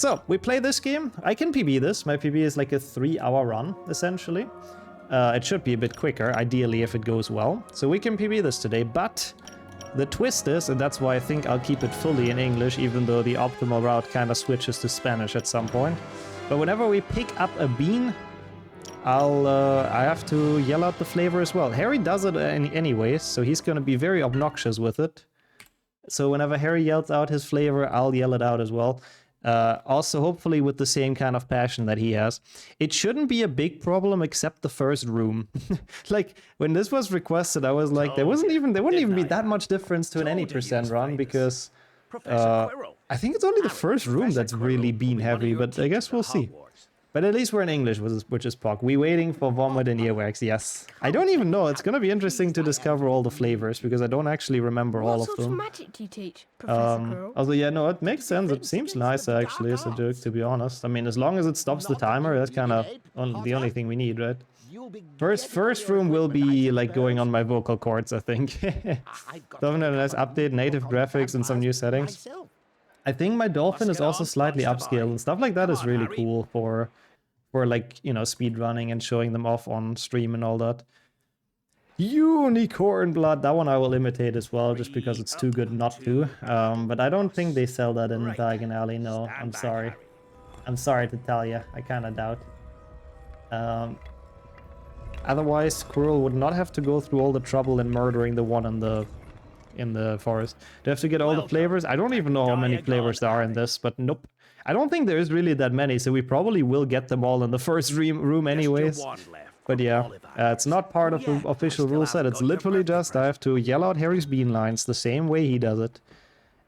So, we play this game. I can PB this. My PB is like a 3-hour run, essentially. It should be a bit quicker, ideally, if it goes well. So we can PB this today, but the twist is, and that's why I think I'll keep it fully in English, even though the optimal route kind of switches to Spanish at some point. But whenever we pick up a bean, I have to yell out the flavor as well. Harry does it anyways, so he's going to be very obnoxious with it. So whenever Harry yells out his flavor, I'll yell it out as well. Also, hopefully with the same kind of passion that he has. It shouldn't be a big problem except the first room. Like, when this was requested, I was like, there wouldn't even be that much difference to an any % run, because I think it's only the first room that's really bean heavy, but I guess we'll see. But at least we're in English, which is POC. We waiting for vomit and earwax, yes. I don't even know. It's going to be interesting to discover all the flavors, because I don't actually remember all of them. What sort of magic do you teach, Professor Quirrell? Also, yeah, no, it makes sense. It seems nicer, actually, as a joke, to be honest. I mean, as long as it stops the timer, that's kind of the only thing we need, right? First room will be, like, going on my vocal cords, I think. Dolphin had a nice update, native graphics, and some new settings. I think my Dolphin is also slightly upscaled, and stuff like that is really cool for like, you know, speed running and showing them off on stream and all that. Unicorn blood, that one I will imitate as well, just because it's too good not to. But I don't think they sell that in Diagon Alley, no, I'm sorry. I'm sorry to tell you, I kind of doubt. Otherwise, Squirrel would not have to go through all the trouble in murdering the one in the forest. They have to get all the flavors. I don't even know how many flavors there are in this, but nope. I don't think there is really that many, so we probably will get them all in the first room anyways. But yeah, it's not part of the official rule set. It's literally just I have to yell out Harry's bean lines the same way he does it.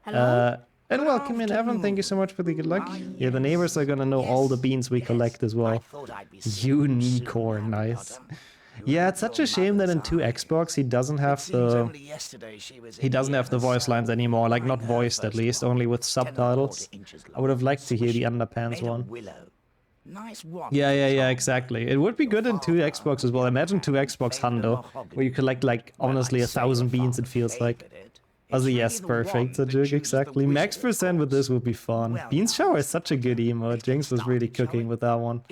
And welcome in, Evan. Thank you so much for the good luck. Yeah, the neighbors are gonna know all the beans we collect as well. Unicorn, nice. Yeah, it's such a shame that in 2 Xbox he doesn't have the voice lines anymore, like not voiced at least, only with subtitles. I would have liked to hear the underpants one. Yeah, exactly. It would be good in 2 Xbox as well. Imagine 2 Xbox Hundo, where you collect like honestly 1,000 beans, it feels like. Also, yes, perfect, so Jig, exactly. Max % with this would be fun. Beans Shower is such a good emote. Jinx was really cooking with that one.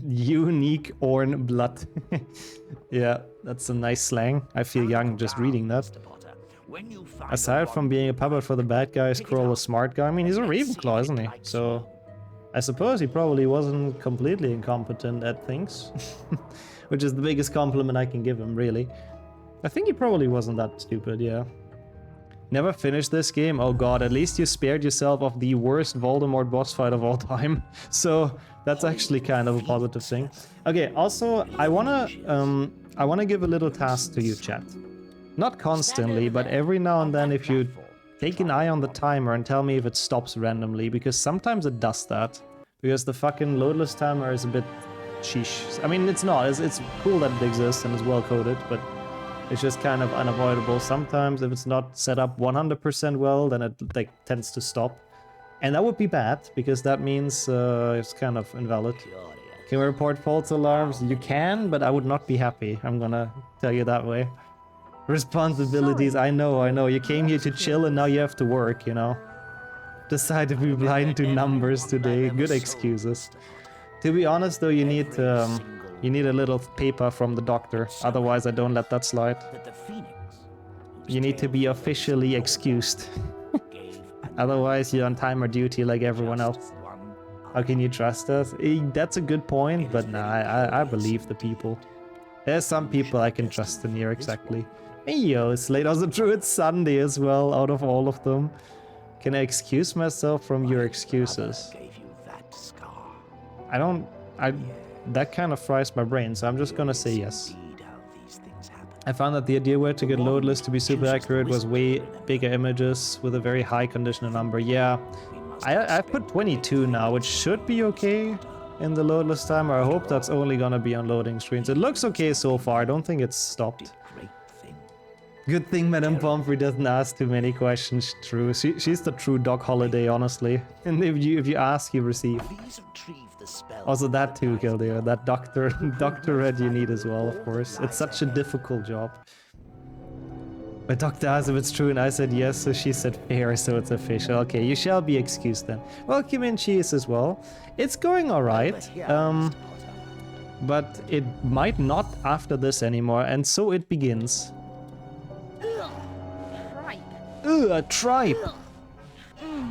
Unique Orn blood. Yeah, that's a nice slang. I feel young just reading that. Aside from being a puppet for the bad guy, Scroll a smart guy. I mean, he's a Ravenclaw, isn't he? So I suppose he probably wasn't completely incompetent at things. Which is the biggest compliment I can give him, really. I think he probably wasn't that stupid, yeah. Never finished this game? Oh god, at least you spared yourself of the worst Voldemort boss fight of all time. So that's actually kind of a positive thing. Okay, also I wanna give a little task to you, chat. Not constantly, but every now and then, if you take an eye on the timer and tell me if it stops randomly, because sometimes it does that. Because the fucking loadless timer is a bit sheesh. I mean, it's not. It's cool that it exists and is well coded, but it's just kind of unavoidable. Sometimes if it's not set up 100% well, then it like tends to stop. And that would be bad, because that means it's kind of invalid. Can we report false alarms? You can, but I would not be happy. I'm gonna tell you that way. Responsibilities, I know. You came here to chill and now you have to work, you know. Decide to be blind to numbers today. Good excuses. To be honest though, you need a little paper from the doctor. Otherwise I don't let that slide. You need to be officially excused. Otherwise you're on timer duty like everyone else. How can you trust us? That's a good point, but nah, I believe the people. There's some people I can trust in here, exactly. Hey yo, it's late. Also true, it's Sunday as well, out of all of them. Can I excuse myself from your excuses? That kind of fries my brain, so I'm just gonna say yes. I found that the idea where to get load list to be super accurate was way bigger images with a very high conditional number. Yeah, I've put 22 now, which should be okay in the load list timer. I hope that's only gonna be on loading screens. It looks okay so far. I don't think it's stopped. Good thing Madame Pomfrey doesn't ask too many questions. True, she's the true Doc Holiday, honestly. And if you ask, you receive. Also that too, Kildare. That doctor red you need as well, of course. It's such a difficult job. But Dr. asked if it's true and I said yes, so she said fair, so it's official. Okay, you shall be excused then. Welcome in, Cheese, as well. It's going alright, but it might not after this anymore, and so it begins. Tripe. Tripe.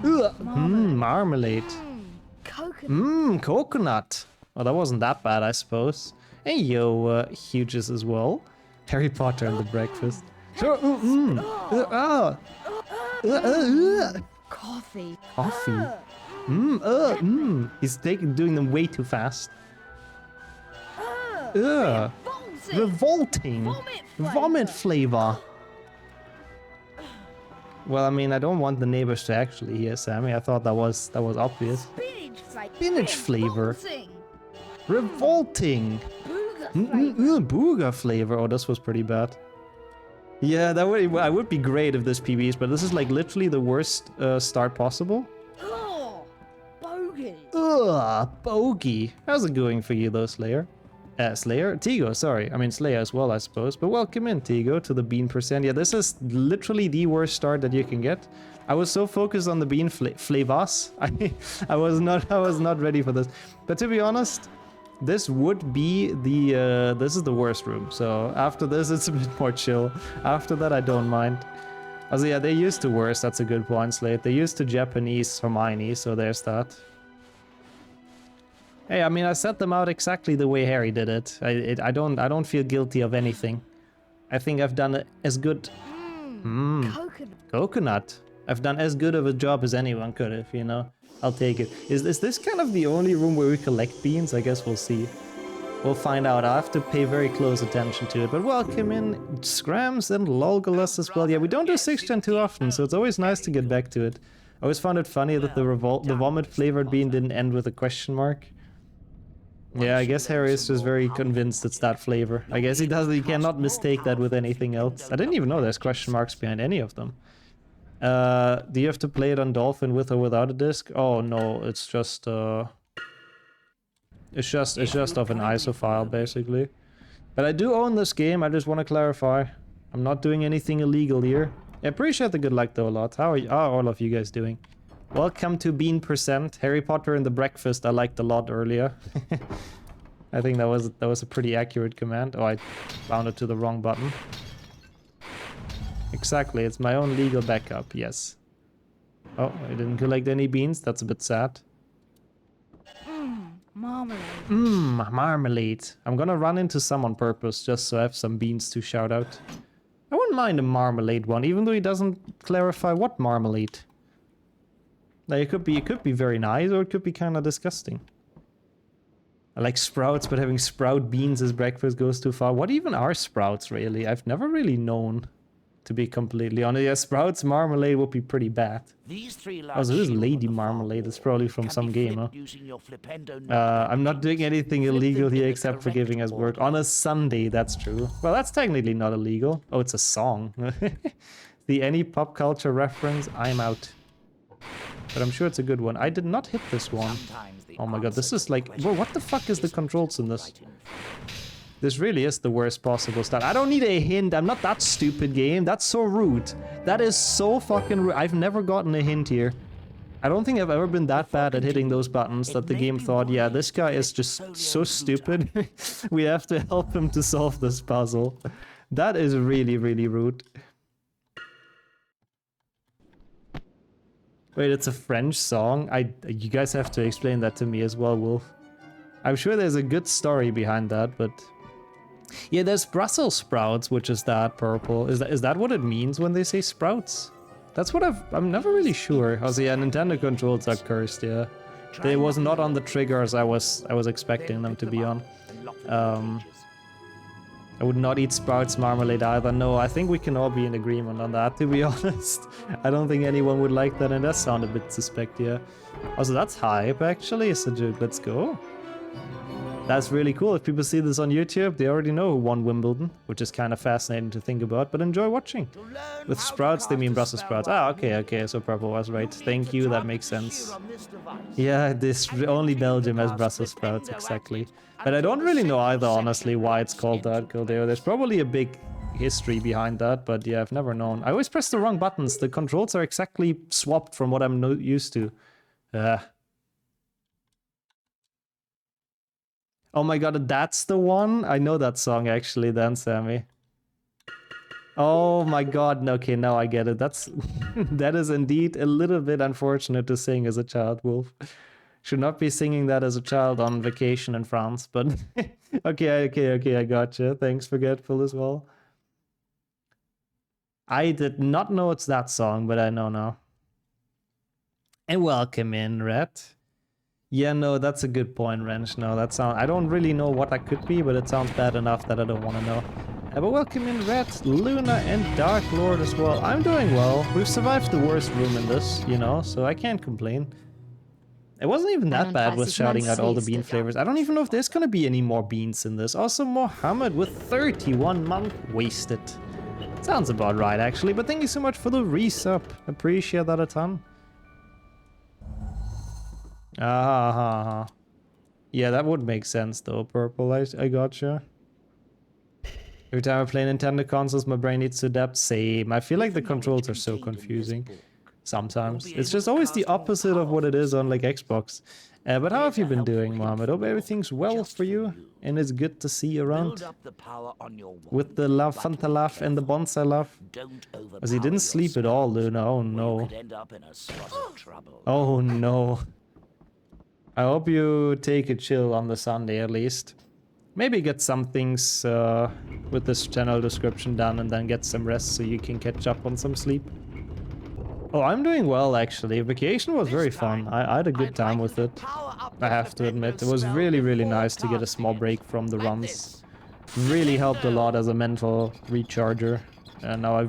Marmalade. Coconut. Coconut. Well, that wasn't that bad, I suppose. Hey, yo, Huges as well. Harry Potter and the breakfast. Sure. Coffee. Coffee. He's doing them way too fast. Revolting. Vomit flavor. Well, I mean, I don't want the neighbors to actually hear, Sammy. I thought that was obvious. Spinach flavor. Revolting. Booger flavor. Oh, this was pretty bad. Yeah, I would be great if this PBs, but this is like literally the worst start possible. Bogey. Bogey. How's it going for you though, Slayer? Slayer? Tigo, sorry. I mean Slayer as well, I suppose. But welcome in, Tigo, to the bean percent. Yeah, this is literally the worst start that you can get. I was so focused on the bean flavors. I was not ready for this. But to be honest, this would be the this is the worst room. So after this, it's a bit more chill. After that, I don't mind. Also, yeah, they're used to worse. That's a good point, Slate. They're used to Japanese Hermione, so there's that. Hey, I mean, I set them out exactly the way Harry did it. I don't feel guilty of anything. I think I've done as good. Coconut. I've done as good of a job as anyone could have, you know. I'll take it. Is this kind of the only room where we collect beans? I guess we'll see. We'll find out. I have to pay very close attention to it. But welcome in Scrams and Lolgolas as well. Yeah, we don't do 6th gen too often, so it's always nice to get back to it. I always found it funny that the vomit flavored bean didn't end with a question mark. Yeah, I guess Harry is just very convinced it's that flavor. I guess he cannot mistake that with anything else. I didn't even know there's question marks behind any of them. Do you have to play it on Dolphin with or without a disc? Oh no, it's just of an ISO file basically. But I do own this game, I just want to clarify. I'm not doing anything illegal here. I appreciate the good luck though a lot. How are all of you guys doing? Welcome to Bean Percent. Harry Potter and the Breakfast I liked a lot earlier. I think that was a pretty accurate command. Oh, I bounded to the wrong button. Exactly, it's my own legal backup, yes. Oh, I didn't collect any beans, that's a bit sad. Marmalade. Marmalade. I'm gonna run into some on purpose just so I have some beans to shout out. I wouldn't mind a marmalade one, even though he doesn't clarify what marmalade. Like, it could be very nice, or it could be kind of disgusting. I like sprouts, but having sprout beans as breakfast goes too far. What even are sprouts, really? I've never really known, to be completely honest. Yeah, sprouts marmalade would be pretty bad. Oh, so this Lady Marmalade is probably from some game, huh? I'm not doing anything illegal here except for giving us work. On a Sunday, that's true. Well, that's technically not illegal. Oh, it's a song. Any pop culture reference, I'm out. But I'm sure it's a good one. I did not hit this one. Oh my god, this is like... Bro, what the fuck is the controls in this? This really is the worst possible start. I don't need a hint. I'm not that stupid, game. That's so rude. That is so fucking rude. I've never gotten a hint here. I don't think I've ever been that bad at hitting those buttons that the game thought, yeah, this guy is just so stupid. We have to help him to solve this puzzle. That is really, really rude. Wait, it's a French song? You guys have to explain that to me as well, Wolf. I'm sure there's a good story behind that, but... Yeah, there's Brussels sprouts, which is that purple. Is that what it means when they say sprouts? That's what I'm never really sure. Oh, so yeah, Nintendo controls are cursed, yeah. They was not on the triggers I was expecting them to be on. I would not eat sprouts marmalade either. No, I think we can all be in agreement on that, to be honest. I don't think anyone would like that, and that sounded a bit suspect, yeah. Also, that's hype, actually. It's a joke. Let's go. That's really cool. If people see this on YouTube, they already know who won Wimbledon, which is kind of fascinating to think about, but enjoy watching. With sprouts, they mean Brussels sprouts. Ah, okay, so purple was right. Thank you, that makes sense. Yeah, only Belgium has Brussels sprouts, exactly. But I don't really know either, honestly, why it's called that, Gildeo. There's probably a big history behind that, but yeah, I've never known. I always press the wrong buttons. The controls are exactly swapped from what I'm used to. Oh my god, that's the one? I know that song actually then, Sammy. Oh my god, okay, now I get it. That's that is indeed a little bit unfortunate to sing as a child, Wolf. Should not be singing that as a child on vacation in France, but okay, I gotcha. Thanks, Forgetful, as well. I did not know it's that song, but I know now. And welcome in, Rhett. Yeah, no, that's a good point, Wrench. No, that sounds... I don't really know what that could be, but it sounds bad enough that I don't want to know. But welcome in, Red, Luna, and Dark Lord as well. I'm doing well. We've survived the worst room in this, you know, so I can't complain. It wasn't even that bad with shouting out all the bean flavors. I don't even know if there's gonna be any more beans in this. Also, Mohammed with 31 month wasted. Sounds about right, actually, but thank you so much for the resub. Appreciate that a ton. Yeah, that would make sense though, Purple. I gotcha. Every time I play Nintendo consoles, my brain needs to adapt. Same. I feel like the controls are so confusing sometimes. It's just always the opposite of what it is on like Xbox. But how have you been doing, Mohammed? Hope everything's well for you, and it's good to see you around. With the love, Fanta laugh, and the bonsai laugh. As he didn't sleep at all, Luna. Oh no. Oh no. I hope you take a chill on the Sunday at least. Maybe get some things with this channel description done and then get some rest so you can catch up on some sleep. Oh, I'm doing well actually. Vacation was very fun. I had a good time with it. I have to admit. It was really, really nice to get a small break from the runs. Really helped a lot as a mental recharger. And now I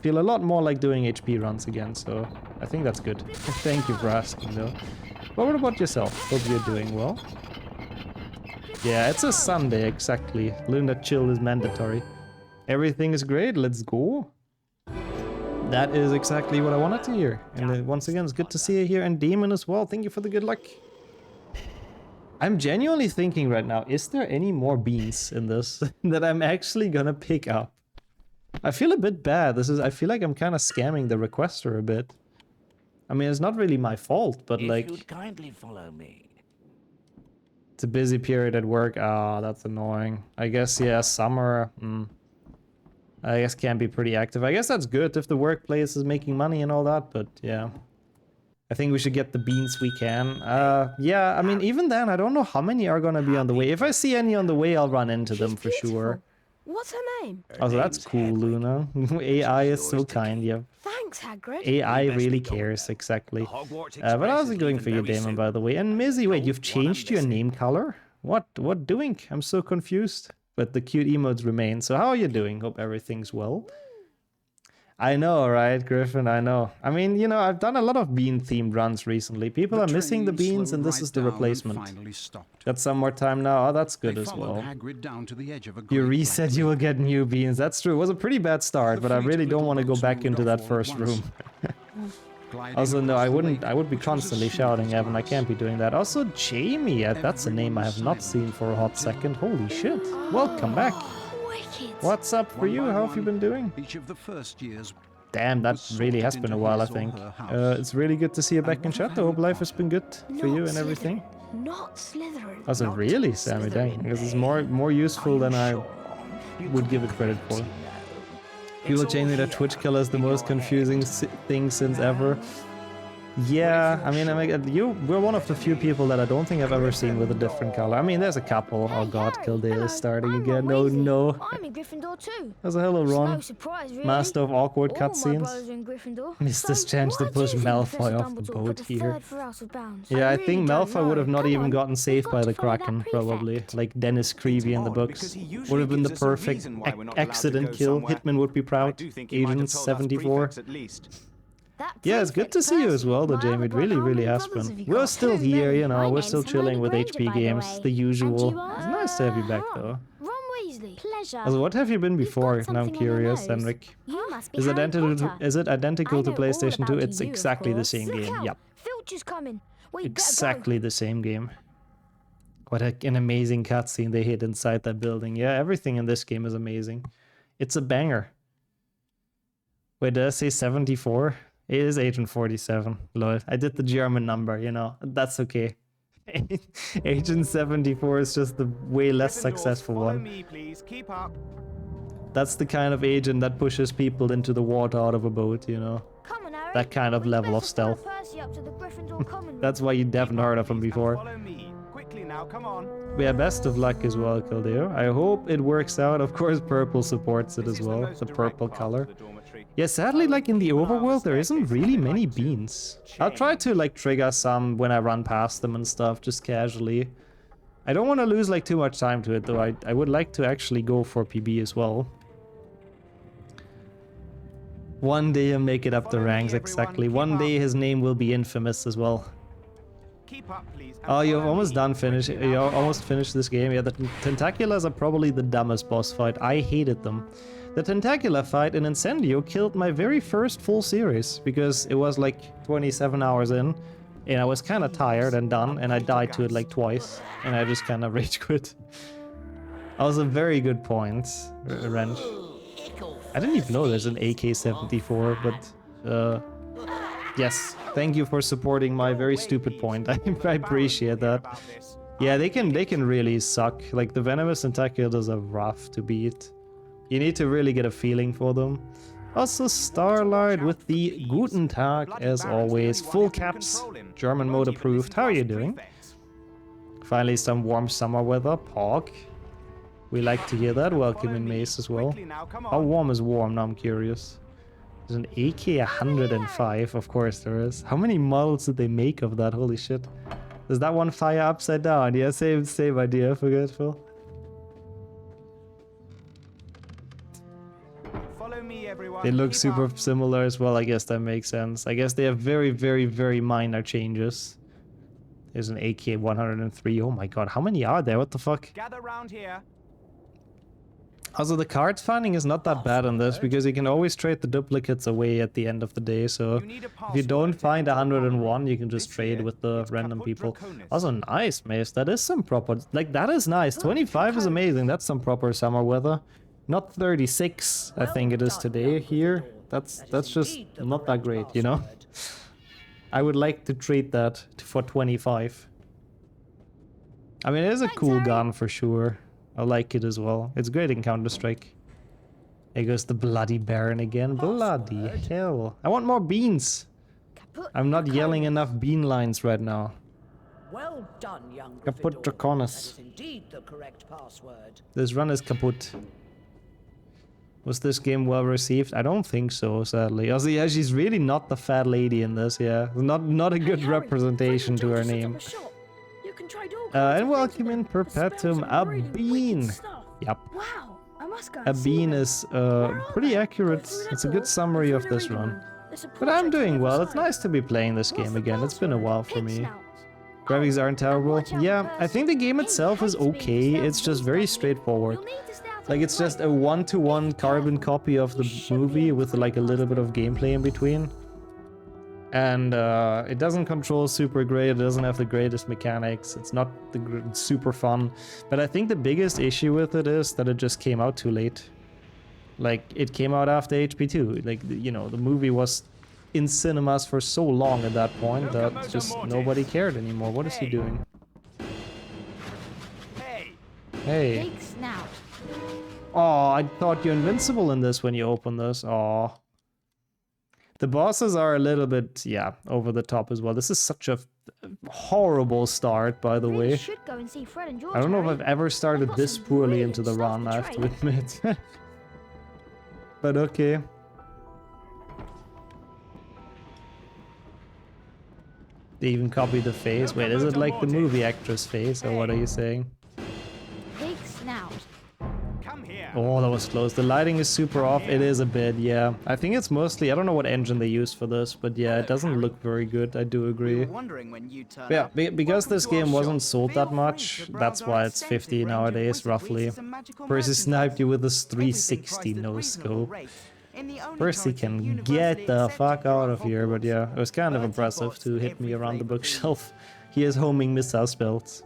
feel a lot more like doing HP runs again, so I think that's good. Thank you for asking though. But what about yourself? Hope you're doing well. Yeah, it's a Sunday, exactly. Luna chill is mandatory. Everything is great, let's go. That is exactly what I wanted to hear. And once again, it's good to see you here. And Demon as well, thank you for the good luck. I'm genuinely thinking right now, is there any more beans in this that I'm actually gonna pick up? I feel a bit bad. I feel like I'm kind of scamming the requester a bit. I mean, it's not really my fault, but like... If you'd kindly follow me. It's a busy period at work. Ah, that's annoying. I guess, yeah, summer... I guess can be pretty active. I guess that's good if the workplace is making money and all that, but yeah. I think we should get the beans we can. Yeah, I mean, even then, I don't know how many are gonna be on the way. If I see any on the way, I'll run into them for sure. What's her name? Oh, so that's cool, Luna. AI is so kind, yeah. Thanks, Hagrid. AI really cares, exactly. But how's it going for you, Damon, by the way? And Mizzy, wait, you've changed your name color? What doing? I'm so confused. But the cute emotes remain. So how are you doing? Hope everything's well. I know, right, Griffin? I know. I mean, you know, I've done a lot of bean-themed runs recently. People are missing the beans, and this is the replacement. Got some more time now. Oh, that's good as well. You reset, you will get new beans. That's true. It was a pretty bad start, but I really don't want to go back into that first room. Also, no, I would be constantly shouting, Evan. I can't be doing that. Also, Jamie, that's a name I have not seen for a hot second. Holy shit. Welcome back. What's up for you? How have you been doing? Damn, that really has been a while, I think. It's really good to see you back in chat. I hope life has been good for you and everything. Not Slytherin. Also, really, Sammy, dang. Because it's more useful than I would give it credit for. People changing their Twitch color is the most confusing thing since ever. Yeah, I mean, we're one of the few people that I don't think I've ever seen with a different color. I mean, there's a couple. Oh god, Kildale is starting again. No, no. I'm in Gryffindor too. There's a hello, Ron. No surprise, really. Master of awkward All my cutscenes. brothers are in Gryffindor. Missed this So chance to why do push you think Malfoy Professor off the Dumbledore boat put the here. third for House of Bounds? Yeah, I really think don't Malfoy would have know. not Come even on, gotten saved we've by got the to follow Kraken, that probably. prefect. Like Dennis Creevy in the books. Would have been the perfect accident kill. Hitman would be proud. Agent 74. That Yeah, it's good to see you as well, though, person, Jamie. It my other really brother, how has many brothers been. have you We're got? still Too here, many. you know, My we're name's still chilling with Hermione HP Granger, by the games, way. the usual. you are? It's nice to have you back, though. Ron Weasley. Pleasure. Also, what have you been before? Now I'm curious, Henrik. You must be Is it Harry identical? Potter. Is it identical I to know all PlayStation 2? about It's you, of exactly the course. same Look game. out, Yep, Filch's coming. We exactly the same game. What an amazing cutscene they hit inside that building. Yeah, everything in this game is amazing. It's a banger. Wait, did I say 74? It is Agent 47. Lol. I did the German number, you know. That's okay. Agent 74 is just the way less successful one. Me, please. Keep up. That's the kind of agent that pushes people into the water out of a boat, you know. Come on, Harry. That kind of We'd level of better follow stealth. Percy up to the Gryffindor common room. That's why you haven't heard of him Please, and before. follow me. Quickly now, come on. Yeah, best of luck as well, Kildeo. I hope it works out. Of course, purple supports it This as is well, most the direct purple path color. to the dormitory. Yeah, sadly, like in the overworld, there isn't really many beans. I'll try to like trigger some when I run past them and stuff, just casually. I don't want to lose like too much time to it, though. I would like to actually go for PB as well. One day he'll make it up the Follow me, ranks, everyone. exactly. Keep One up. day his name will be infamous as well. Keep up, please. and Oh, you've follow almost me. done Quickly finish. now, You come on. almost finished this game. Yeah, the Tentaculars are probably the dumbest boss fight. I hated them. The Tentacular fight in Incendio killed my very first full series because it was like 27 hours in, and I was kind of tired and done, and I died to it like twice, and I just kind of rage quit. That was a very good point, Wrench. I didn't even know there's an AK-74, but yes, thank you for supporting my very stupid point. I appreciate that. About this. Yeah, they can really suck. Like the venomous tentaculars are rough to beat. You need to really get a feeling for them. Also Starlight with the Guten Tag as always. Full caps, German mode approved. How are you doing? Finally some warm summer weather. Pog. We like to hear that. Welcome in Mace as well. Quickly now, come How on. warm is warm? Now I'm curious. There's an AK-105, of course there is. How many models did they make of that? Holy shit. Does that one fire upside down? Yeah, same idea, Forgetful. Follow me, everyone. They look Keep super up. similar as well. I guess that makes sense. I guess they have very, very, very minor changes. There's an AK-103. Oh my god, how many are there? What the fuck? Gather round here. Also, the card finding is not that bad on this because you can always trade the duplicates away at the end of the day. So You need a if you don't password to find enter the 101, you can just This trade year, with the it's random Caput people. Draconis. Also, nice, Mace. That is some proper... Like, that is nice. 25 is amazing. That's some proper summer weather. Not 36, I think it is today here. That's just not that great, you know? I would like to trade that for 25. I mean, it is a Thanks, cool Harry. gun for sure. I like it as well. It's great in Counter-Strike. There goes the Bloody Baron again. Bloody hell. I want more beans. Kaput I'm not Draconis. yelling enough bean lines right now. Well done, young Kaput Gryffindor. Draconis. That is indeed the correct password. This run is kaput. Was this game well received? I don't think so, sadly. Also, yeah, she's really not the fat lady in this, yeah. Not a good Harry, representation to her Freddy name. told us to set up a shop. You can trade all kinds And of welcome things in with it. The spells Perpetuum, are a really wicked bean. stuff. Yep. Wow, I must go A and see bean them. is Where are pretty they? accurate. Go through It's that a good door, summary through of the this reading run. room. There's a But I'm project on doing the well. other It's side. nice to be playing this What's game the again. It's been a password? while for Pig me. snout. Graphics aren't terrible. watch out Yeah, for I think the game Percy. itself He is hates being okay. stealth It's just boys, very buddy. straightforward. You'll need to stay out of Like, the it's just way. a one-to-one carbon copy of the You should be movie able with to like a little bit of gameplay in between. And it doesn't control super great. It doesn't have the greatest mechanics. It's not super fun. But I think the biggest issue with it is that it just came out too late. Like, it came out after HP2. Like, you know, the movie was in cinemas for so long at that point that Locomotor just Mortis. nobody cared anymore. What is he Hey. doing? Hey. Hey. Big snout. Oh, I thought you're invincible in this when you open this. Oh. The bosses are a little bit, yeah, over the top as well. This is such a horrible start, by the Really way. should go and see Fred and George. I don't know if Harry. I've ever started got this some poorly brilliant into the stuff run, to I have to trade. admit. But okay. They even copied the face. Wait, is it like the movie actress face, or what are you saying? Big snout. Come here. Oh, that was close. The lighting is super off. It is a bit, yeah. I think it's mostly... I don't know what engine they used for this, but yeah, it doesn't look very good. I do We agree. were wondering when you turn Yeah, up. because this Welcome to our game wasn't shop. sold Feel that free much, to browse that's our why it's extensive 50 range of nowadays, wizard roughly. pieces and magical Percy merchandise. sniped you with this Everything 360 priced at no reasonable scope. rates. In the only Percy currency can universally get the accepted fuck out throughout of here, but Hogwarts. yeah, it was kind of Bertie impressive bought to hit me every around the flavour for you. bookshelf. He is homing missile spells.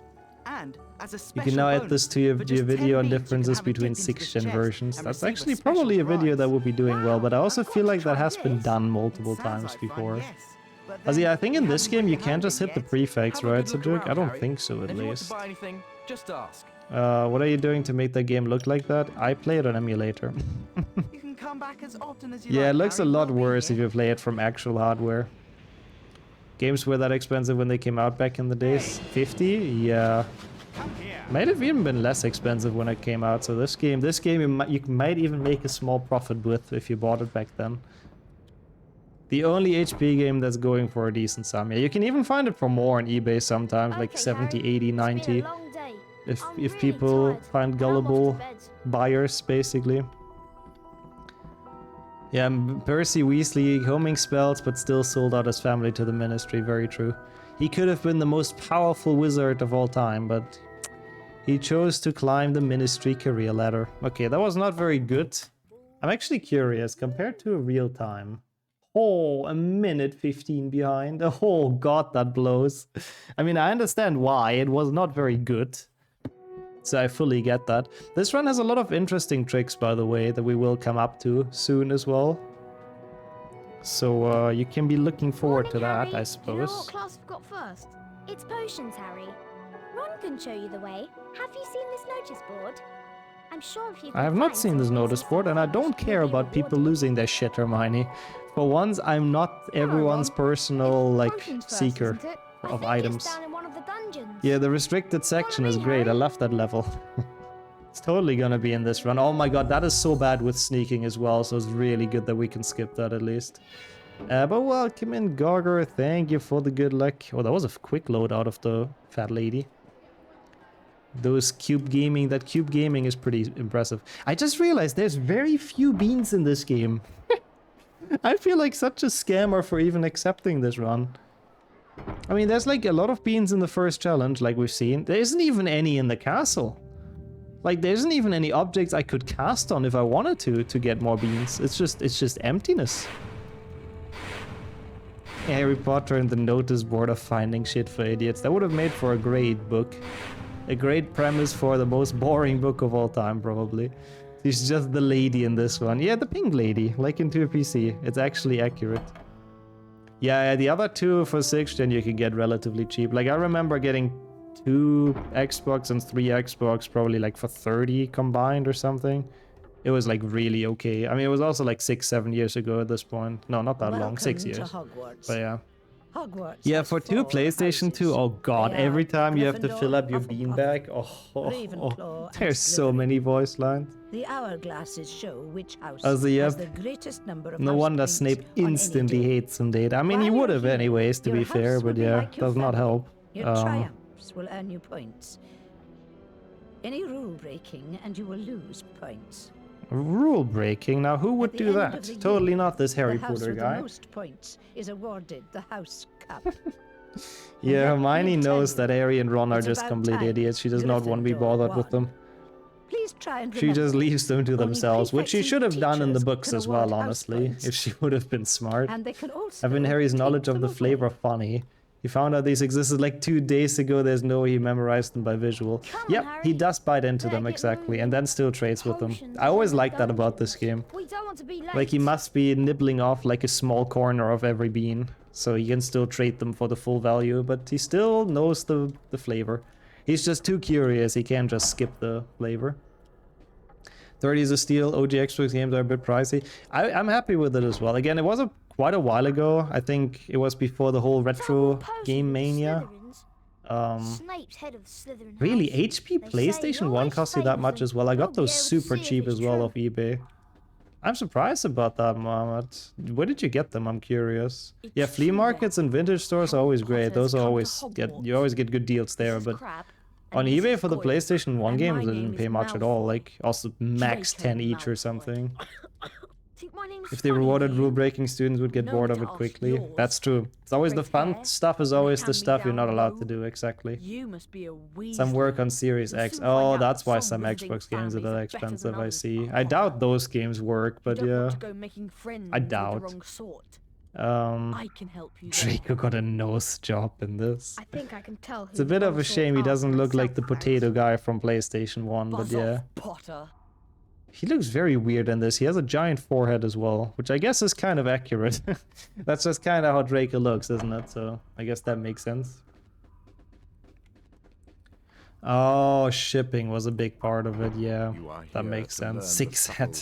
And as a You special can now add bonus, this to your for just 10 video on beans, you differences can have a between dip into this 6th gen chest versions. and That's receive a actually special probably a video that prize. will be doing well, but I also I've got feel to like that try has been this. done multiple Sounds times like fun, before. yes. But As yeah, I then, think in you this haven't game you put your can't hand just in hit the yet. prefix, Have a right, good look Cedric? around, I don't Harry. think so, at And if you want to least. buy anything, just ask. What are you doing to make that game look like that? I play it on emulator. You can come back as often as you Yeah, like, it looks a Harry. lot We'll be worse if here. you play it from actual hardware. Games were that expensive when they came out back in the days. 50? Yeah. Come here. Might have even been less expensive when it came out. So this game you might even make a small profit with if you bought it back then. The only HP game that's going for a decent sum. Yeah, you can even find it for more on eBay sometimes, like Okay, 70, Harry, 80, it's 90. been a long day. If I'm if really people tired, find and I'm off to gullible bed. buyers, basically. Yeah, Percy Weasley homing spells, but still sold out his family to the Ministry. Very true. He could have been the most powerful wizard of all time, but he chose to climb the Ministry career ladder. Okay, that was not very good. I'm actually curious, compared to real time. Oh, a minute 15 behind. Oh god, that blows. I mean, I understand why. It was not very good. So I fully get that. This run has a lot of interesting tricks, by the way, that we will come up to soon as well. So you can be looking forward to that, I Do you know what suppose. class we've got first? It's potions, Harry. Ron can show you the way. Have you seen this notice board? I'm sure if you I have not seen this notice board, and I don't care about people losing their shit, Hermione. For once, I'm not everyone's Ron. personal, like, Potions first, seeker isn't it? of I think items. it's down in one of the dungeons. Yeah, the restricted section is me, great. I Harry. love that level. It's totally gonna be in this run. Oh my god, that is so bad with sneaking as well, so it's really good that we can skip that at least. But welcome in, Gogger. Thank you for the good luck. Oh, that was a quick load out of the fat lady. That cube gaming is pretty impressive. I just realized there's very few beans in this game. I feel like such a scammer for even accepting this run. I mean, there's like a lot of beans in the first challenge, like we've seen. There isn't even any in the castle. Like, there isn't even any objects I could cast on if I wanted to get more beans. It's just emptiness. Harry Potter and the notice board of finding shit for idiots. That would have made for a great book. A great premise for the most boring book of all time, probably. She's just the lady in this one. Yeah, the pink lady, like in 2PC. It's actually accurate. Yeah, the other two for 6th gen you can get relatively cheap. Like, I remember getting 2 Xbox and 3 Xbox probably like for 30 combined or something. It was like really okay. I mean, it was also like 6-7 years ago at this point. No, not that long, 6 Welcome years. to Hogwarts. But yeah. Hogwarts Yeah, has for 2 4 PlayStation 2, houses. oh god, They every are time you have to Gryffindor, fill up your Hufflepuff, beanbag. Oh, Ravenclaw, and there's so Slytherin. many voice lines. The hourglasses show which house Oh, so has yep. the greatest number of No house wonder points Snape on any instantly day. hates him, Data. I mean, he While would you're have here, anyways, to your be house fair, will but be yeah, like your does not family. help. Your triumphs will earn you points. Any rule breaking and you will lose points. Rule breaking? Now, who would At the do end that? of the Totally year, not this Harry the house Potter with guy. the most points is awarded the house cup. Yeah, let Hermione me tell knows you, that Harry and Ron are it's just about complete time idiots. She does not want to be Gryffindor bothered with won. them. Please try and She remember. just leaves them to Only themselves, which she prefects should and have done in the teachers books can as well, award house honestly, points. if she would have been smart. And they can also Having Harry's take knowledge of the them flavor away. funny. He found out these existed like 2 days ago. There's no way he memorized them by visual. Come on, Yep, Harry. he does bite into Better them get exactly, and moving. then still trades with them. Potions I always in the liked that about this dungeons. game. We don't want to be late. Like, he must be nibbling off like a small corner of every bean, so he can still trade them for the full value, but he still knows the flavor. He's just too curious, he can't just skip the flavor. 30 is a steal. OG Xbox games are a bit pricey. I'm happy with it as well. Again, it was quite a while ago. I think it was before the whole retro game mania. Snape's head of Slytherin Really, house. HP They say PlayStation 1 always cost you that famous much and as well. I got you'll be those able to super see if cheap it's as well true. off eBay. I'm surprised about that, Mohammed. Where did you get them? I'm curious. Yeah, It's flea true markets and vintage stores are always great. Those are come to always you always get good deals there, Mrs. but Crab, on and eBay Mrs. for the Goyle, PlayStation 1 and games, my I didn't name pay is much at all. Malfoy. Like, also max Draco 10 each or Malfoy. something. Think my name's If they funny, rewarded do you? rule-breaking, students would get No bored one of to it ask quickly. yours. That's true. It's always the Straight fun hair, stuff is and a always the hand-me-down stuff you're not allowed to robe. do, exactly. You must be a Weasley. Some work on Series You'll X. soon Oh, find out that's why some some visiting Xbox games are families that are better expensive, than I others. see. I doubt those games work, but you don't yeah. want to go making friends I with doubt. the wrong sort. I can help you. Draco got a nose job in this. I think I can tell who It's a bit of a shame he doesn't look like the potato. potato guy from PlayStation 1, but Buzz yeah. off, Potter. He looks very weird in this. He has a giant forehead as well, which I guess is kind of accurate. That's just kind of how Draco looks, isn't it? So I guess that makes sense. Oh, shipping was a big part of it, yeah. That makes sense. 6 head.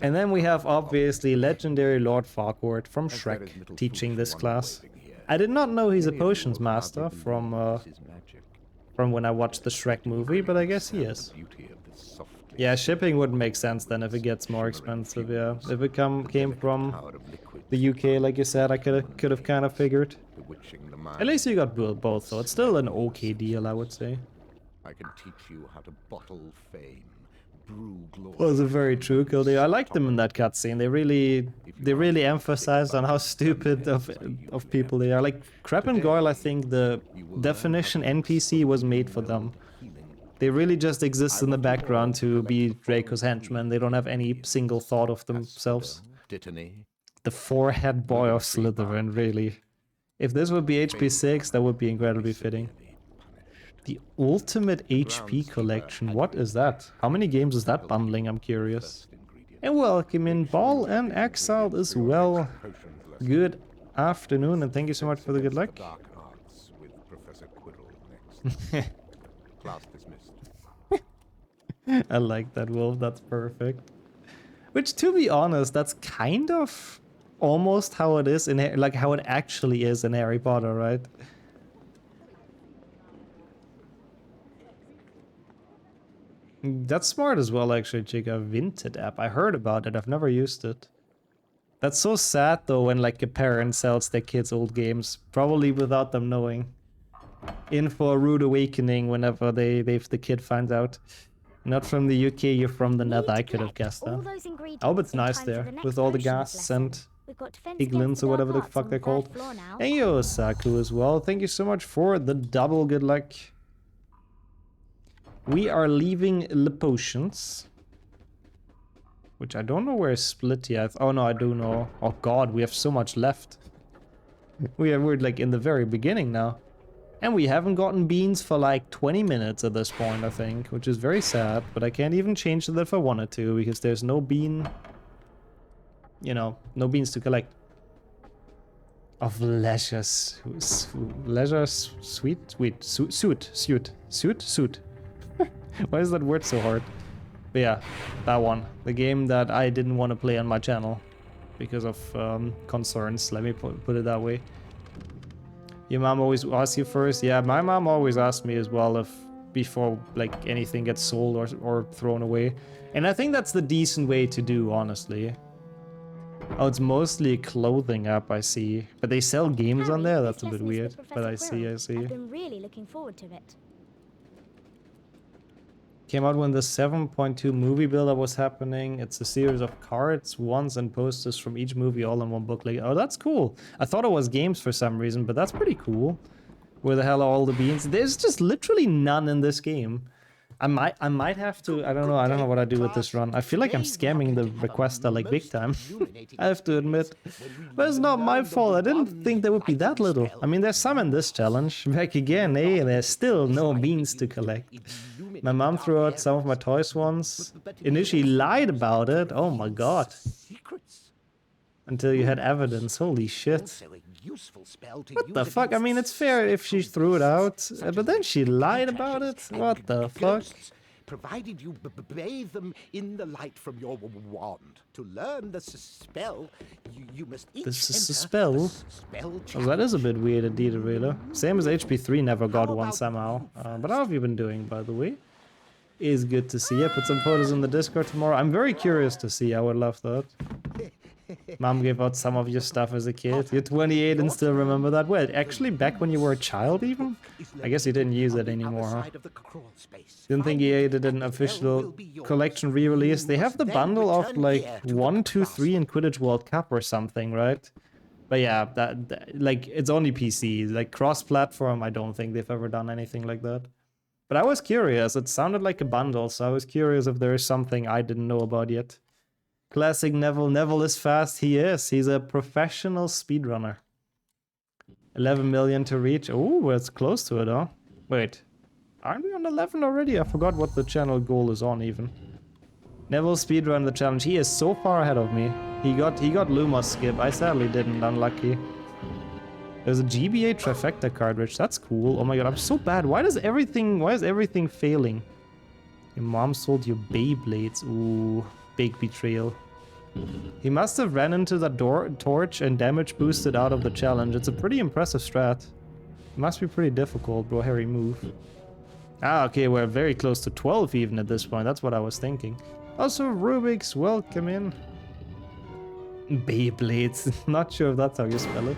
And then we have obviously legendary Lord Farquhar from Shrek teaching this class. I did not know he's a potions master from when I watched the Shrek movie, but I guess he is. Yeah, shipping wouldn't make sense then if it gets more expensive, yeah. If it came from the UK, like you said, I could have kind of figured. At least you got both, though. It's still an okay deal, I would say. I can teach you how to bottle fame, brew glory. Was a very true, Kildare. I liked them in that cutscene. They really emphasized on how stupid of people they are. Like Crab and Goyle, I think the definition NPC was made for them. They really just exist in the background to be Draco's henchmen. They don't have any single thought of themselves. The forehead boy of Slytherin, really. If this would be HP 6, that would be incredibly fitting. The ultimate HP collection, what is that? How many games is that bundling? I'm curious. And welcome in Ball and Exiled as well. Good afternoon and thank you so much for the good luck. I like that, Wolf. That's perfect. Which, to be honest, that's kind of almost how it is in like how it actually is in Harry Potter, right? That's smart as well, actually. Check out Vinted app. I heard about it. I've never used it. That's so sad though when like a parent sells their kids old games, probably without them knowing. In for a rude awakening whenever the kid finds out. Not from the UK, you're from the Nether. I could have guessed that. I hope it's nice there, with all the gas and piglins or whatever the fuck they're called. Thank you, Saku, as well. Thank you so much for the double good luck. We are leaving the potions. Which I don't know where is split yet. Oh no, I do know. Oh god, we have so much left. We're like in the very beginning now. And we haven't gotten beans for like 20 minutes at this point, I think, which is very sad, but I can't even change that if I wanted to, because there's no bean, you know, no beans to collect. Of leisure, leisure, suit. Why is that word so hard? But yeah, that one, the game that I didn't want to play on my channel because of concerns, let me put it that way. Your mom always asks you first? Yeah, my mom always asks me as well if before like anything gets sold or thrown away. And I think that's the decent way to do, honestly. Oh, it's mostly a clothing app, I see. But they sell games on there? That's a bit weird. But I see. I've been really looking forward to it. Came out when the 7.2 movie build-up was happening. It's a series of cards, wands, and posters from each movie all in one book. Like, oh, that's cool. I thought it was games for some reason, but that's pretty cool. Where the hell are all the beans? There's just literally none in this game. I might have to. I don't know what I do with this run. I feel like I'm scamming the requester like big time. I have to admit. But it's not my fault. I didn't think there would be that little. I mean, there's some in this challenge. Back again, eh? There's still no beans to collect. My mom threw out some of my toys once. Initially lied about it. Oh my god. Until you had evidence. Holy shit. What the fuck? I mean, it's fair if she threw it out, but then she lied about it? What the fuck? Provided you bathe them in the light from your wand. To learn the spell, you must each This is a spell? Oh, that is a bit weird indeed, really. Same as HP3 never got one somehow. But how have you been doing, by the way? Is good to see. I put some photos in the Discord tomorrow. I'm very curious to see. I would love that. Mom gave out some of your stuff as a kid. You're 28 and still remember that? Well, actually, back when you were a child even? I guess you didn't use it anymore, huh? Didn't think EA did an official collection re-release. They have the bundle of like 1, 2, 3 in Quidditch World Cup or something, right? But yeah, that like, it's only PC. Like, cross-platform, I don't think they've ever done anything like that. But I was curious. It sounded like a bundle, so I was curious if there is something I didn't know about yet. Classic Neville. Neville is fast. He is. He's a professional speedrunner. 11 million to reach. Oh, it's close to it, huh? Wait. Aren't we on 11 already? I forgot what the channel goal is on even. Neville speedrun the challenge. He is so far ahead of me. He got Luma's skip. I sadly didn't. Unlucky. There's a GBA trifecta cartridge. That's cool. Oh my god, I'm so bad. Why is everything failing? Your mom sold you Beyblades. Ooh, big betrayal. He must have ran into the torch and damage boosted out of the challenge. It's a pretty impressive strat. It must be pretty difficult, bro. Harry, move. Ah, okay, we're very close to 12 even at this point. That's what I was thinking. Also, Rubik's, welcome in. Beyblades. Not sure if that's how you spell it.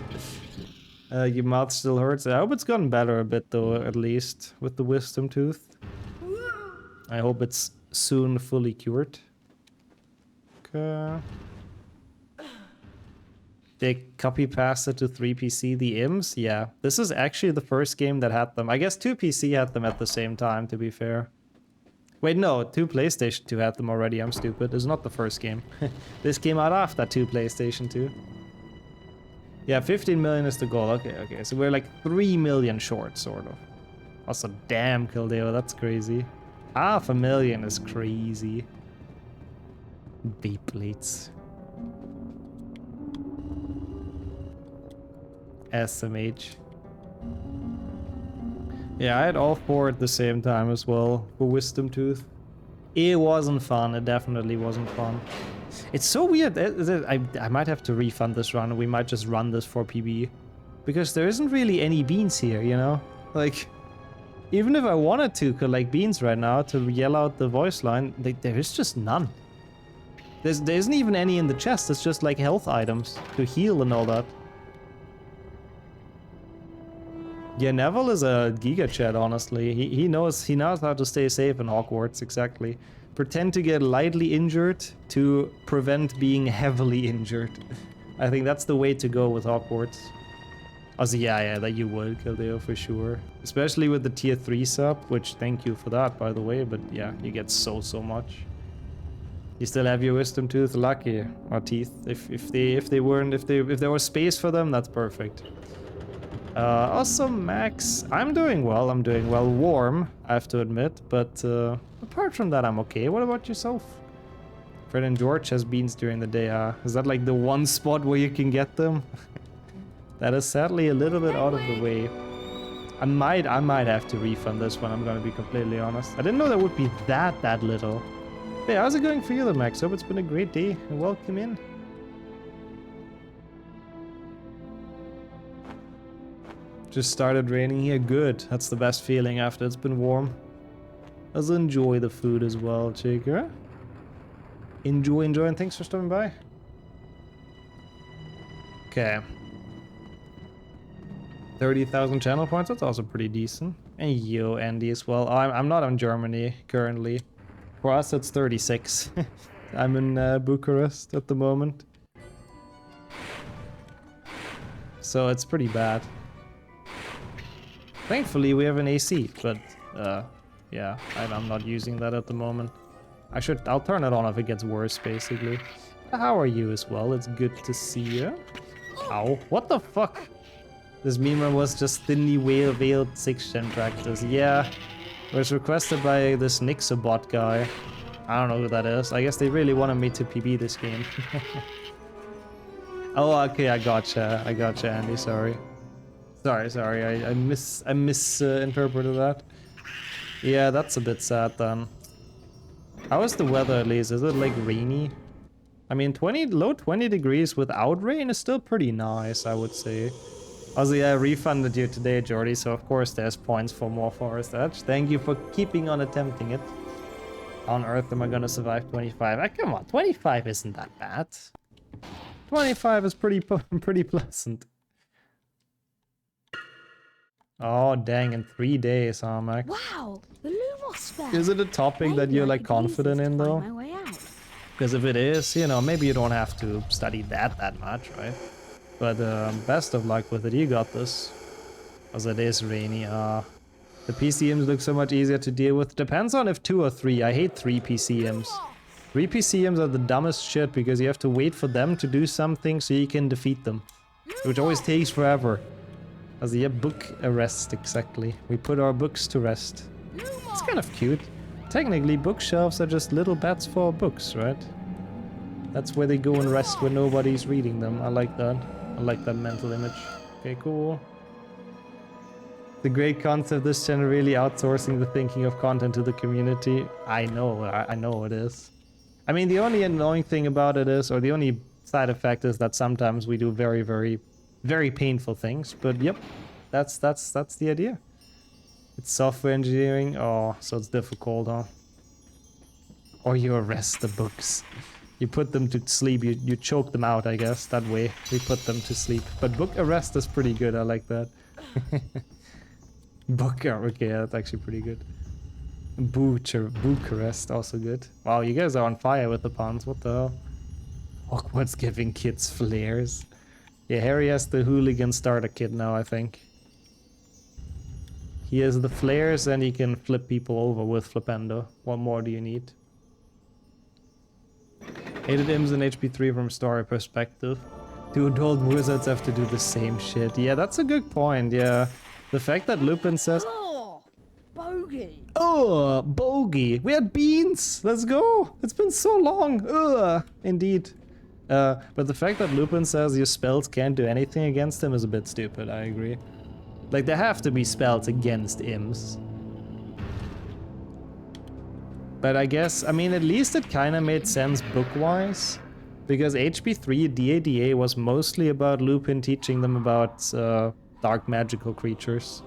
Your mouth still hurts. I hope it's gotten better a bit though, at least, with the wisdom tooth. I hope it's soon fully cured. Okay. They copy pasted to 3PC the IMS? Yeah. This is actually the first game that had them. I guess 2PC had them at the same time, to be fair. Wait, no, 2 PlayStation 2 had them already. I'm stupid. It's not the first game. This came out after 2 PlayStation 2. Yeah, 15 million is the goal. Okay. So we're like 3 million short, sort of. Also, damn, Kildeo, that's crazy. 500,000 is crazy. Beyblades. SMH. Yeah, I had all 4 at the same time as well for Wisdom Tooth. It wasn't fun. It definitely wasn't fun. It's so weird. I might have to refund this run. We might just run this for PB. Because there isn't really any beans here, you know? Like, even if I wanted to collect beans right now to yell out the voice line, there is just none. There isn't even any in the chest. It's just like health items to heal and all that. Yeah, Neville is a Giga Chat, honestly. He knows how to stay safe in Hogwarts, exactly. Pretend to get lightly injured to prevent being heavily injured. I think that's the way to go with Hogwarts. Also, yeah, that you would, Kildeo, for sure. Especially with the tier 3 sub, which thank you for that, by the way, but yeah, you get so much. You still have your wisdom tooth, lucky, or teeth. If there was space for them, that's perfect. Also, Max, I'm doing well. Warm, I have to admit, but apart from that, I'm okay. What about yourself? Fred and George has beans during the day. Is that like the one spot where you can get them? That is sadly a little bit out of the way. I might have to refund this one. I'm gonna be completely honest. I didn't know there would be that little. Hey, how's it going for you, though, Max? Hope it's been a great day. Welcome in. Just started raining here. Good. That's the best feeling after it's been warm. Let's enjoy the food as well, Shaker. Enjoy, and thanks for stopping by. Okay. 30,000 channel points. That's also pretty decent. And yo, Andy, as well. I'm not in Germany currently. For us, it's 36. I'm in Bucharest at the moment. So it's pretty bad. Thankfully, we have an AC, but yeah, I'm not using that at the moment. I'll turn it on if it gets worse, basically. How are you as well? It's good to see you. Ow, what the fuck? This Memerun was just thinly veiled 6th gen practice. Yeah, it was requested by this Nixabot guy. I don't know who that is. I guess they really wanted me to PB this game. Oh, okay, I gotcha, Andy, sorry. Sorry, I misinterpreted that. Yeah, that's a bit sad then. How is the weather at least? Is it like rainy? I mean, low 20 degrees without rain is still pretty nice, I would say. Also, yeah, I refunded you today, Jordy, so of course there's points for more Forest Edge. Thank you for keeping on attempting it. How on earth am I gonna survive 25? Come on, 25 isn't that bad. 25 is pretty pleasant. Oh, dang, in 3 days, huh, Max? Wow, the Lumos spell. Is it a topic that you're, like, confident in, though? Because if it is, you know, maybe you don't have to study that much, right? But best of luck with it. You got this. Because it is rainy. The PCMs look so much easier to deal with. Depends on if 2 or 3. I hate 3 PCMs. 3PCMs are the dumbest shit because you have to wait for them to do something so you can defeat them. Which always takes forever. As the book arrest, exactly. We put our books to rest. It's kind of cute. Technically, bookshelves are just little beds for books, right? That's where they go and rest when nobody's reading them. I like that. I like that mental image. Okay, cool. The great concept this channel really outsourcing the thinking of content to the community. I know it is. I mean, the only annoying thing about it is, or the only side effect is that sometimes we do very, very, very painful things. But yep, that's the idea. It's software engineering. Oh, so it's difficult, huh? Or you arrest the books. You put them to sleep. You choke them out, I guess. That way, we put them to sleep. But book arrest is pretty good. I like that. Book okay, that's actually pretty good. Book arrest, also good. Wow, you guys are on fire with the puns. What the hell? Hogwarts giving kids flares. Yeah, Harry has the hooligan starter kit now, I think. He has the flares and he can flip people over with Flipendo. What more do you need? Hated Imps in HP3 from story perspective. Two adult wizards have to do the same shit. Yeah, that's a good point, yeah. The fact that Lupin says... Oh, bogey. Oh, bogey. We had beans. Let's go. It's been so long. Ugh, indeed. But the fact that Lupin says your spells can't do anything against him is a bit stupid, I agree. Like, there have to be spells against imps. But I guess, I mean, at least it kind of made sense book-wise. Because HP3 DADA was mostly about Lupin teaching them about dark magical creatures.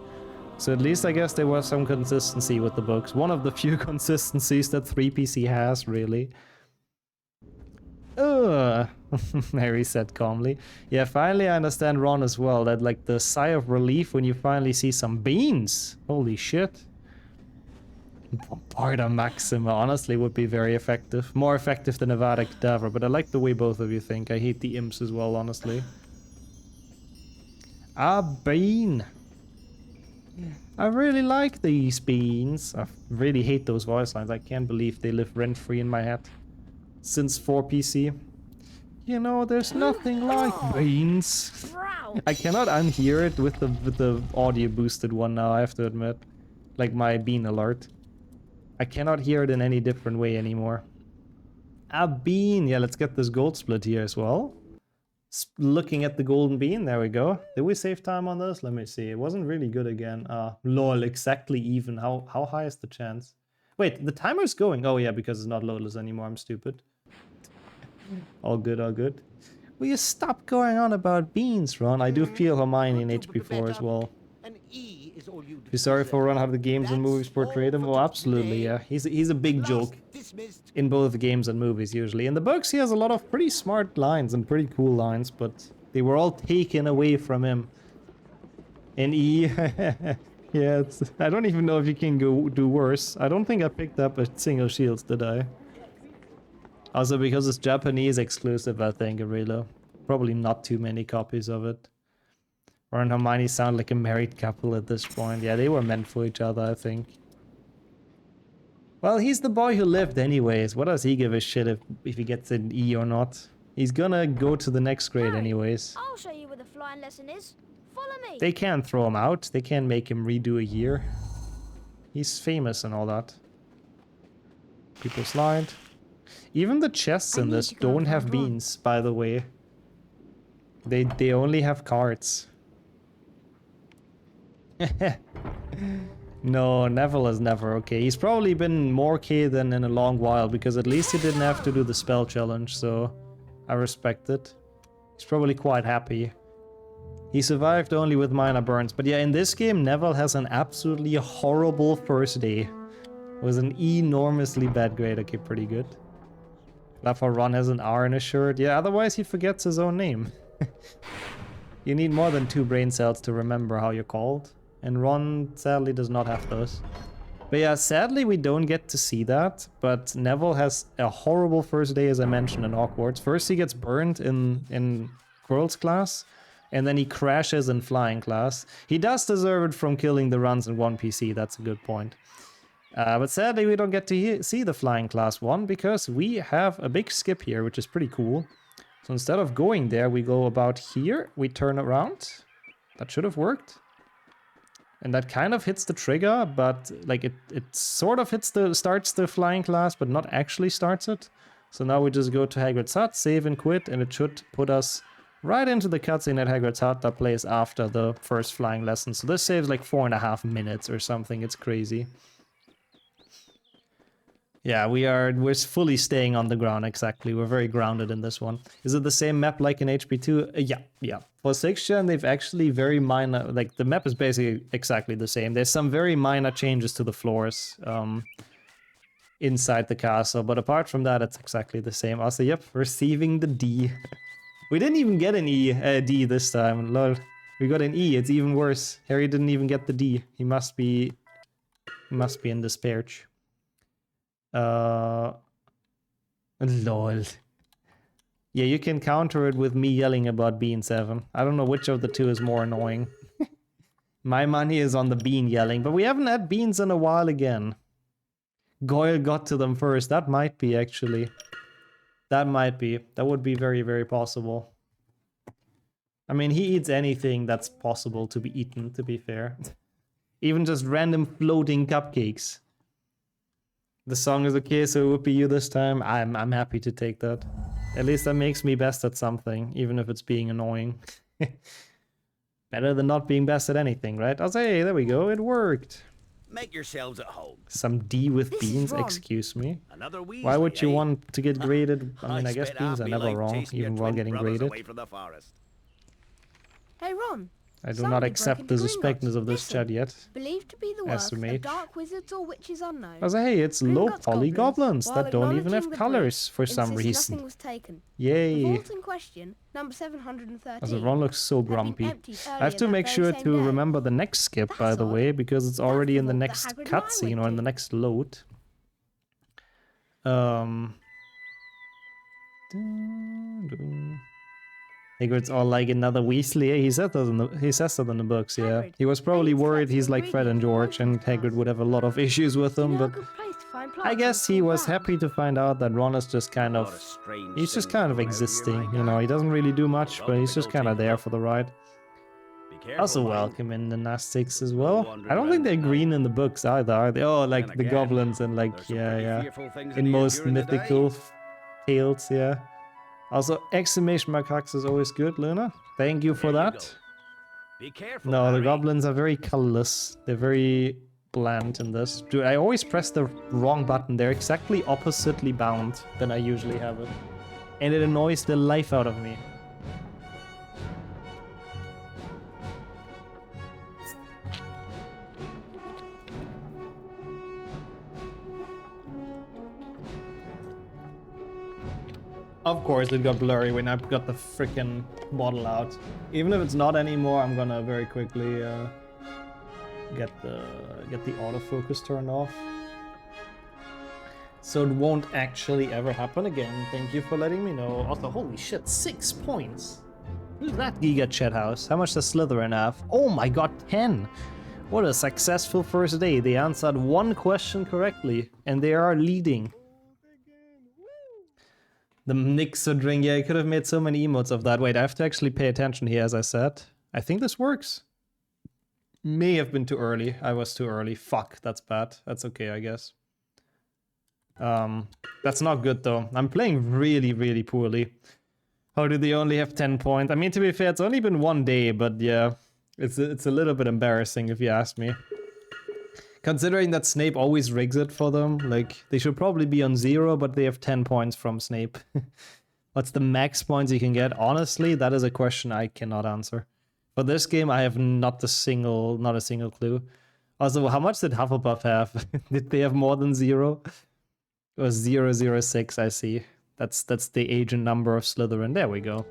So at least I guess there was some consistency with the books. One of the few consistencies that 3PC has, really. Ugh, Mary said calmly. Yeah, finally I understand Ron as well. That, like, the sigh of relief when you finally see some beans. Holy shit. Bombarda Maxima honestly would be very effective. More effective than Avada Kedavra, but I like the way both of you think. I hate the imps as well, honestly. Ah, bean. I really like these beans. I really hate those voice lines. I can't believe they live rent-free in my head. Since 4PC. You know, there's nothing like beans. I cannot unhear it with the audio boosted one now, I have to admit. Like my bean alert. I cannot hear it in any different way anymore. A bean. Yeah, let's get this gold split here as well. Looking at the golden bean. There we go. Did we save time on this? Let me see. It wasn't really good again. Lol, exactly even. How high is the chance? Wait, the timer's going. Oh yeah, because it's not loadless anymore. I'm stupid. All good, all good. Will you stop going on about beans, Ron? I do feel Hermione in HP4 as well. Be sorry for Ron how the games and movies portrayed him. Oh, absolutely, yeah. He's a big joke in both games and movies usually. In the books, he has a lot of pretty smart lines and pretty cool lines, but they were all taken away from him. In E, yeah, I don't even know if you can go do worse. I don't think I picked up a single shields, did I? Also, because it's Japanese exclusive, I think, Arelo. Probably not too many copies of it. Ron and Hermione sound like a married couple at this point. Yeah, they were meant for each other, I think. Well, he's the boy who lived anyways. What does he give a shit if he gets an E or not? He's gonna go to the next grade anyways. I'll show you where the flying lesson is. Follow me. They can't throw him out. They can't make him redo a year. He's famous and all that. People slide. Even the chests in this don't have beans, by the way. They only have cards. No, Neville is never okay. He's probably been more okay than in a long while, because at least he didn't have to do the spell challenge, so I respect it. He's probably quite happy. He survived only with minor burns, but yeah, in this game, Neville has an absolutely horrible first day. It was an enormously bad grade. Okay, pretty good. Love how Ron has an R in his shirt. Yeah, otherwise he forgets his own name. You need more than 2 brain cells to remember how you're called. And Ron sadly does not have those. But yeah, sadly we don't get to see that. But Neville has a horrible first day, as I mentioned, in Hogwarts. First he gets burned in Quirrell's class. And then he crashes in flying class. He does deserve it from killing the runs in 1PC, that's a good point. But sadly, we don't get to see the flying class 1 because we have a big skip here, which is pretty cool. So instead of going there, we go about here, we turn around. That should have worked. And that kind of hits the trigger, but like it sort of starts the flying class, but not actually starts it. So now we just go to Hagrid's hut, save and quit, and it should put us right into the cutscene at Hagrid's hut that plays after the first flying lesson. So this saves like 4.5 minutes or something. It's crazy. Yeah, we're fully staying on the ground, exactly. We're very grounded in this one. Is it the same map like in HP2? Yeah. For 6th gen, they've actually very minor... Like, the map is basically exactly the same. There's some very minor changes to the floors inside the castle. But apart from that, it's exactly the same. Also, yep, receiving the D. We didn't even get an D this time. Lol. We got an E. It's even worse. Harry didn't even get the D. He must be in despair. Lol. Yeah, you can counter it with me yelling about Bean 7. I don't know which of the two is more annoying. My money is on the Bean yelling, but we haven't had beans in a while again. Goyle got to them first. That might be, actually. That might be. That would be very, very possible. I mean, he eats anything that's possible to be eaten, to be fair. Even just random floating cupcakes. The song is okay, so it would be you this time. I'm happy to take that. At least that makes me best at something, even if it's being annoying. Better than not being best at anything, right? I'll say, hey, there we go, it worked. Make yourselves at home. Some D with This is beans, wrong. excuse me. Another Weasley, Why would you eh? want to get graded? I mean, I guess spent beans half are me never life wrong, chasing your even while twin getting brothers graded. away from the forest. Hey, Ron. I do Somebody not broke accept into the Gringotts. suspectness of this Listen. chat yet. Believed to be the work Estimate. of dark wizards or witches unknown. I was like, hey, it's low Gringotts poly goblins while that don't even have acknowledging the colors breach, for some insist reason. Nothing was taken. The Yay. vault in question, number 713. Also, Ron looks so been grumpy. emptied I have earlier to that make very sure same to day. remember the next skip, by That's the odd. way, because it's That's already the in the vault that next Hagrid and I cutscene went or in to. the next load. Hagrid's all like another Weasley. He says that in the books, yeah. Hagrid, He was probably I need to worried get he's some like Fred and ingredients George, for and my Hagrid would have a lot of issues with Do you him, know a but good place to find I plants guess on he cool was ground? happy to find out that Ron is just kind A lot of... strange He's just things kind of going over here, existing, my you know, guy. he doesn't really do much, but Welcome he's to just go kind of take a there look. for the ride. Be careful, Also mind. welcome in the Nastics as well. wandering I don't think around they're tonight. green in the books either, are they? Oh, like Then the again, goblins and like, there's some yeah, pretty yeah. fearful things In here most during the day. mythical tales, yeah. Also, exclamation mark Hux is always good, Luna. Thank you for There you that. go. Be careful, No, the Harry. goblins are very colorless. They're very bland in this. Dude, I always press the wrong button. They're exactly oppositely bound than I usually have it. And it annoys the life out of me. Of course it got blurry when I got the freaking bottle out. Even if it's not anymore, I'm gonna very quickly get the autofocus turned off. So it won't actually ever happen again. Thank you for letting me know. Also, holy shit, 6 points. Who's that Giga Chet House? How much does Slytherin have? Oh my god, 10! What a successful first day. They answered one question correctly, and they are leading. The Nixo drink, yeah, I could have made so many emotes of that. Wait, I have to actually pay attention here, as I said. I think this works. May have been too early. I was too early. Fuck, that's bad. That's okay, I guess. That's not good, though. I'm playing really, really poorly. How do they only have 10 points? I mean, to be fair, it's only been one day, but yeah. It's a little bit embarrassing, if you ask me. Considering that Snape always rigs it for them, like, they should probably be on 0, but they have 10 points from Snape. What's the max points you can get? Honestly, that is a question I cannot answer. For this game, I have not a single clue. Also, how much did Hufflepuff have? Did they have more than 0? It was 006, I see. That's the agent number of Slytherin. There we go.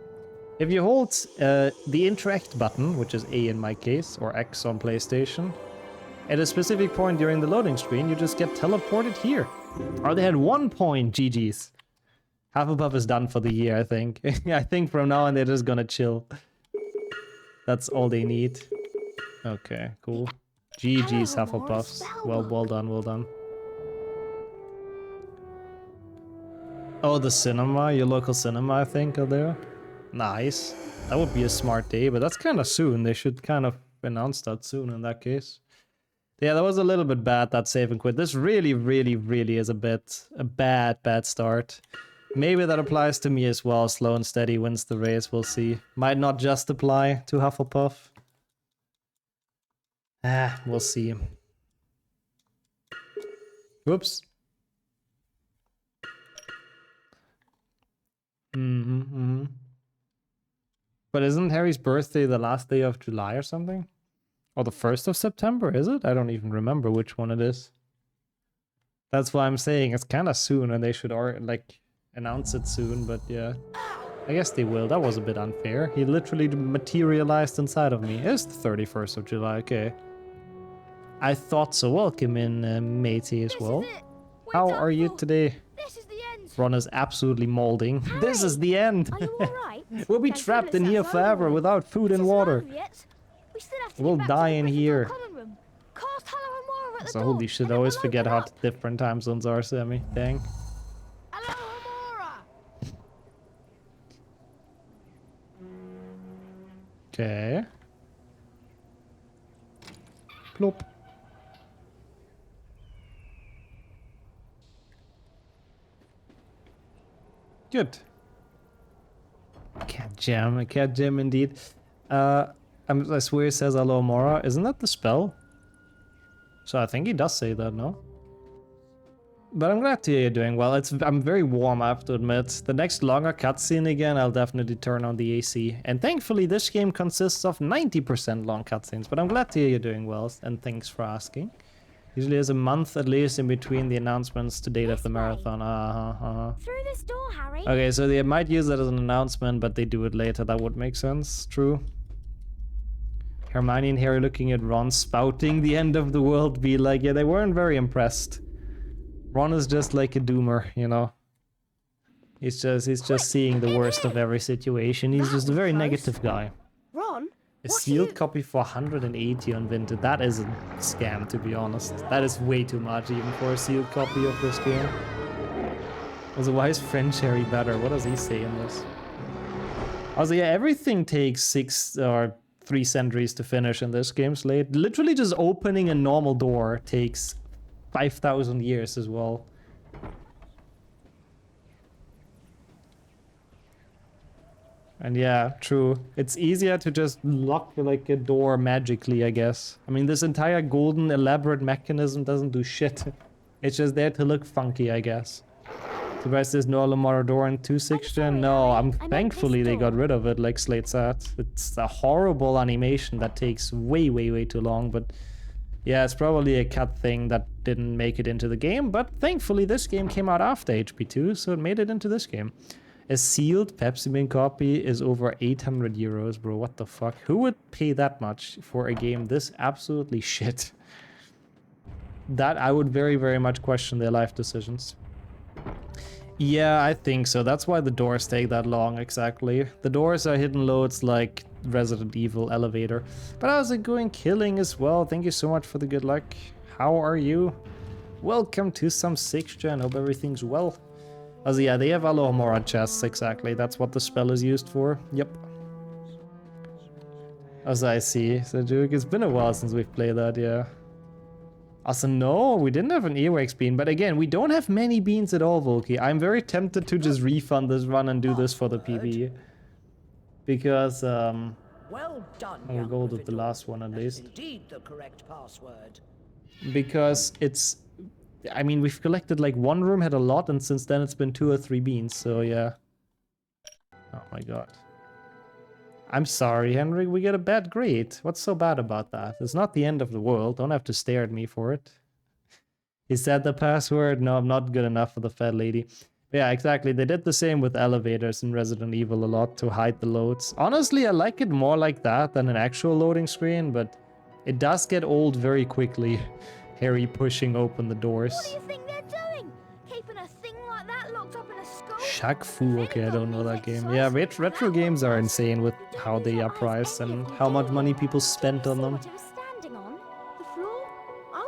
If you hold the interact button, which is A in my case, or X on PlayStation, at a specific point during the loading screen, you just get teleported here. Or they had 1 point, GG's. Hufflepuff is done for the year, I think. I think from now on they're just gonna chill. That's all they need. Okay, cool. GG's Hello, Hufflepuffs. Morris Well done, well done. Oh, the cinema, your local cinema, I think, are there. Nice. That would be a smart day, but that's kind of soon. They should kind of announce that soon in that case. Yeah, that was a little bit bad, that save and quit. This really, really, really is a bad start. Maybe that applies to me as well. Slow and steady wins the race, we'll see. Might not just apply to Hufflepuff. We'll see. Whoops. But isn't Harry's birthday the last day of July or something? Or the 1st of September, is it? I don't even remember which one it is. That's why I'm saying it's kind of soon and they should like announce it soon, but yeah. I guess they will. That was a bit unfair. He literally materialized inside of me. It's the 31st of July, okay. I thought so. Welcome in, matey, as well. How are you today? This is the end. Ron is absolutely molding. This is the end. Are you all right? We'll be trapped in here forever without food and water. We'll die in here. So holy shit, I always forget how different time zones are, Sammy. Dang. Okay. Plop. Good. Cat jam indeed. I swear it says hello, Mora. Isn't that the spell? So I think he does say that, no? But I'm glad to hear you're doing well. I'm very warm, I have to admit. The next longer cutscene again, I'll definitely turn on the AC. And thankfully, this game consists of 90% long cutscenes. But I'm glad to hear you're doing well, and thanks for asking. Usually there's a month at least in between the announcements to date of the marathon. Through this door, Harry. Okay, so they might use that as an announcement, but they do it later. That would make sense. True. Hermione and Harry looking at Ron spouting the end of the world, be like, yeah, they weren't very impressed. Ron is just like a doomer, you know. He's just seeing the worst of every situation. He's just a very negative guy. Ron? A sealed copy for 180 on Vinted. That is a scam, to be honest. That is way too much even for a sealed copy of this game. Also, why is French Harry better? What does he say in this? Also, yeah, everything takes 6 or 3 centuries to finish in this game slate. Literally just opening a normal door takes 5,000 years as well. And yeah, true. It's easier to just lock like a door magically, I guess. I mean, this entire golden elaborate mechanism doesn't do shit. It's just there to look funky, I guess. Surprised there's no Alamara door in 2.6 gen? No, thankfully they got rid of it, like Slate said. It's a horrible animation that takes way, way, way too long, but yeah, it's probably a cut thing that didn't make it into the game, but thankfully this game came out after HP2, so it made it into this game. A sealed Pepsi Man copy is over 800 euros, bro. What the fuck? Who would pay that much for a game this absolutely shit? That I would very, very much question their life decisions. Yeah, I think so. That's why the doors take that long, exactly. The doors are hidden loads like Resident Evil Elevator. But how's it going? Killing as well. Thank you so much for the good luck. How are you? Welcome to some 6th gen. Hope everything's well. Also, yeah, they have Alohomora chests, exactly. That's what the spell is used for. Yep. As I see. So, Duke, it's been a while since we've played that, yeah. Also, no, we didn't have an earwax bean, but again, we don't have many beans at all, Volky. I'm very tempted to just refund this run and do this for the PvE. Because, Well done, I'll go with the last one at least. Indeed the correct password. Because it's... I mean, we've collected like 1 room had a lot, and since then it's been 2 or 3 beans, so yeah. Oh my god. I'm sorry, Henry, we get a bad grade. What's so bad about that? It's not the end of the world. Don't have to stare at me for it. Is that the password? No, I'm not good enough for the fat lady. Yeah, exactly. They did the same with elevators in Resident Evil a lot to hide the loads. Honestly, I like it more like that than an actual loading screen, but it does get old very quickly. Harry pushing open the doors. What do you think they're doing? Keeping a thing like that locked up in a skull? Shaq Fu, okay, I don't know that game. Yeah, retro games are insane with how they are priced and how much money people spent on them.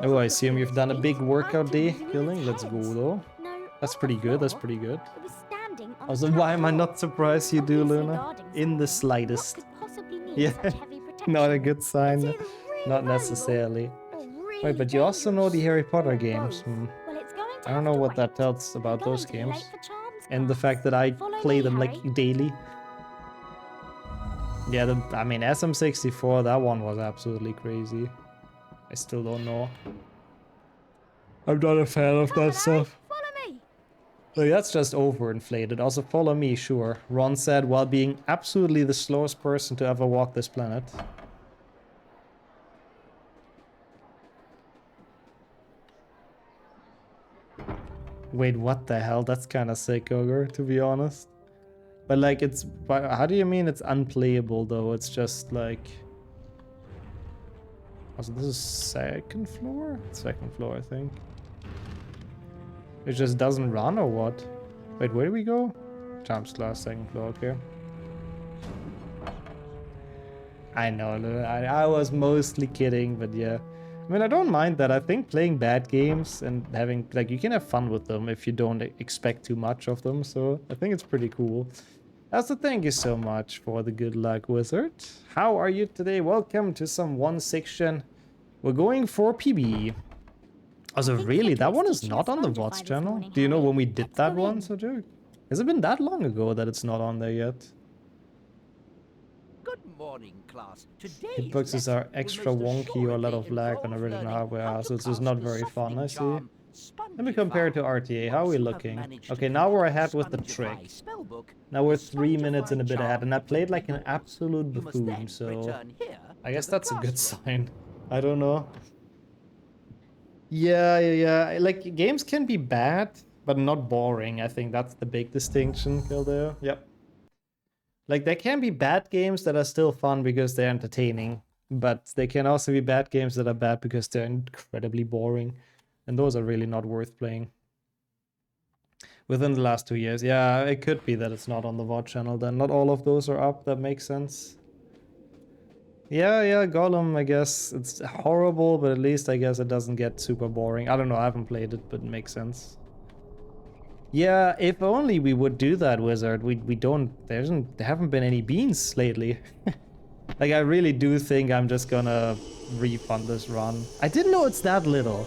Oh, I assume you've done a big workout day, Killing. Let's go though. No, That's pretty good, that's pretty good. It was standing on Also, the why am I trap not door, surprised you do, obviously Luna? guarding In the something. slightest. What could possibly need Yeah, such heavy protection? not a good sign. It's either really Not valuable necessarily. or really Wait, but you also know the dangerous, Harry Potter or games. both. Well, it's going to I don't have know to what wait. that tells I'm about going those to be games. late for charms And the class. fact that I Follow play me, them Harry. like daily. Yeah, I mean, SM64, that one was absolutely crazy. I still don't know. I'm not a fan of Come on, that stuff. Harry, follow me. Look, that's just overinflated. Also, follow me, sure. Ron said while being absolutely the slowest person to ever walk this planet. Wait, what the hell? That's kind of sick, Ogre, to be honest. But like, how do you mean it's unplayable, though? It's just like... Also, this is second floor? Second floor, I think. It just doesn't run, or what? Wait, where do we go? Charms class, second floor, okay. I know, I was mostly kidding, but yeah. I mean, I don't mind that. I think playing bad games and having, like, you can have fun with them if you don't expect too much of them, so I think it's pretty cool. Also, thank you so much for the good luck, Wizard. How are you today? Welcome to some 1/6. We're going for PB. Also, really, that one is not on the VODs channel? Do you know when we did that one, Sojourn? Has it been that long ago that it's not on there yet? Good morning, class. Today's Hitboxes lesson are will extra most wonky or a lot of assuredly lag on involve original learning hardware, how to so it's just cast not the very fun, I see. softening Let me compare it to RTA. How are we Once you have looking? managed to Okay, now we're ahead with the Spongify trick. spellbook, Now we're the 3 minutes and a bit Spongify ahead, and I charm played will like be an yours. absolute You must buffoon, then so return here I to guess the that's a good classroom. sign. I don't know. Yeah. Like, games can be bad, but not boring. I think that's the big distinction, Kildare. Yep. Like, there can be bad games that are still fun because they're entertaining, but they can also be bad games that are bad because they're incredibly boring, and those are really not worth playing. Within the last 2 years, yeah, it could be that it's not on the VOD channel then. Not all of those are up, that makes sense. Yeah, Gollum, I guess. It's horrible, but at least I guess it doesn't get super boring. I don't know, I haven't played it, but it makes sense. Yeah, if only we would do that, Wizard. We don't, there haven't been any beans lately. Like, I really do think I'm just gonna refund this run. I didn't know it's that little.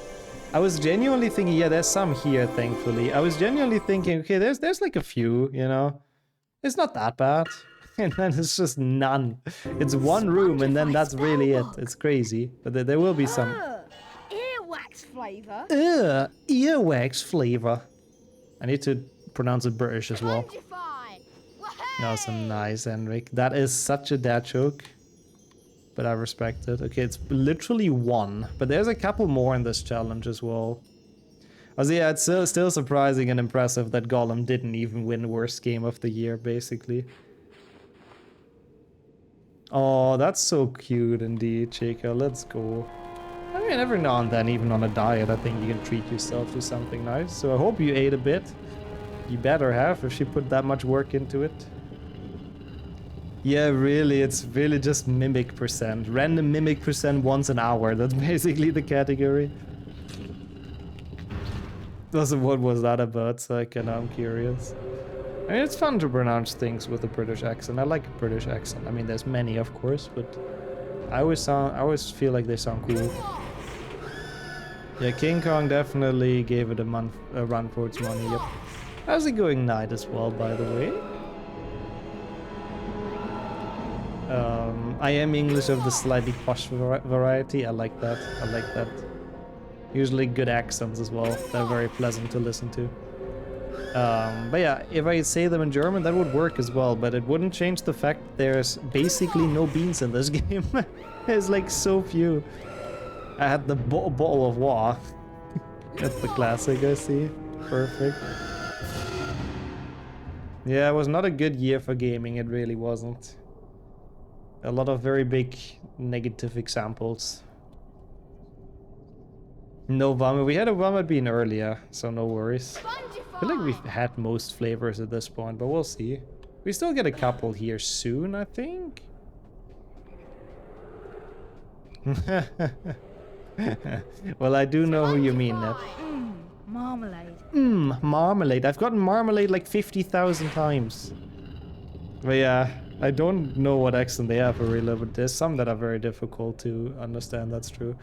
I was genuinely thinking, yeah, there's some here, thankfully. I was genuinely thinking, okay, there's like a few, you know? It's not that bad. And then it's just none. It's one room, and then that's really it. It's crazy. But there will be some. Earwax flavour. Earwax flavor. I need to pronounce it British as well. Spongify. Awesome, nice, Henrik. That is such a dad joke. But I respect it. Okay, it's literally one. But there's a couple more in this challenge as well. Also, yeah, it's still surprising and impressive that Gollum didn't even win worst game of the year, basically. Oh, that's so cute indeed, Chica. Let's go. I mean, every now and then, even on a diet, I think you can treat yourself to something nice. So I hope you ate a bit. You better have if she put that much work into it. Yeah, really, it's really just mimic percent. Random mimic percent once an hour. That's basically the category. Also, what was that about? So I'm curious. I mean, it's fun to pronounce things with a British accent. I like a British accent. I mean, there's many, of course, but I always feel like they sound cool. Yeah, King Kong definitely gave it a run for its money. Yep. How's it going, Knight, as well, by the way? I am English of the slightly posh variety. I like that. I like that. Usually good accents as well. They're very pleasant to listen to. But yeah, if I say them in German, that would work as well, but it wouldn't change the fact there's basically no beans in this game. There's like so few. I had the bottle of water. That's the classic, I see. Perfect. Yeah, it was not a good year for gaming, it really wasn't. A lot of very big negative examples. No vomit. We had a vomit bean earlier, so no worries. I feel like we've had most flavors at this point, but we'll see. We still get a couple here soon, I think. Well, I do know who you mean, Ned. Marmalade. Mmm, marmalade. I've gotten marmalade like 50,000 times. But yeah, I don't know what accent they have for real, but there's some that are very difficult to understand, that's true.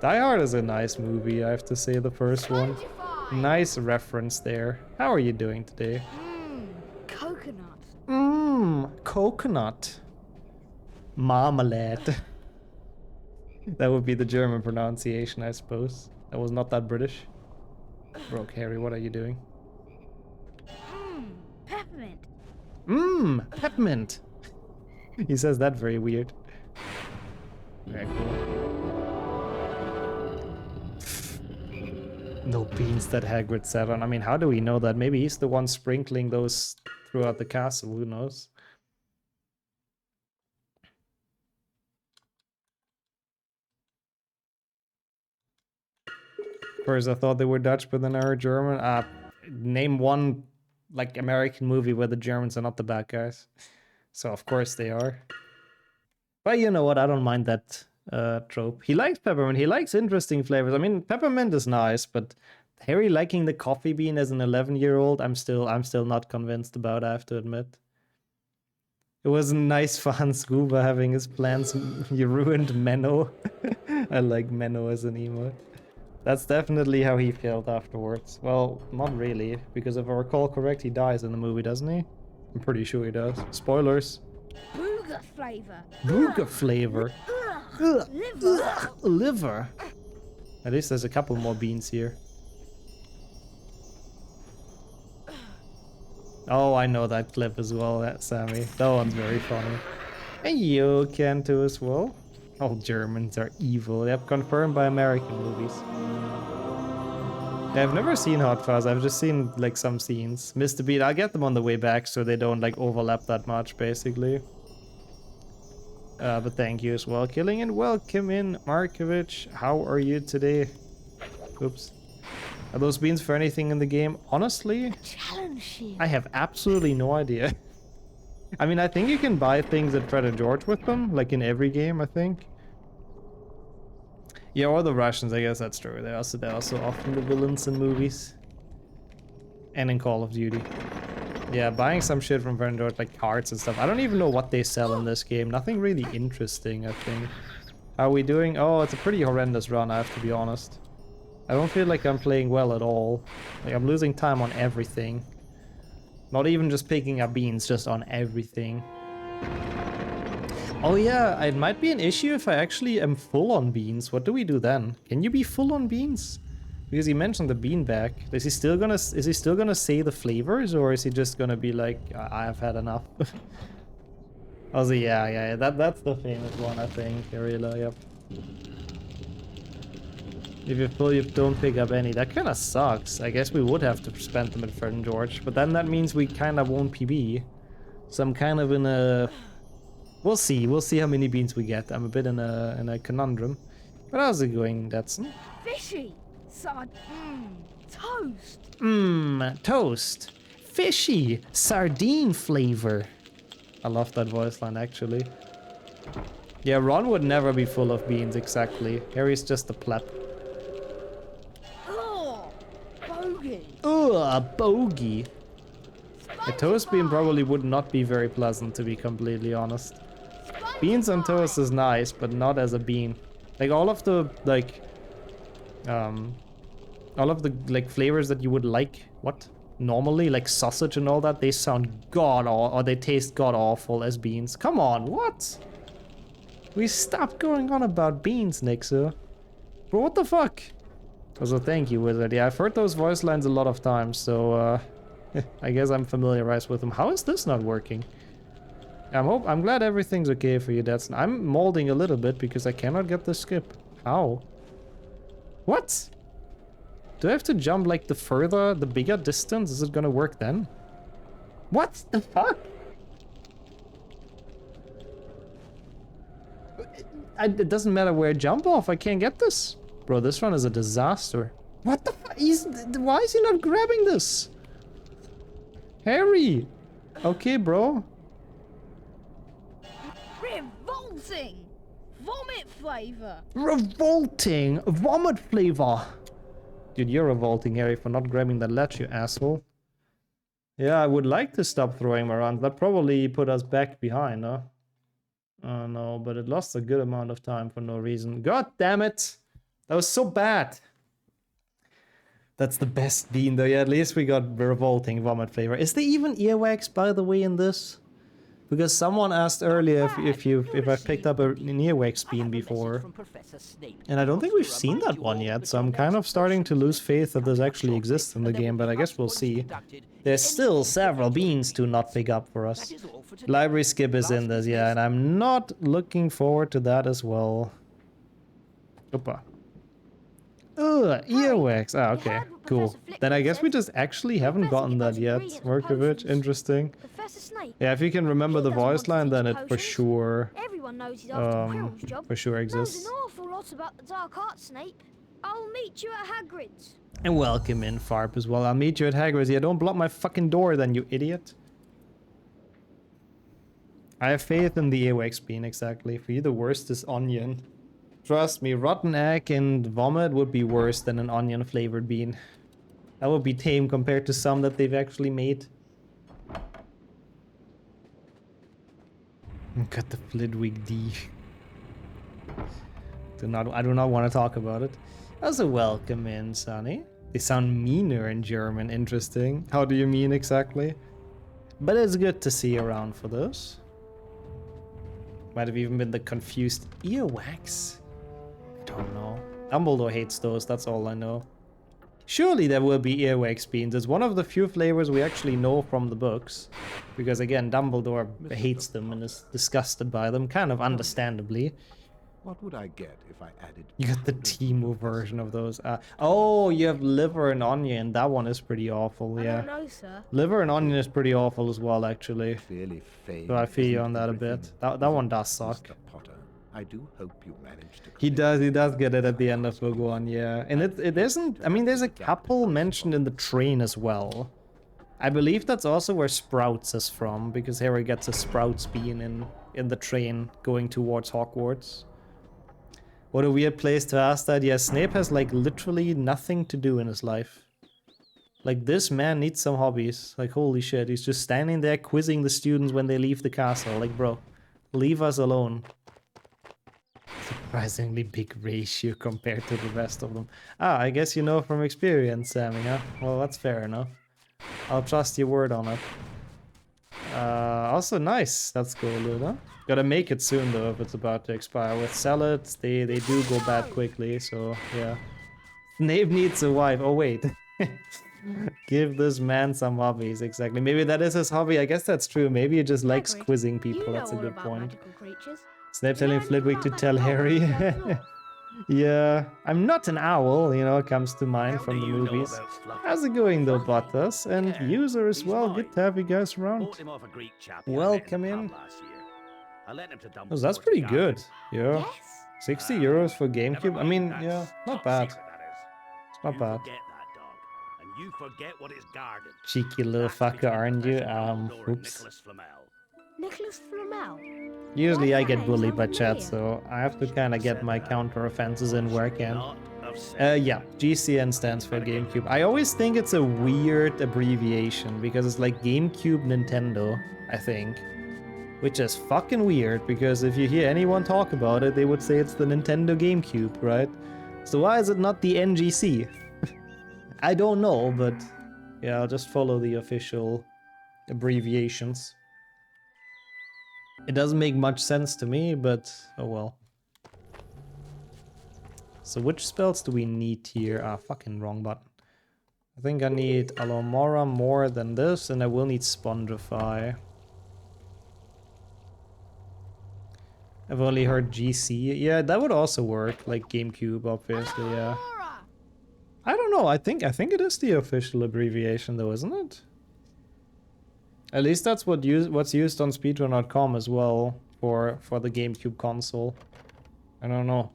Die Hard is a nice movie, I have to say, the first one. Nice reference there. How are you doing today? Coconut. Mmm, coconut. Marmalade. That would be the German pronunciation, I suppose. That was not that British. Broke Harry, what are you doing? Peppermint. Mmm, peppermint. He says that very weird. Very cool. No beans that Hagrid sat on. I mean, how do we know that? Maybe he's the one sprinkling those throughout the castle, who knows? First I thought they were Dutch, but then I heard German. Name one, like, American movie where the Germans are not the bad guys. So of course they are. But you know what, I don't mind that trope. He likes peppermint, he likes interesting flavors. I mean, peppermint is nice, but Harry liking the coffee bean as an 11-year-old, I'm still not convinced about, I have to admit. It was nice fun Scuba having his plans. You ruined Menno. I like Menno as an emote. That's definitely how he felt afterwards. Well, not really, because if I recall correct, he dies in the movie, doesn't he? I'm pretty sure he does. Spoilers. Booger flavor. Booger flavor. Ugh. Liver. Liver. At least there's a couple more beans here. Oh, I know that clip as well, Sammy. That one's very funny. And you can too as well. All Germans are evil. Yep, confirmed by American movies. Yeah, I've never seen Hot Fuzz. I've just seen like some scenes. Missed the beat. I'll get them on the way back so they don't like overlap that much, basically. But thank you as well, Killing, and welcome in, Markovich. How are you today? Oops. Are those beans for anything in the game? Honestly, Challenge shield. I have absolutely no idea. I mean, I think you can buy things at Fred and George with them, like in every game, I think. Yeah, or the Russians, I guess that's true. They're also often the villains in movies. And in Call of Duty. Yeah, buying some shit from Fred and George, like cards and stuff. I don't even know what they sell in this game. Nothing really interesting, I think. How are we doing? Oh, it's a pretty horrendous run, I have to be honest. I don't feel like I'm playing well at all. Like, I'm losing time on everything. Not even just picking up beans, just on everything. Oh yeah, it might be an issue if I actually am full on beans. What do we do then? Can you be full on beans? Because he mentioned the bean bag. Is he still gonna say the flavors, or is he just gonna be like, I've had enough? Also, yeah, that's the famous one, I think. Arilla, yep. If you're full, you don't pick up any. That kind of sucks. I guess we would have to spend them at Fred and George, but then that means we kind of won't PB. So I'm kind of in a... We'll see how many beans we get. I'm a bit in a conundrum. But how's it going, Datsun? Fishy. Toast. Toast. Fishy. Sardine flavor. I love that voice line, actually. Yeah, Ron would never be full of beans, exactly. Harry's just a pleb. Oh, bogey. Ugh, a bogey. A toast bean probably would not be very pleasant, to be completely honest. Beans on toast is nice, but not as a bean. Like all of the flavors that you would like, normally, like sausage and all that, they sound or they taste god awful as beans. Come on, what? We stopped going on about beans, Nixo. Bro, what the fuck? Also, thank you, Wizard. Yeah, I've heard those voice lines a lot of times, so I guess I'm familiarized with them. How is this not working? I'm glad everything's okay for you, Datsun. I'm molding a little bit because I cannot get the skip. How? What? Do I have to jump like the bigger distance? Is it gonna work then? What the fuck? It doesn't matter where I jump off, I can't get this. Bro, this run is a disaster. What the fuck? Why is he not grabbing this? Harry! Okay, bro. Revolting. Vomit flavor. Revolting! Vomit flavor! Dude, you're revolting, Harry, for not grabbing that ledge, you asshole. Yeah, I would like to stop throwing them around. That probably put us back behind, huh? Oh no, but it lost a good amount of time for no reason. God damn it! That was so bad! That's the best bean though. Yeah, at least we got revolting vomit flavor. Is there even earwax, by the way, in this? Because someone asked earlier if I picked up an earwax bean before. And I don't think we've seen that one yet, so I'm kind of starting to lose faith that this actually exists in the game, but I guess we'll see. There's still several beans to not pick up for us. Library skip is in this, yeah, and I'm not looking forward to that as well. Opa. Ugh, earwax. Ah, okay, cool. Then I guess we just actually haven't gotten that yet. Markovich, interesting. Yeah, if you can remember the voice line, then it for sure, Everyone knows he's after Quirrell's job. for sure Knows exists. an awful lot about the dark arts, Snape. I'll meet you at Hagrid's. And welcome in, Farp, as well. I'll meet you at Hagrid's. Yeah, don't block my fucking door then, you idiot. I have faith in the earwax bean, exactly. For you, the worst is onion. Trust me, rotten egg and vomit would be worse than an onion-flavored bean. That would be tame compared to some that they've actually made. Got the Flitwick D. I do not want to talk about it. Also, welcome in, Sonny. They sound meaner in German. Interesting. How do you mean exactly? But it's good to see you around for this. Might have even been the confused earwax. I don't know. Dumbledore hates those, that's all I know. Surely there will be earwax beans. It's one of the few flavors we actually know from the books. Because again, Dumbledore hates them and is disgusted by them, kind of understandably. What would I get if I added... You got the Temu version of those. Oh, you have liver and onion. That one is pretty awful, yeah. I don't know, sir. Liver and onion is pretty awful as well, actually. Clearly fame So I feel you isn't on that a everything. bit. That one does suck. Mr. Potter, I do hope you managed to... He does get it at the end of book 1, yeah. And it isn't, I mean, there's a couple mentioned in the train as well. I believe that's also where Sprouts is from, because Harry gets a Sprouts bean in the train going towards Hogwarts. What a weird place to ask that. Yeah, Snape has like literally nothing to do in his life. Like, this man needs some hobbies. Like, holy shit, he's just standing there quizzing the students when they leave the castle. Like, bro, leave us alone. Surprisingly big ratio compared to the rest of them. Ah, I guess you know from experience, Sammy, huh? Well, that's fair enough. I'll trust your word on it. Also nice. That's cool, Luna. Gotta make it soon, though, if it's about to expire. With salads, they do go bad quickly, so, yeah. Snape needs a wife. Oh, wait. Give this man some hobbies, exactly. Maybe that is his hobby. I guess that's true. Maybe he just likes Hagrid, quizzing You people. know That's a all good about point. magical creatures. Snape telling Learn Flitwick about to magical tell Harry. owls on the floor. Yeah, I'm not an owl, you know, it comes to mind How from do the you know movies. about Fluffy? How's it going though, Bottas? And Yeah, user as he's well. mine. Good to have you guys around. Bought him off a Greek chap who I Welcome met in. the pub last year. I lent him to Oh, that's Dumbledore's pretty garden. good. Yeah. Yes. 60 euros for Never GameCube. I mind, mean, that's yeah, not top bad. secret, that is. It's not You bad. forget that dog, and you forget what it's guarded. Cheeky little That's fucker, between aren't you? Professor Dumbledore and Oops. Nicholas Flamel. Nicholas Flamel. Usually I Why get that? bullied by Sounds chat, familiar. so I have to kind of get my counter offenses in where I can. Lot of sense. Yeah, GCN stands for GameCube. I always think it's a weird abbreviation because it's like GameCube Nintendo, I think. Which is fucking weird because if you hear anyone talk about it, they would say it's the Nintendo GameCube, right? So why is it not the NGC? I don't know, but yeah, I'll just follow the official abbreviations. It doesn't make much sense to me, but oh well. So which spells do we need here? Ah, fucking wrong button. I think I need Alomora more than this, and I will need Spongify. I've only heard GC. Yeah, that would also work, like GameCube, obviously, yeah. I don't know, I think it is the official abbreviation though, isn't it? At least that's what's used on speedrun.com as well for the GameCube console. I don't know.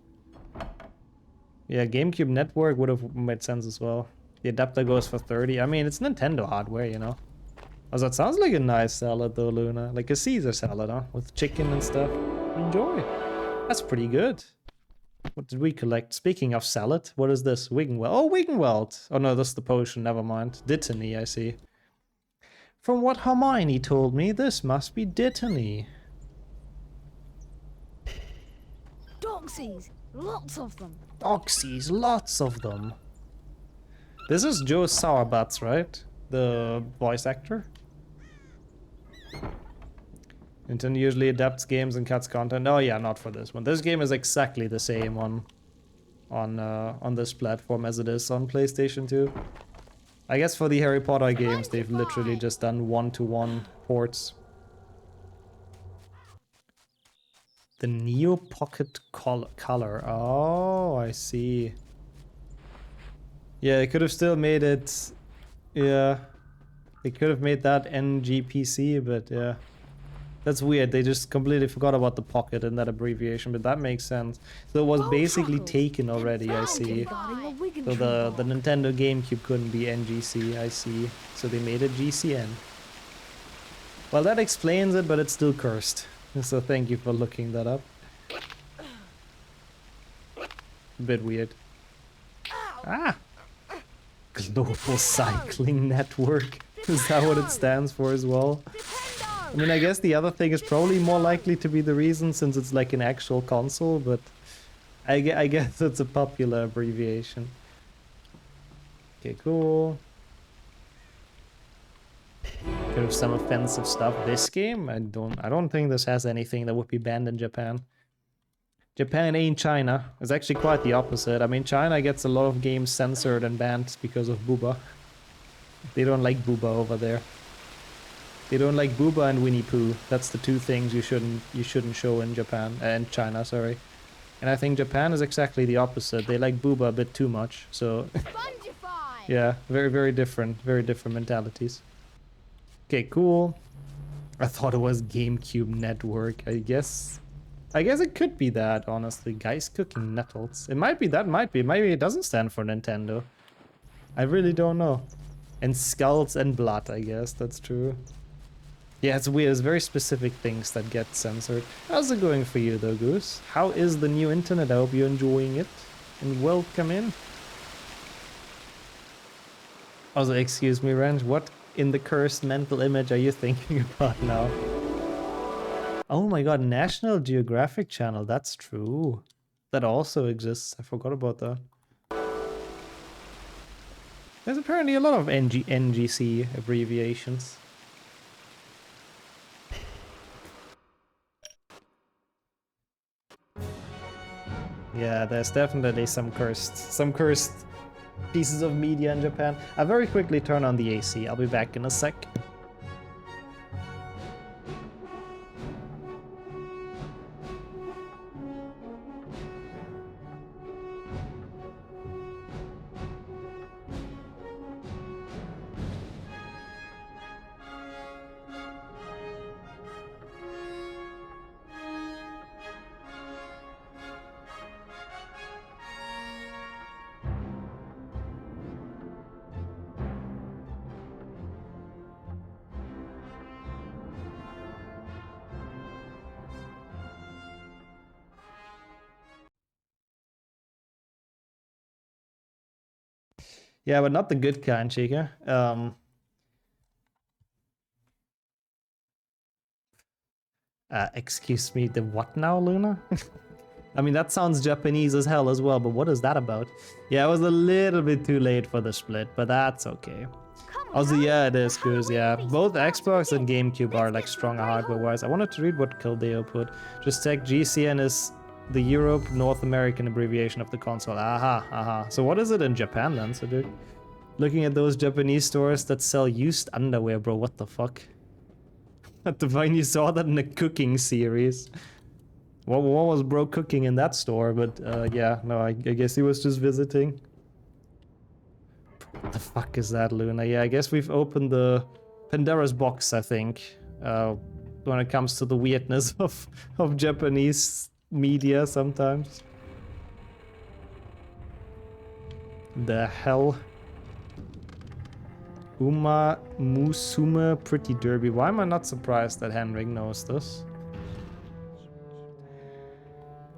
Yeah, GameCube Network would have made sense as well. The adapter goes for 30. I mean, it's Nintendo hardware, you know. Oh, that sounds like a nice salad though, Luna. Like a Caesar salad, huh? With chicken and stuff. Enjoy. That's pretty good. What did we collect? Speaking of salad, what is this? Wiggenweld. Oh, Wiggenweld. Oh no, that's the potion. Never mind. Dittany, I see. From what Hermione told me, this must be Dittany. Doxies! Lots of them. Oxys, lots of them. This is Joe Sourbuts, right? The voice actor? Nintendo usually adapts games and cuts content. Oh yeah, not for this one. This game is exactly the same on this platform as it is on PlayStation 2. I guess for the Harry Potter games, they've literally just done one-to-one ports. The Neo Pocket color. Oh, I see. Yeah, they could have still made it. Yeah, they could have made that NGPC, but yeah. That's weird, they just completely forgot about the pocket in that abbreviation, but that makes sense. So it was basically taken already, I see. So the Nintendo GameCube couldn't be NGC, I see. So they made it GCN. Well, that explains it, but it's still cursed. So thank you for looking that up. A bit weird. Ah! Global Cycling Network. Is that what it stands for as well? I mean, I guess the other thing is probably more likely to be the reason since it's like an actual console, but I guess it's a popular abbreviation. Okay, cool. Could have some offensive stuff. This game, I don't think this has anything that would be banned in Japan. Japan ain't China. It's actually quite the opposite. I mean, China gets a lot of games censored and banned because of Booba. They don't like Booba over there. They don't like Booba and Winnie Pooh. That's the two things you shouldn't show in Japan and China, sorry. And I think Japan is exactly the opposite. They like Booba a bit too much. So yeah, very different mentalities. Okay, cool. I thought it was GameCube Network. I guess it could be that, honestly. Guys cooking nettles. It might be, maybe it doesn't stand for Nintendo. I really don't know. And skulls and blood, I guess, that's true. Yeah, it's weird. It's very specific things that get censored. How's it going for you though, Goose? How is the new internet? I hope you're enjoying it. And welcome in. Also, excuse me, Ranch, what in the cursed mental image are you thinking about now? Oh my god, National Geographic Channel, that's true. That also exists. I forgot about that. There's apparently a lot of NGC abbreviations. Yeah, there's definitely some cursed pieces of media in Japan. I'll very quickly turn on the AC. I'll be back in a sec. Yeah, but not the good kind, Chica. Excuse me, the what now, Luna? I mean, that sounds Japanese as hell as well, but what is that about? Yeah, I was a little bit too late for the split, but that's okay. Also, yeah, it is, Goose, yeah. Both Xbox and GameCube are like stronger hardware-wise. I wanted to read what Kildeo put. Just check GCN is the Europe North American abbreviation of the console. Aha. So what is it in Japan then, so dude? Looking at those Japanese stores that sell used underwear, bro, what the fuck? At the Vine, you saw that in the cooking series. What was bro cooking in that store? But yeah, no, I guess he was just visiting. What the fuck is that, Luna? Yeah, I guess we've opened the Pandora's box, I think. When it comes to the weirdness of Japanese media sometimes. The hell? Uma Musume Pretty Derby. Why am I not surprised that Henrik knows this?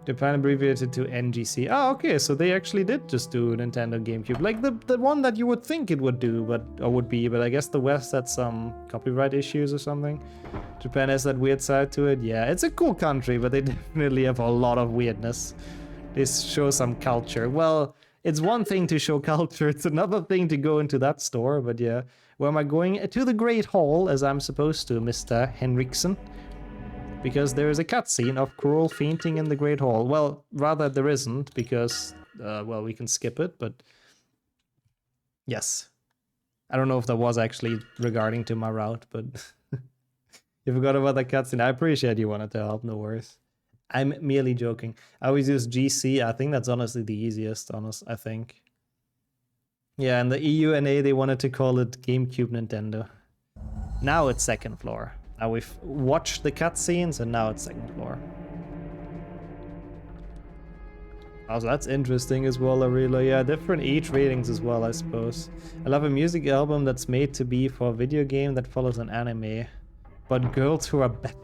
Japan abbreviated to NGC. Oh, okay, so they actually did just do Nintendo GameCube. Like the one that you would think it would do, but I guess the West had some copyright issues or something. Japan has that weird side to it. Yeah, it's a cool country, but they definitely have a lot of weirdness. They show some culture. Well, it's one thing to show culture, it's another thing to go into that store, but yeah. Where am I going? To the Great Hall, as I'm supposed to, Mr. Henriksen. Because there is a cutscene of Kroll fainting in the Great Hall. Well, rather there isn't, because, well, we can skip it, but... Yes. I don't know if that was actually regarding to my route, but... You forgot about that cutscene. I appreciate you wanted to help, no worries. I'm merely joking. I always use GC. I think that's honestly the easiest, I think. Yeah, and the EUNA, they wanted to call it GameCube Nintendo. Now it's second floor. Now we've watched the cutscenes and now it's second floor. Oh, so that's interesting as well, Arilo. Yeah, different age ratings as well, I suppose. I love a music album that's made to be for a video game that follows an anime. But girls who are bad.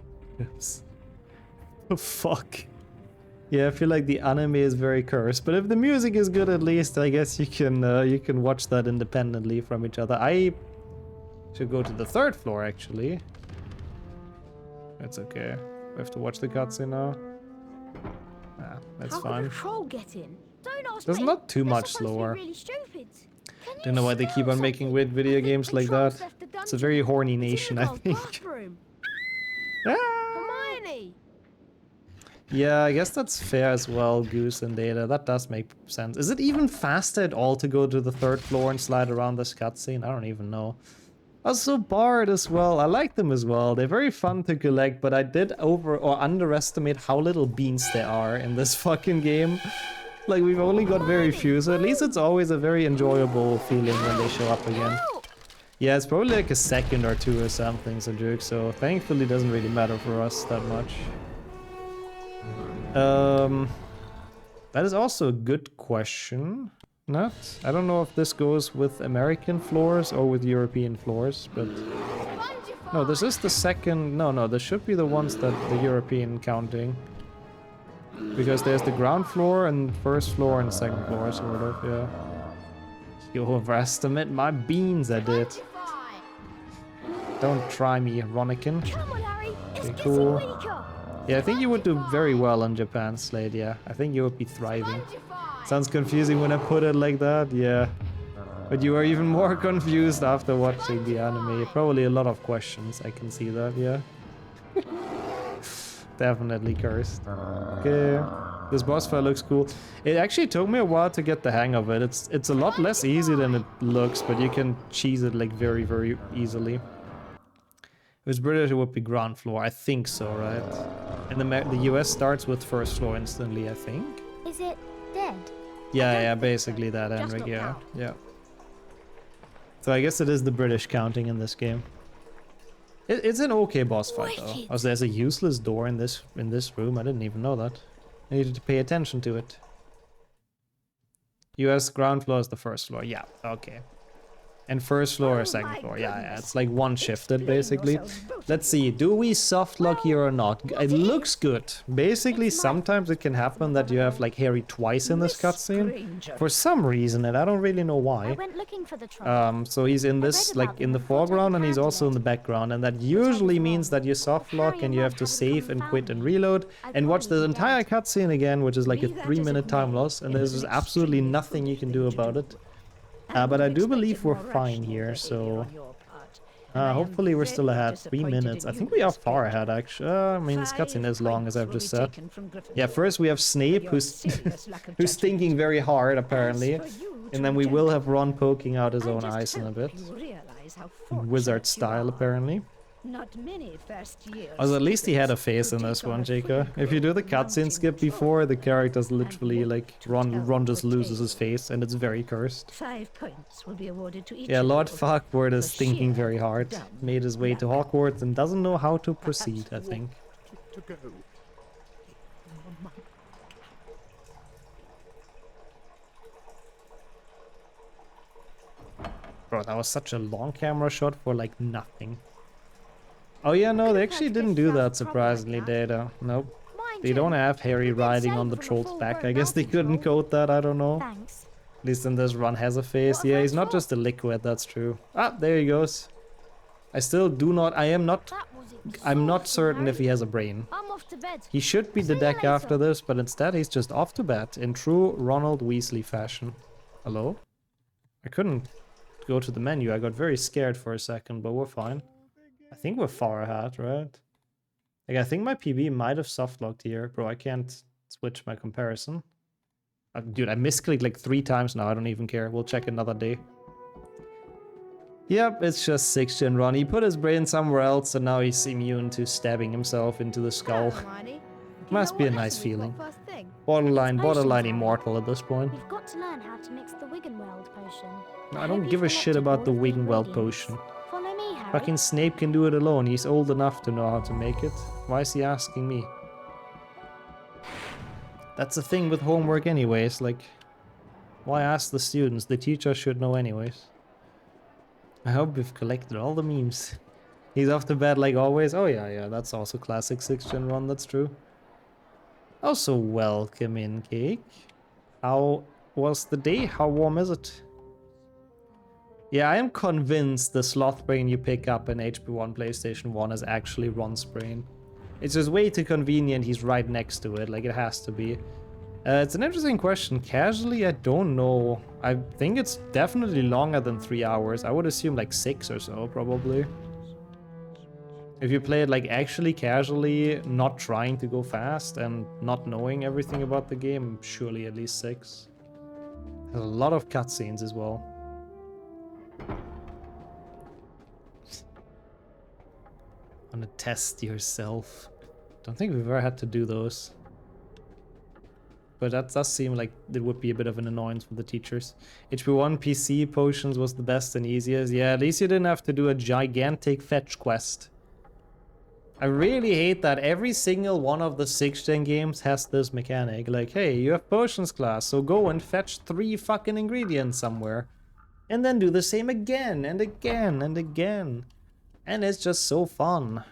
Oh, fuck. Yeah, I feel like the anime is very cursed, but if the music is good, at least I guess you can watch that independently from each other. I should go to the third floor actually. That's okay. We have to watch the cutscene now. Ah, that's fine. How could a troll get in? Don't ask That's me. not too They're much supposed to be slower. really stupid. Can Don't you know why they keep smell on making something? weird video I think games the like trolls that. left the It's a dungeon. very horny It's in the nation, I girls' think. bathroom. Ah! Hermione! Yeah, I guess that's fair as well, Goose and Data. That does make sense. Is it even faster at all to go to the third floor and slide around this cutscene? I don't even know. Also, Bard as well. I like them as well. They're very fun to collect, but I did underestimate how little beans there are in this fucking game. Like, we've only got very few, so at least it's always a very enjoyable feeling when they show up again. Yeah, it's probably like a second or two or something, so thankfully it doesn't really matter for us that much. That is also a good question. I don't know if this goes with American floors or with European floors, but... No, this is the second... No, this should be the ones that the European counting. Because there's the ground floor and first floor and second floor, sort of, yeah. You overestimate my beans, I did. Don't try me, Ronikin. Come on, Harry. It's Okay, getting cool. weaker. Yeah, I think you would do very well in Japan, Slade, yeah. I think you would be thriving. Sounds confusing when I put it like that, yeah. But you are even more confused after watching the anime. Probably a lot of questions, I can see that, yeah. Definitely cursed. Okay. This boss fight looks cool. It actually took me a while to get the hang of it. It's a lot less easy than it looks, but you can cheese it like very, very easily. If it's British, it would be ground floor. I think so, right? And the US starts with first floor instantly, I think. Is it dead? Yeah, basically that, Henrik, yeah. So I guess it is the British counting in this game. It's an okay boss fight, though. Oh, so there's a useless door in this room. I didn't even know that. I needed to pay attention to it. US ground floor is the first floor. Yeah, okay. And first floor or second floor. Yeah, it's like one shifted, basically. Let's see, do we soft lock here or not? It looks good. Basically, sometimes it can happen that you have like Harry twice in this cutscene. For some reason, and I don't really know I why. went looking for the troll. So he's in this, like in the foreground, and he's also in the background, and that usually means that you soft lock and you have to save and quit and reload and watch the entire cutscene again, which is like a 3-minute time loss, and there's just absolutely nothing you can do about it. But I do believe we're fine here, so... hopefully we're still ahead. 3 minutes. I think we are far ahead, actually. I mean, this cutscene is long, as I've just said. Yeah, first we have Snape, who's who's thinking very hard, apparently. And then we will have Ron poking out his own eyes in a bit. Wizard style, apparently. Not many first years. Also, at least he had a face in this one, Jacob. If you do the cutscene skip before, the characters literally, like, Ron just loses his face, and it's very cursed. 5 points will be awarded to each. Yeah, Lord hero Farquaad is for thinking sheer very hard. dumb Made his way to luck. Hogwarts and doesn't know how to proceed, I think. To go. Bro, that was such a long camera shot for, like, nothing. Oh yeah, no, they actually didn't do that, surprisingly, Data. Nope. Mind They don't have Harry riding on the troll's back. I guess they couldn't code that, I don't know. Thanks. At least in this run has a face. What a Yeah, he's French not troll. just a liquid, that's true. Ah, there he goes. I still do not, I am not, That was I'm not exhausting, certain if Harry. he has a brain. I'm off to bed. He should be the See you deck later. after this, but instead he's just off to bed in true Ronald Weasley fashion. Hello? I couldn't go to the menu. I got very scared for a second, but we're fine. I think we're far ahead, right? Like, I think my PB might have softlocked here. Bro, I can't switch my comparison. Dude, I misclicked like 3 times now. I don't even care. We'll check another day. Yep, it's just 6th-gen Ron. He put his brain somewhere else and now he's immune to stabbing himself into the skull. Hermione, do you Must know be a what nice lesson we've got feeling. first thing? Borderline Potions, Harry. immortal at this point. We've got to learn how to mix the Wiggenweld potion. I don't give a shit about the Wiggenweld potion. Follow me, Harry. Fucking Snape can do it alone. He's old enough to know how to make it. Why is he asking me? That's the thing with homework anyways. Like, why ask the students? The teacher should know anyways. I hope we've collected all the memes. He's off to bed like always. Oh yeah, that's also classic 6th-gen Ron, that's true. Also, welcome in, Cake. How was the day? How warm is it? Yeah, I am convinced the sloth brain you pick up in HP1 PlayStation 1 is actually Ron's brain. It's just way too convenient, he's right next to it, like it has to be. It's an interesting question. Casually, I don't know. I think it's definitely longer than 3 hours. I would assume like 6 or so, probably. If you play it like actually casually, not trying to go fast and not knowing everything about the game, surely at least 6. There's a lot of cutscenes as well. Wanna test yourself. Don't think we've ever had to do those. But that does seem like it would be a bit of an annoyance for the teachers. HP1 PC potions was the best and easiest. Yeah, at least you didn't have to do a gigantic fetch quest. I really hate that every single one of the 6th-gen games has this mechanic. Like, hey, you have potions class, so go and fetch 3 fucking ingredients somewhere. And then do the same again and again and again. And it's just so fun.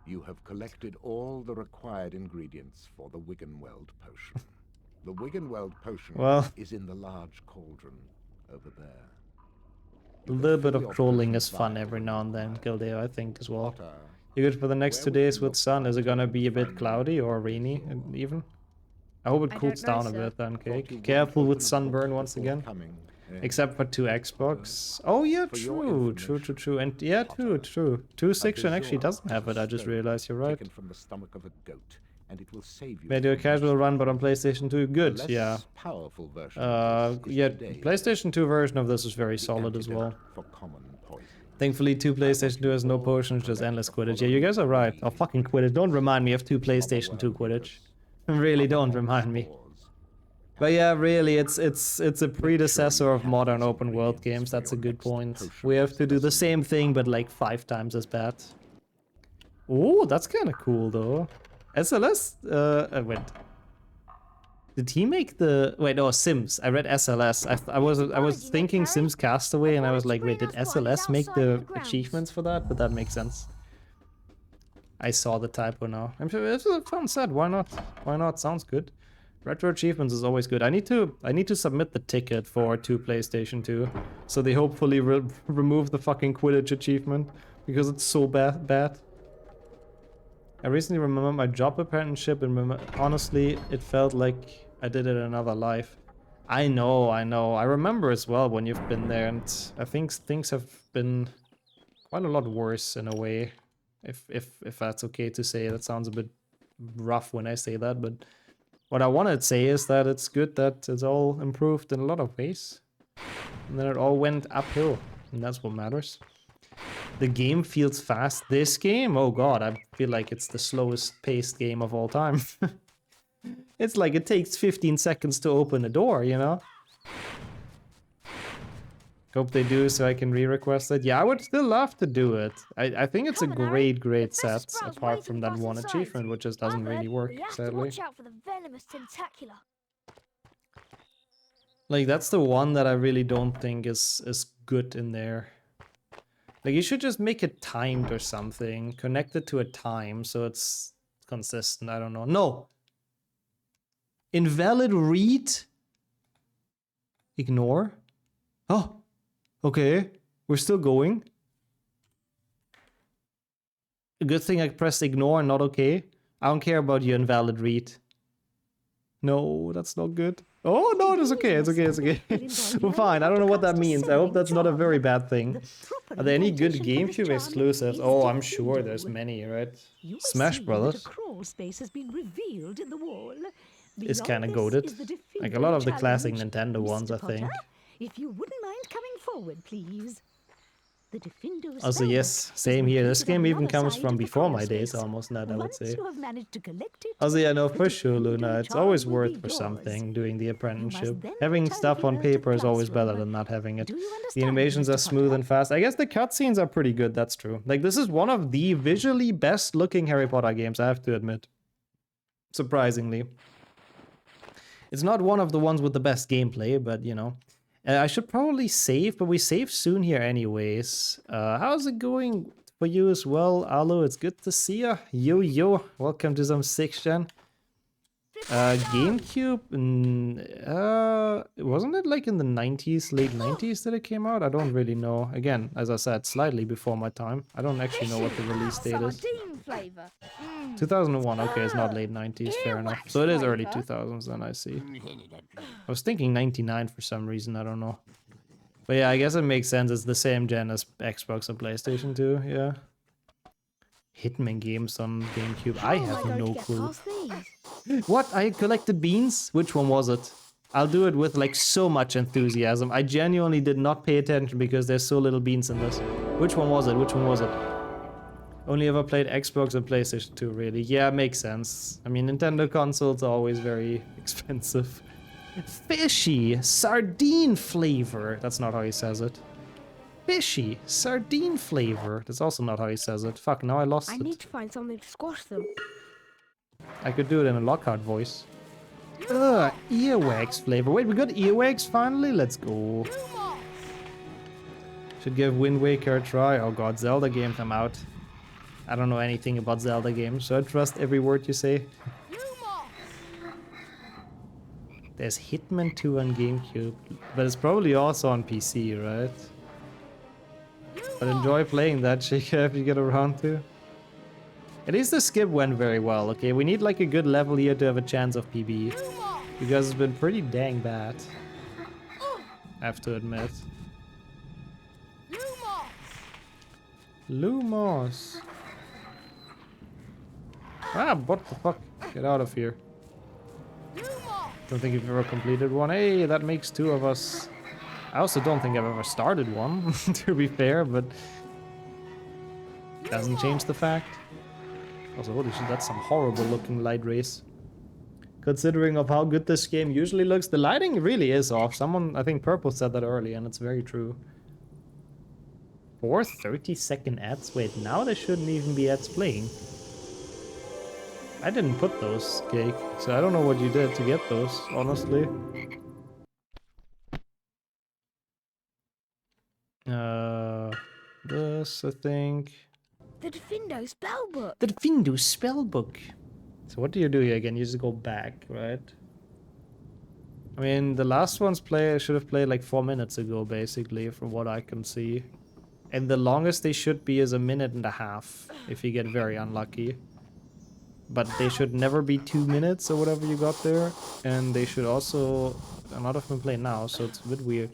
You have collected all the required ingredients for the Wiggenweld potion. The Wiggenweld potion Well, is in the large cauldron over there. a little bit of crawling is fun every now and then, Gildeo, I think, as well. Potter, You good for the next 2 days with sun? Is it gonna be a bit cloudy or rainy even? I hope it I cools don't know, down a sir. bit then, thought you Cake. would Careful open with a sunburn book once before again. coming. Except for 2 Xbox. Oh yeah, For your true. information, And yeah, true. 2 a 6-gen actually bezoar doesn't have it, I just stone realized you're right. taken from the stomach of a goat, and it will save you Made you a from casual use. run, but on PlayStation 2, The good, less yeah. powerful version of this is Yeah, today PlayStation 2 version of this is very the solid as well. antidote for common poison. Thankfully, 2 PlayStation 2 has no potions, just endless Quidditch. Yeah, you guys are right. Oh, fucking Quidditch. Don't remind me of 2 PlayStation 2 Quidditch. Really don't remind me. But yeah, really, it's a predecessor of modern open world games. That's a good point. We have to do the same thing, but like 5 times as bad. Oh, that's kind of cool, though. SLS? Wait. Did he make the... Wait, no, Sims. I read SLS. I was thinking Sims Castaway, and I was like, wait, did SLS make the achievements for that? But that makes sense. I saw the typo now. I'm sure it's a fun set. Why not? Why not? Sounds good. Retro achievements is always good. I need to submit the ticket for 2 PlayStation 2, so they hopefully remove the fucking Quidditch achievement because it's so bad. I recently remember my job apprenticeship, and honestly, it felt like I did it in another life. I know. I remember as well when you've been there, and I think things have been quite a lot worse in a way. If that's okay to say. That sounds a bit rough when I say that, but what I want to say is that it's good that it's all improved in a lot of ways. And then it all went uphill, and that's what matters. The game feels fast. This game? Oh god, I feel like it's the slowest paced game of all time. It's like it takes 15 seconds to open a door, you know? Hope they do so I can re-request it. Yeah, I would still love to do it. I think it's a Come on, Harry. great The set, best sprouts apart waiting from that for us one inside. achievement, which just doesn't I've really heard work, we have to sadly. watch out for the venomous tentacular. Like, that's the one that I really don't think is good in there. Like, you should just make it timed or something. Connect it to a time so it's consistent. I don't know. No! Invalid read? Ignore? Oh! Okay. We're still going. A good thing I pressed ignore and not okay. I don't care about your invalid read. No, that's not good. Oh, no, it's okay. It's okay. It's okay. We're fine. I don't know what that means. I hope that's not a very bad thing. Are there any good GameCube exclusives? Oh, I'm sure there's many, right? Smash Brothers Crawl space has been revealed in the wall. is Beyond kind of this goated. is the Like a lot of the Defendo classic challenge. Nintendo ones, I Mr. think. Potter, if you wouldn't mind coming forward, please. The Defendo Also, spellbook yes, is same here. This located on game the even other comes side from of the before crawl my days, space. almost, that I would Once say. you have managed to collect it, Also, yeah, no, the for sure, Defendo Luna. It's charm always will worth be for yours. something, doing the apprenticeship. then Having return stuff on here to the paper is always better classroom. than not having it. Do you The understand, animations Mr. are smooth Potter? and fast. I guess the cutscenes are pretty good, that's true. Like, this is one of the visually best looking Harry Potter games, I have to admit. Surprisingly. It's not one of the ones with the best gameplay, but you know. I should probably save, but we save soon here anyways. How's it going for you as well, Alu? It's good to see ya. Yo, welcome to some 6th gen. GameCube, wasn't it like in the 90s, late 90s that it came out? I don't really know. Again, as I said, slightly before my time. I don't actually know what the release date is. Sardine flavour. 2001, okay, it's not late 90s, fair enough. So it is early 2000s then, I see. I was thinking 99 for some reason, I don't know. But yeah, I guess it makes sense, it's the same gen as Xbox and PlayStation 2, yeah. Hitman games on GameCube, I have no clue. What? I collected beans? Which one was it? I'll do it with like so much enthusiasm. I genuinely did not pay attention because there's so little beans in this. Which one was it? Which one was it? Only ever played Xbox and PlayStation 2, really. Yeah, makes sense. I mean, Nintendo consoles are always very expensive. Fishy sardine flavor. That's not how he says it. Fishy sardine flavor. That's also not how he says it. Fuck, now I lost I it. need to find something to squash them. I could do it in a Lockhart voice. Ugh, earwax flavor. Wait, we got earwax finally? Let's go. Should give Wind Waker a try. Oh god, Zelda game come out. I don't know anything about Zelda games, so I trust every word you say. There's Hitman 2 on GameCube, but it's probably also on PC, right? But enjoy playing that, Chica, if you get around to. At least the skip went very well, okay? We need like a good level here to have a chance of PB. Because it's been pretty dang bad. I have to admit. Lumos! Ah, what the fuck? Get out of here. Don't think you've ever completed one. Hey, that makes 2 of us. I also don't think I've ever started one, to be fair, but... doesn't change the fact. Also, holy shit, that's some horrible looking light rays. Considering of how good this game usually looks, the lighting really is off. Someone, I think Purple said that early, and it's very true. 4 30-second ads? Wait, now there shouldn't even be ads playing. I didn't put those, Cake, so I don't know what you did to get those, honestly. This, I think. The Defendo spellbook. The Defendo spellbook. So what do you do here again? You just go back, right? I mean, the last one's should have played like 4 minutes ago, basically, from what I can see. And the longest they should be is 1.5 minutes, if you get very unlucky. But they should never be 2 minutes or whatever you got there. And they should also... a lot of them play now, so it's a bit weird.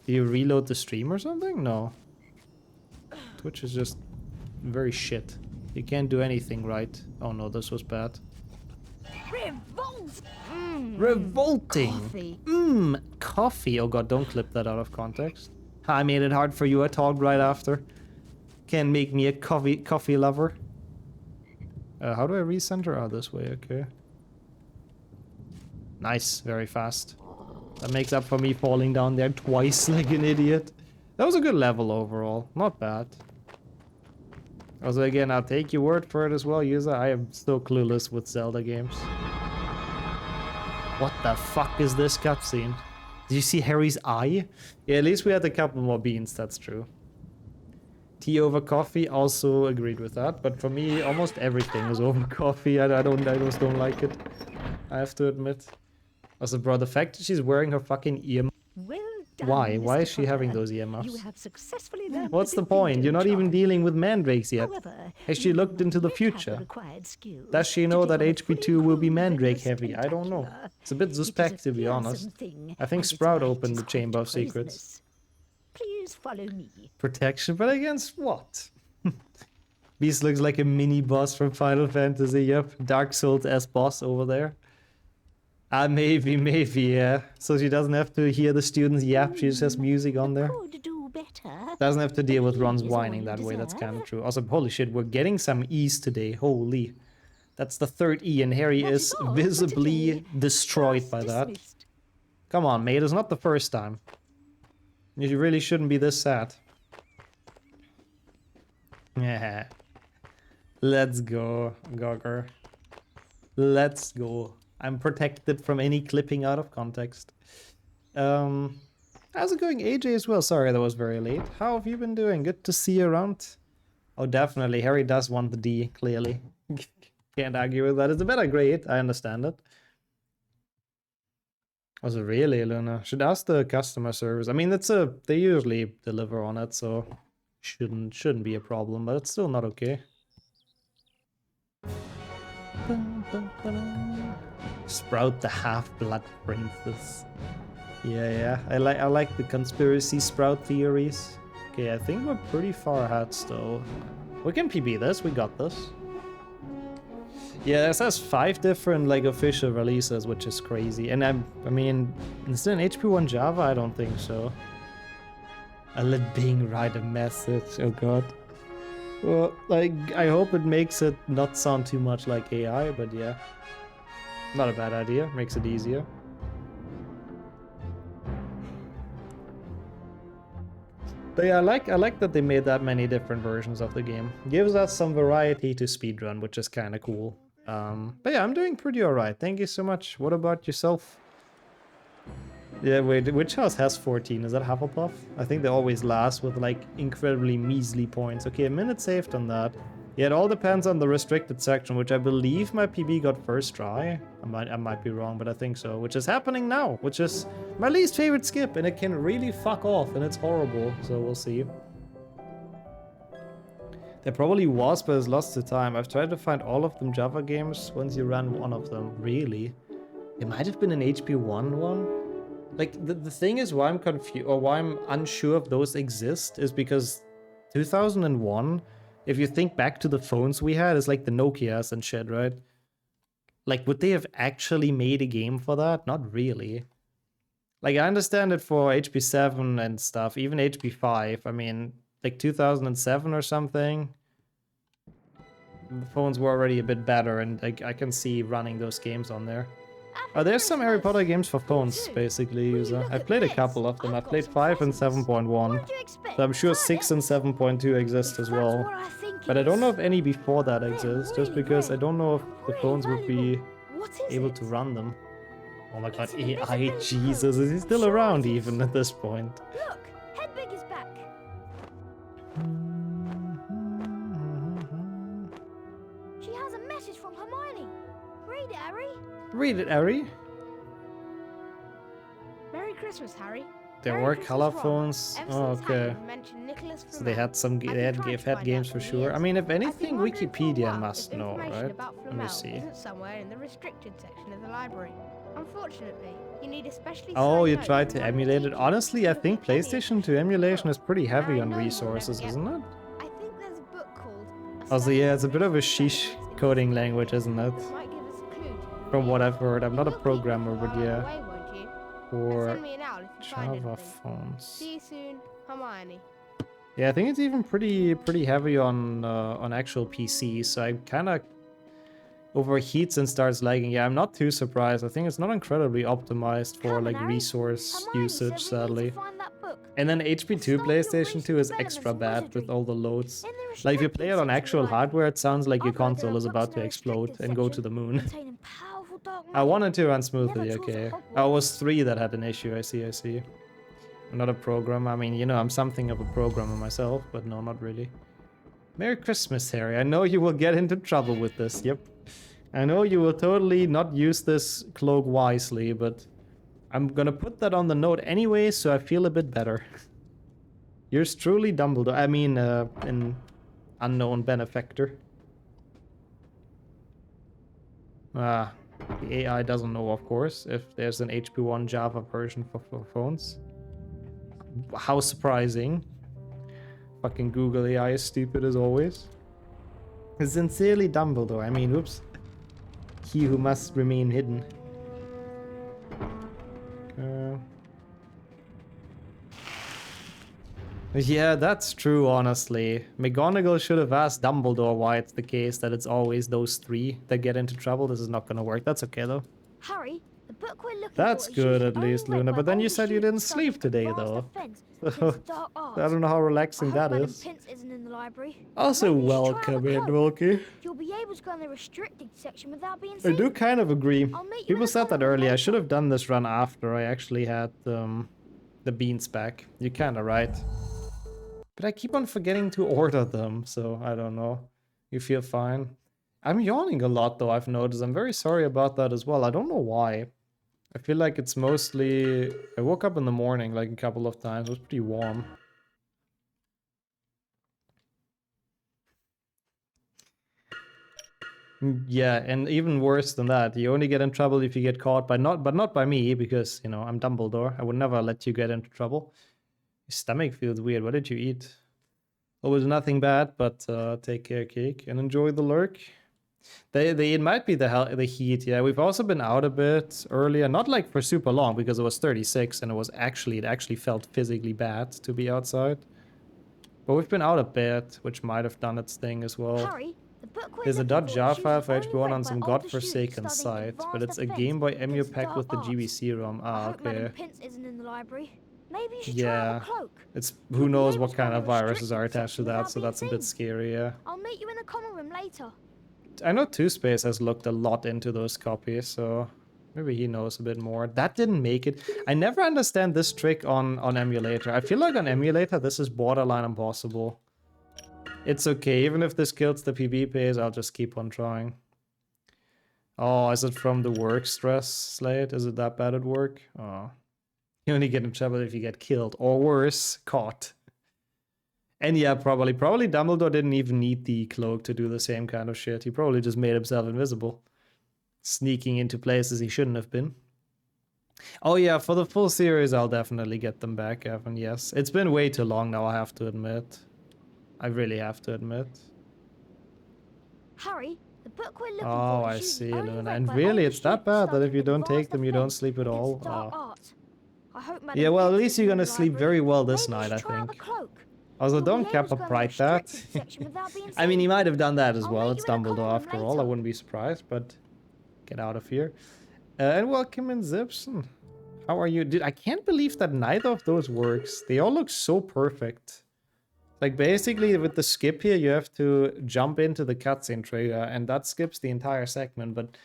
Do you reload the stream or something? No. Twitch is just very shit. You can't do anything right. Oh no, this was bad. Revolt. Revolting! Coffee. Coffee. Oh god, don't clip that out of context. I made it hard for you, I talked right after. Can't make me a coffee lover. How do I recenter? Oh, this way, okay. Nice, very fast. That makes up for me falling down there twice like an idiot. That was a good level overall, not bad. Also again, I'll take your word for it as well, user. I am still clueless with Zelda games. What the fuck is this cutscene? Did you see Harry's eye? Yeah, at least we had a couple more beans, that's true. Tea over coffee, also agreed with that. But for me, almost everything is over coffee. I just don't like it. I have to admit. Also, bro, the fact that she's wearing her fucking ear. Well done, Why? Why Mr. is she having Potter. those You earmuffs? have successfully learned What's the defeat point? You're not even charm. dealing with mandrakes yet. However, Has she you looked into the yet have future? required skills Does she to know take that on a HP2 will be fully mandrake vigorous heavy? I don't know. tentacular. It's a bit It is a suspect, to be honest. fearsome thing, I think and its Sprout bite opened is the Chamber of quite Secrets. poisonous. Please follow me. Protection, but against what? Beast looks like a mini boss from Final Fantasy. Yep, Dark Souls-S boss over there. Maybe, yeah. So she doesn't have to hear the students yap, she just has music on there. Could do better. Doesn't have to deal with Ron's Is all whining you that way, that's deserve. kind of true. Also, holy shit, we're getting some E's today, holy. That's the third E, and Harry That is is all for visibly today. destroyed Class by that. dismissed. Come on, mate, it's not the first time. You really shouldn't be this sad. Yeah. Let's go, Gogger. Let's go. I'm protected from any clipping out of context. How's it going, AJ, as well? Sorry, that was very late. How have you been doing? Good to see you around. Oh, definitely. Harry does want the D, clearly. Can't argue with that. It's a better grade. I understand it. Was it really, Luna? Should ask the customer service. I mean, they usually deliver on it, so shouldn't be a problem, but it's still not okay. Sprout the half-blood princess. Yeah. I like the conspiracy Sprout theories. Okay, I think we're pretty far ahead still. We can PB this, we got this. Yeah, it has 5 different like official releases, which is crazy. And I mean, is it an HP1 Java? I don't think so. I let Bing write a message. Oh god. Well, like, I hope it makes it not sound too much like AI, but yeah. Not a bad idea, makes it easier. But yeah, I like that they made that many different versions of the game. Gives us some variety to speedrun, which is kind of cool. But yeah, I'm doing pretty alright. Thank you so much. What about yourself? Yeah, wait, which house has 14? Is that Hufflepuff? I think they always last with like incredibly measly points. Okay, a minute saved on that. Yeah, it all depends on the restricted section, which I believe my PB got first try. I might be wrong, but I think so. Which is happening now, which is my least favorite skip, and it can really fuck off, and it's horrible. So we'll see. There probably was, but it's lost to time. I've tried to find all of them Java games once you ran one of them. Really? It might have been an HP1 one. Like, the thing is why I'm confused, or why I'm unsure if those exist, is because 2001, if you think back to the phones we had, it's like the Nokias and shit, right? Like, would they have actually made a game for that? Not really. Like, I understand it for HP7 and stuff, even HP5. I mean, like 2007 or something, the phones were already a bit better, and I can see running those games on there. Oh, there's some Harry Potter games for phones, basically, user. I played a couple of them. I played 5 and 7.1. So I'm sure 6 and 7.2 exist as well. But I don't know if any before that exist, just because I don't know if the phones would be able to run them. Oh my god, AI, Jesus, is he still around even at this point? Look, Hedwig is back. She has a message from Hermione. Read it, Harry. Read it, Harry. Merry Christmas, Harry. There Merry were Christmas, color Ron. phones. Ever Oh, since okay. Hagrid mentioned Nicholas So they had some. They had games for sure. I mean, if anything, Wikipedia must know, right? Let me see. Isn't somewhere in the restricted section of the library. Unfortunately, you need a specially Oh, signed you note tried to from one of the emulate it. teachers Honestly, I to think any PlayStation 2 official emulation is book. pretty heavy Now, I on know you'll resources, never isn't get it? I think there's a book called Also, yeah, it's a bit of a Study sheesh in coding Physics language, isn't it? that might give us a clue to From what read. I've heard. I'm not a You'll keep programmer, it but far yeah. away, won't you? And For send me an owl if you find Java anything. phones. See you soon, Hermione. Yeah, I think it's even pretty heavy on actual PCs, so I kind of overheats and starts lagging. Yeah, I'm not too surprised. I think it's not incredibly optimized for Come on, like Harry. resource Hermione usage, said we need to sadly. find that book. And then HP2 It's not PlayStation your 2 is reach extra developments bad and with all the loads. In the Like if you restricted play it on section of actual the library. hardware, it sounds like your I've heard there console are is books about in to the explode restricted and go to section the moon. containing powerful dark I magic. wanted to run Never smoothly, taught at okay. Hogwarts. I was 3 that had an issue, I see. I'm not a programmer. I mean, you know, I'm something of a programmer myself, but no, not really. Merry Christmas, Harry. I know you will get into trouble with this. Yep. I know you will totally not use this cloak wisely, but I'm gonna put that on the note anyway, so I feel a bit better. Yours truly, Dumbledore. I mean, an unknown benefactor. Ah, the AI doesn't know, of course, if there's an HP1 Java version for phones. How surprising. Fucking Google AI is stupid as always. Sincerely, Dumbledore. I mean, whoops. He who must remain hidden. Yeah, that's true, honestly. McGonagall should have asked Dumbledore why it's the case that it's always those three that get into trouble. This is not gonna work. That's okay, though. Harry, the book we're looking That's for is good, usually at least, only read Luna. by But then you older said you didn't students sleep studying today, advanced though. defense So, against dark arts. I don't know how relaxing I that hope Madam is. Pince isn't in the library. Also, Maybe you should try out welcome the in, cloak. Wilkie. You'll be able to go in the restricted section without being I seen. do kind of agree. I'll meet you in People the said that common room earlier. I later. should have done this run after I actually had the beans back. You're kind of right. But I keep on forgetting to order them, so I don't know. You feel fine? I'm yawning a lot, though, I've noticed. I'm very sorry about that as well. I don't know why. I feel like it's mostly... I woke up in the morning, like, a couple of times. It was pretty warm. Yeah, and even worse than that, you only get in trouble if you get caught by but not by me, because, you know, I'm Dumbledore. I would never let you get into trouble. Your stomach feels weird. What did you eat? Oh, it was nothing bad, but take care, cake, and enjoy the lurk. It might be the heat. Yeah, we've also been out a bit earlier, not like for super long, because it was 36 and it actually felt physically bad to be outside. But we've been out a bit, which might have done its thing as well. Harry, the book we're There's a looking for .jar is file usually for only HP1 read on by some older godforsaken students studying site, but it's advanced a defense Game Boy against Emu pack dark with the arts. GBC ROM. I Ah, hope Madam okay. Pince isn't in the library. Maybe you should try Yeah, out the cloak. it's You'll who be knows able what to go kind in of the viruses are restricted attached to section that, without so being that's a bit seen. scary, yeah. I'll meet you in the common room later. I know Two Space has looked a lot into those copies, so maybe he knows a bit more. That didn't make it. I never understand this trick on Emulator. I feel like on Emulator this is borderline impossible. It's okay, even if this kills the PB phase, I'll just keep on trying. Oh, is it from the work stress, Slade? Is it that bad at work? Oh. You only get in trouble if you get killed, or worse, caught. And yeah, probably Dumbledore didn't even need the cloak to do the same kind of shit. He probably just made himself invisible. Sneaking into places he shouldn't have been. Oh yeah, for the full series, I'll definitely get them back, Evan, yes. It's been way too long now, I have to admit. I really have to admit. Harry, the book we're looking Oh, for I is see, usually only Luna. read And by really, older it's that students bad that if you studying don't take advanced them, you don't defense sleep at against all? dark Oh. arts. I hope Madam Yeah, well, at Pince least isn't you're in gonna the sleep library. very well this Maybe you night, I should try out the think. cloak. Also, You'll don't be cap able to up go in the right that. restricted section without being I mean, he seen. might have done that as I'll well. meet It's you in the Dumbledore common room after all. I later. wouldn't be surprised, but get out of here. And welcome in, Zipson. How are you? Dude, I can't believe that neither of those works. They all look so perfect. Like, basically, with the skip here, you have to jump into the cutscene trigger, and that skips the entire segment. But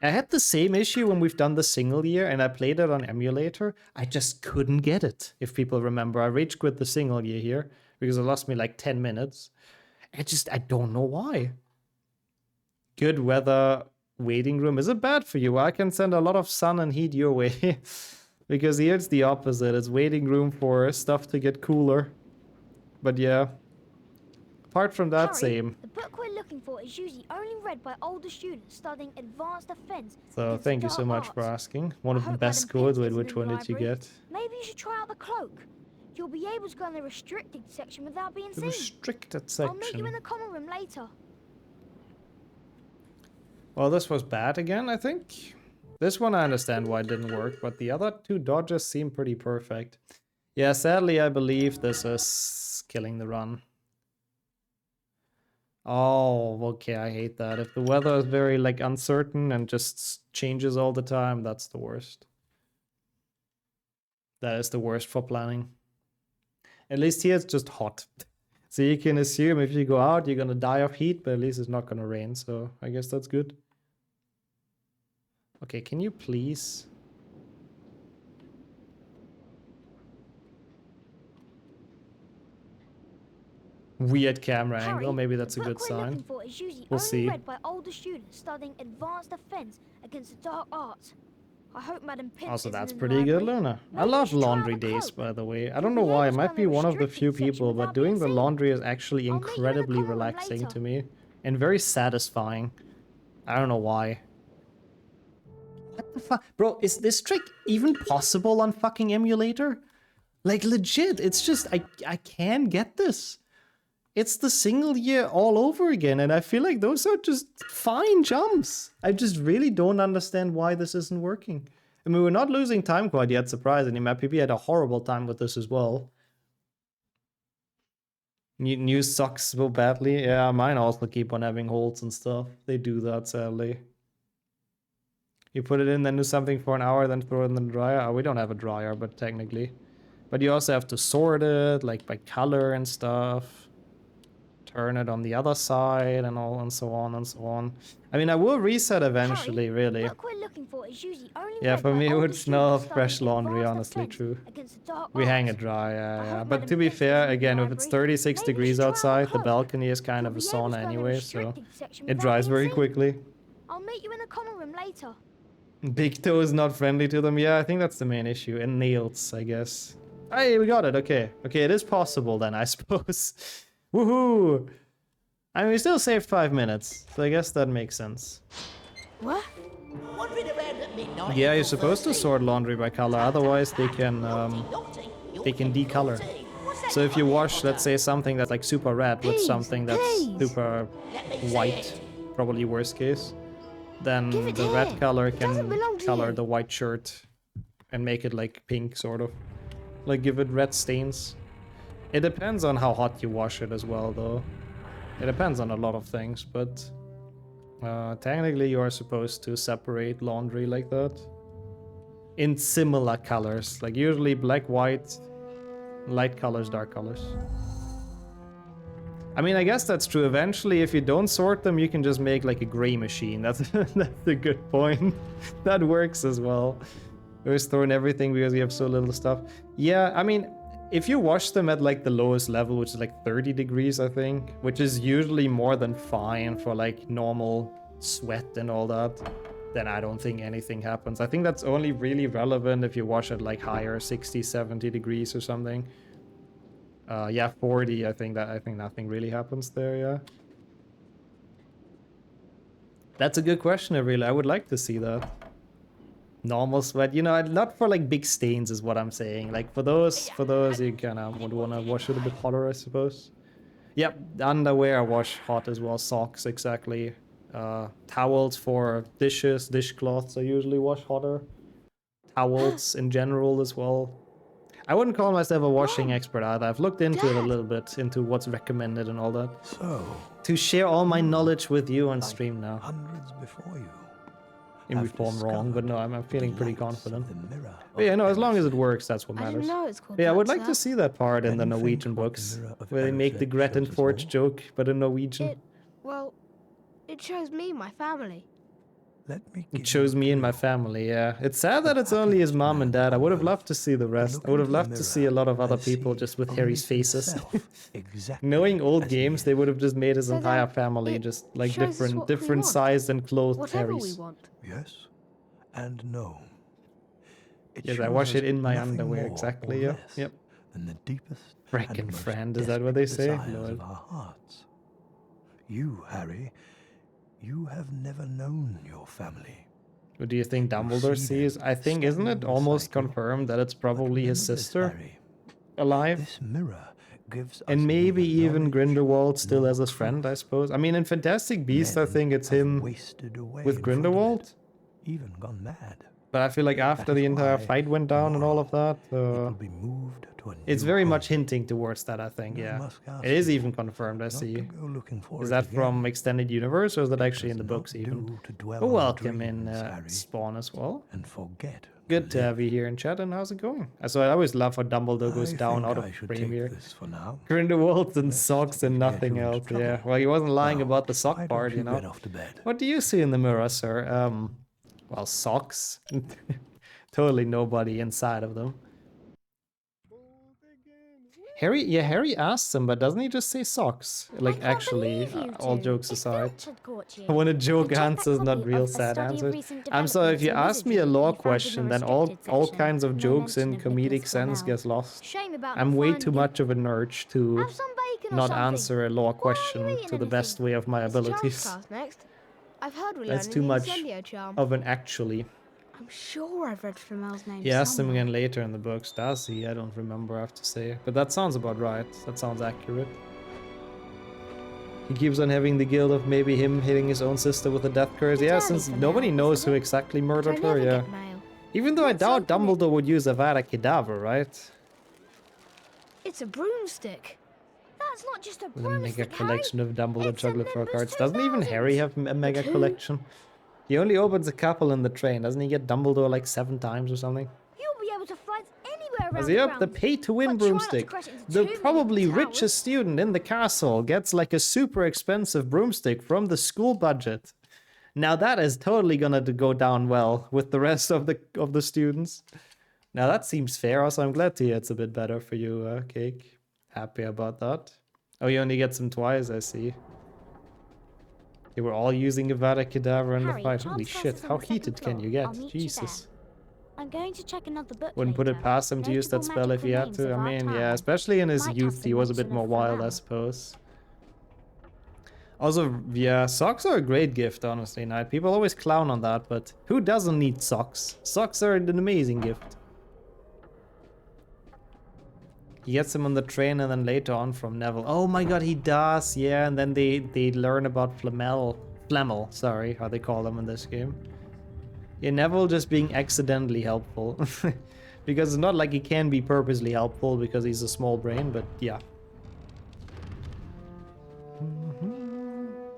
I had the same issue when we've done the single year, and I played it on Emulator. I just couldn't get it, if people remember. I rage quit the single year here, because it lost me like 10 minutes. I don't know why. Good weather waiting room. Is it bad for you? I can send a lot of sun and heat your way. Because here it's the opposite. It's waiting room for stuff to get cooler. But yeah. Apart from that, Harry, same. the book we're looking for is usually only read by older students studying advanced defense. So against thank you so dark much for arts. asking. One I of the hope best Madam Pince codes. Wait, isn't which in the one did you library. get? Maybe you should try out the cloak. You'll be able to go in the restricted section without being The seen. restricted I'll meet you in section. the common room later. Well, this was bad again, I think. This one I understand why it didn't work, but the other two dodges seem pretty perfect. Yeah, sadly I believe this is killing the run. Oh, okay, I hate that. If the weather is very, like, uncertain and just changes all the time, that's the worst. That is the worst for planning. At least here it's just hot. So you can assume if you go out, you're gonna die of heat, but at least it's not gonna rain, so I guess that's good. Okay, can you please? weird camera Harry, angle. Maybe that's a the good book we're sign. looking for is usually We'll only see. read by older students studying advanced defense against the dark arts. I hope Madam Pinch Also, isn't that's in the pretty good, library. Luna. I Maybe love you should try laundry out the days, cloak. by the way. I You'll don't know be why. I able to might go be in the one of the few restricted section people, but without being doing the seen. laundry is actually I'll meet you in the incredibly common room relaxing later. to me. And very satisfying. I don't know why. What the fuck? Bro, is this trick even possible on fucking Emulator? Like, legit, it's just, I can't get this. It's the single year all over again, and I feel like those are just fine jumps. I just really don't understand why this isn't working. I mean, we're not losing time quite yet, surprisingly. My PP had a horrible time with this as well. New socks so badly. Yeah, mine also keep on having holes and stuff. They do that, sadly. You put it in, then do something for an hour, then throw it in the dryer. Oh, we don't have a dryer, but technically. But you also have to sort it, like by color and stuff. Turn it on the other side and all and so on and so on. I mean, I will reset eventually, Harry, really. the book we're looking for is usually only Yeah, read for by me it older would smell of students fresh studying laundry, advanced honestly, defense true. against the dark We hang it arts. dry, I yeah. hope But Madam to be Pinch fair, isn't in the again, if it's library. 36 Maybe you degrees should try out outside, the cloak. balcony is kind You'll of a be able to sauna go in the anyway, so restricted section it without dries being very seen. quickly. I'll meet you in the common room later. Big toe is not friendly to them. Yeah, I think that's the main issue. And nails, I guess. Hey, we got it. Okay. Okay, it is possible then, I suppose. Woohoo! I mean, we still saved 5 minutes, so I guess that makes sense. What? Wandering around at midnight. Yeah, you're supposed to sort laundry by color, otherwise they can decolor. So if you wash, let's say, something that's like super red with something that's super white, probably worst case, then Give it the here. red color It doesn't can belong to color you. the white shirt and make it like pink, sort of. Like give it red stains. It depends on how hot you wash it as well, though. It depends on a lot of things, but technically you are supposed to separate laundry like that. In similar colors, like usually black, white, light colors, dark colors. I mean, I guess that's true. Eventually, if you don't sort them, you can just make like a gray machine. That's that's a good point. That works as well. We're storing everything because we have so little stuff. Yeah, I mean, if you wash them at like the lowest level, which is like 30 degrees, I think, which is usually more than fine for like normal sweat and all that, then I don't think anything happens. I think that's only really relevant if you wash at like higher 60, 70 degrees or something. Yeah, 40, I think nothing really happens there, yeah. That's a good question, really. I would like to see that. Normal sweat, you know, not for like big stains is what I'm saying. Like for those you kind of would want to wash it a bit hotter, I suppose. Yep, the underwear I wash hot as well, socks, exactly. Towels for dishes, dishcloths I usually wash hotter. Towels in general as well. I wouldn't call myself a washing expert either. I've looked into it a little bit, into what's recommended and all that. So, To share all my knowledge with you on stream now. hundreds before you. Maybe have form wrong, but no, I'm feeling the pretty lights of confident. the mirror But yeah, of no, as long as it Emerson. works, that's what I matters. didn't know it's called Yeah, I would that, like to sir. see that part in the Anything Norwegian what the books, mirror of where they make the Emerson Gretton shows us Forge all. joke, but in Norwegian. Well, it shows me my family. Let me It give shows you me a and my clue. family, yeah. It's sad that it's only his mom and dad. I would have loved to see the rest. I would have loved to see a lot of other people just with Harry's faces. Exactly Knowing old as he games, is. they would have just made his So entire then, family it just like shows us what we different want. sized and clothed Whatever we Harrys. want. Yes and no. It Yes, I shows wash us it in my nothing underwear, more exactly, or yeah. less Yep. Than the deepest Frickin' and most friend, is that what they say? desperate desires Lord. of our hearts. You, Harry, you have never known your family. What do you think Dumbledore see them sees? I think, isn't standing it in the almost cycle. confirmed that it's But probably his remember this, sister Harry, alive? this mirror gives us And maybe neither even knowledge Grindelwald still nor as his friend, I truth. suppose. I mean, in Fantastic Beasts, I Men think it's have him wasted away with in front of it, Grindelwald. even gone mad. But I feel like after That the is entire why fight went down and all of that, It will be moved to a it's new very home. much hinting towards that, I think, No yeah. Muscast It is people, even confirmed, I not see. to go looking for Is it that again. from Extended Universe, or is that It actually in the does books not even? do to dwell Oh, on welcome in dreams, Harry, Spawn as well. and forget Good to live. have you here in chat, and how's it going? So I always love how Dumbledore goes I down think out I of should frame take here. this for now. Grindelwald and Lest socks and we get nothing you into else, trouble. yeah. Well, he wasn't lying Now, about the why sock don't part, you know. get off to bed? What do you see in the mirror, sir? Well, socks. Totally nobody inside of them. Harry, yeah, Harry asks him, but doesn't he just say socks? Like, actually, all jokes aside. When a joke answers, not real sad answers. I'm sorry, if you ask me a lore question, then all kinds of jokes in comedic sense gets lost. Shame about I'm not way finding too it. much of a nerd to Have some bacon or not something. answer a lore Why are you question eating to the best anything? way of my It's charms abilities. class next. I've heard we're That's learning too the much incendio charm. of an actually. I'm sure I've read Flamel's name He asks him somewhere. again later in the books. Does he? I don't remember, I have to say. But that sounds about right. That sounds accurate. He keeps on having the guilt of maybe him hitting his own sister with a death curse. Yeah, since nobody knows who exactly murdered her, yeah. Even though I doubt Dumbledore would use Avada Kedavra, right? It's a broomstick. That's not just a With a mega broomstick, collection of Dumbledore It's a chocolate fur Nimbus cards. Doesn't even 2000. Harry have a mega Two. collection? He only opens a couple in the train. Doesn't he get Dumbledore like 7 times or something? You'll be able to fly anywhere around Is he the up the grounds. pay-to-win But try not to broomstick? crash into The too many probably towers. richest student in the castle gets like a super expensive broomstick from the school budget. Now that is totally gonna go down well with the rest of the students. Now that seems fair. Also, I'm glad to hear it's a bit better for you, Cake. Happy about that. Oh, you only get them twice, I see. They were all using Avada Kedavra in the Harry, fight. charms Holy class shit, is on how the second heated can floor. you get? I'll meet you Jesus. I'm going to check another book Wouldn't put it later. past him to use that Notable spell if he magical had names to. of I our mean, yeah, time. especially in his Might youth, have he the was a bit mention more of wild, I Flamel. suppose. Also, yeah, socks are a great gift, honestly, Knight. People always clown on that, but who doesn't need socks? Socks are an amazing gift. He gets them on the train and then later on from Neville. Oh my god, he does, yeah, and then they learn about Flamel, sorry, how they call them in this game. Yeah, Neville just being accidentally helpful. Because it's not like he can be purposely helpful because he's a small brain, but yeah.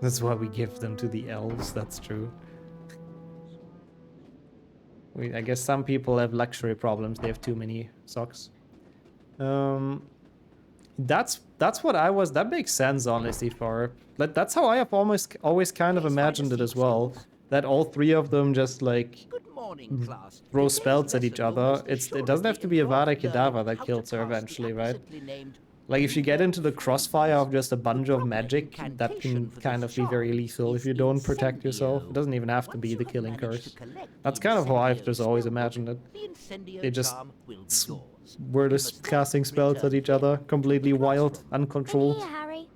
That's why we give them to the elves, that's true. I guess some people have luxury problems, they have too many socks. That's what I was, that makes sense honestly for, that's how I have always kind of imagined it as well. That all 3 of them just like Good morning, class. throw Today's spells at lesson each will other. most It doesn't have to be assuredly Avada involve Kedavra that learning how kills to her cast the eventually, right? appositely named Like if you get into the crossfire of just a bunch of proper magic, that incantation can for kind this of be very charm lethal if is you don't protect yourself. incendio. It doesn't even have to Once be you the have killing managed to curse. collect That's the kind of how I've incendio just always spellbook, imagined it. the incendio They just charm will be yours. Were You just must casting then spells at return each other, here completely to the wild, classroom. I'm uncontrolled. here, Harry.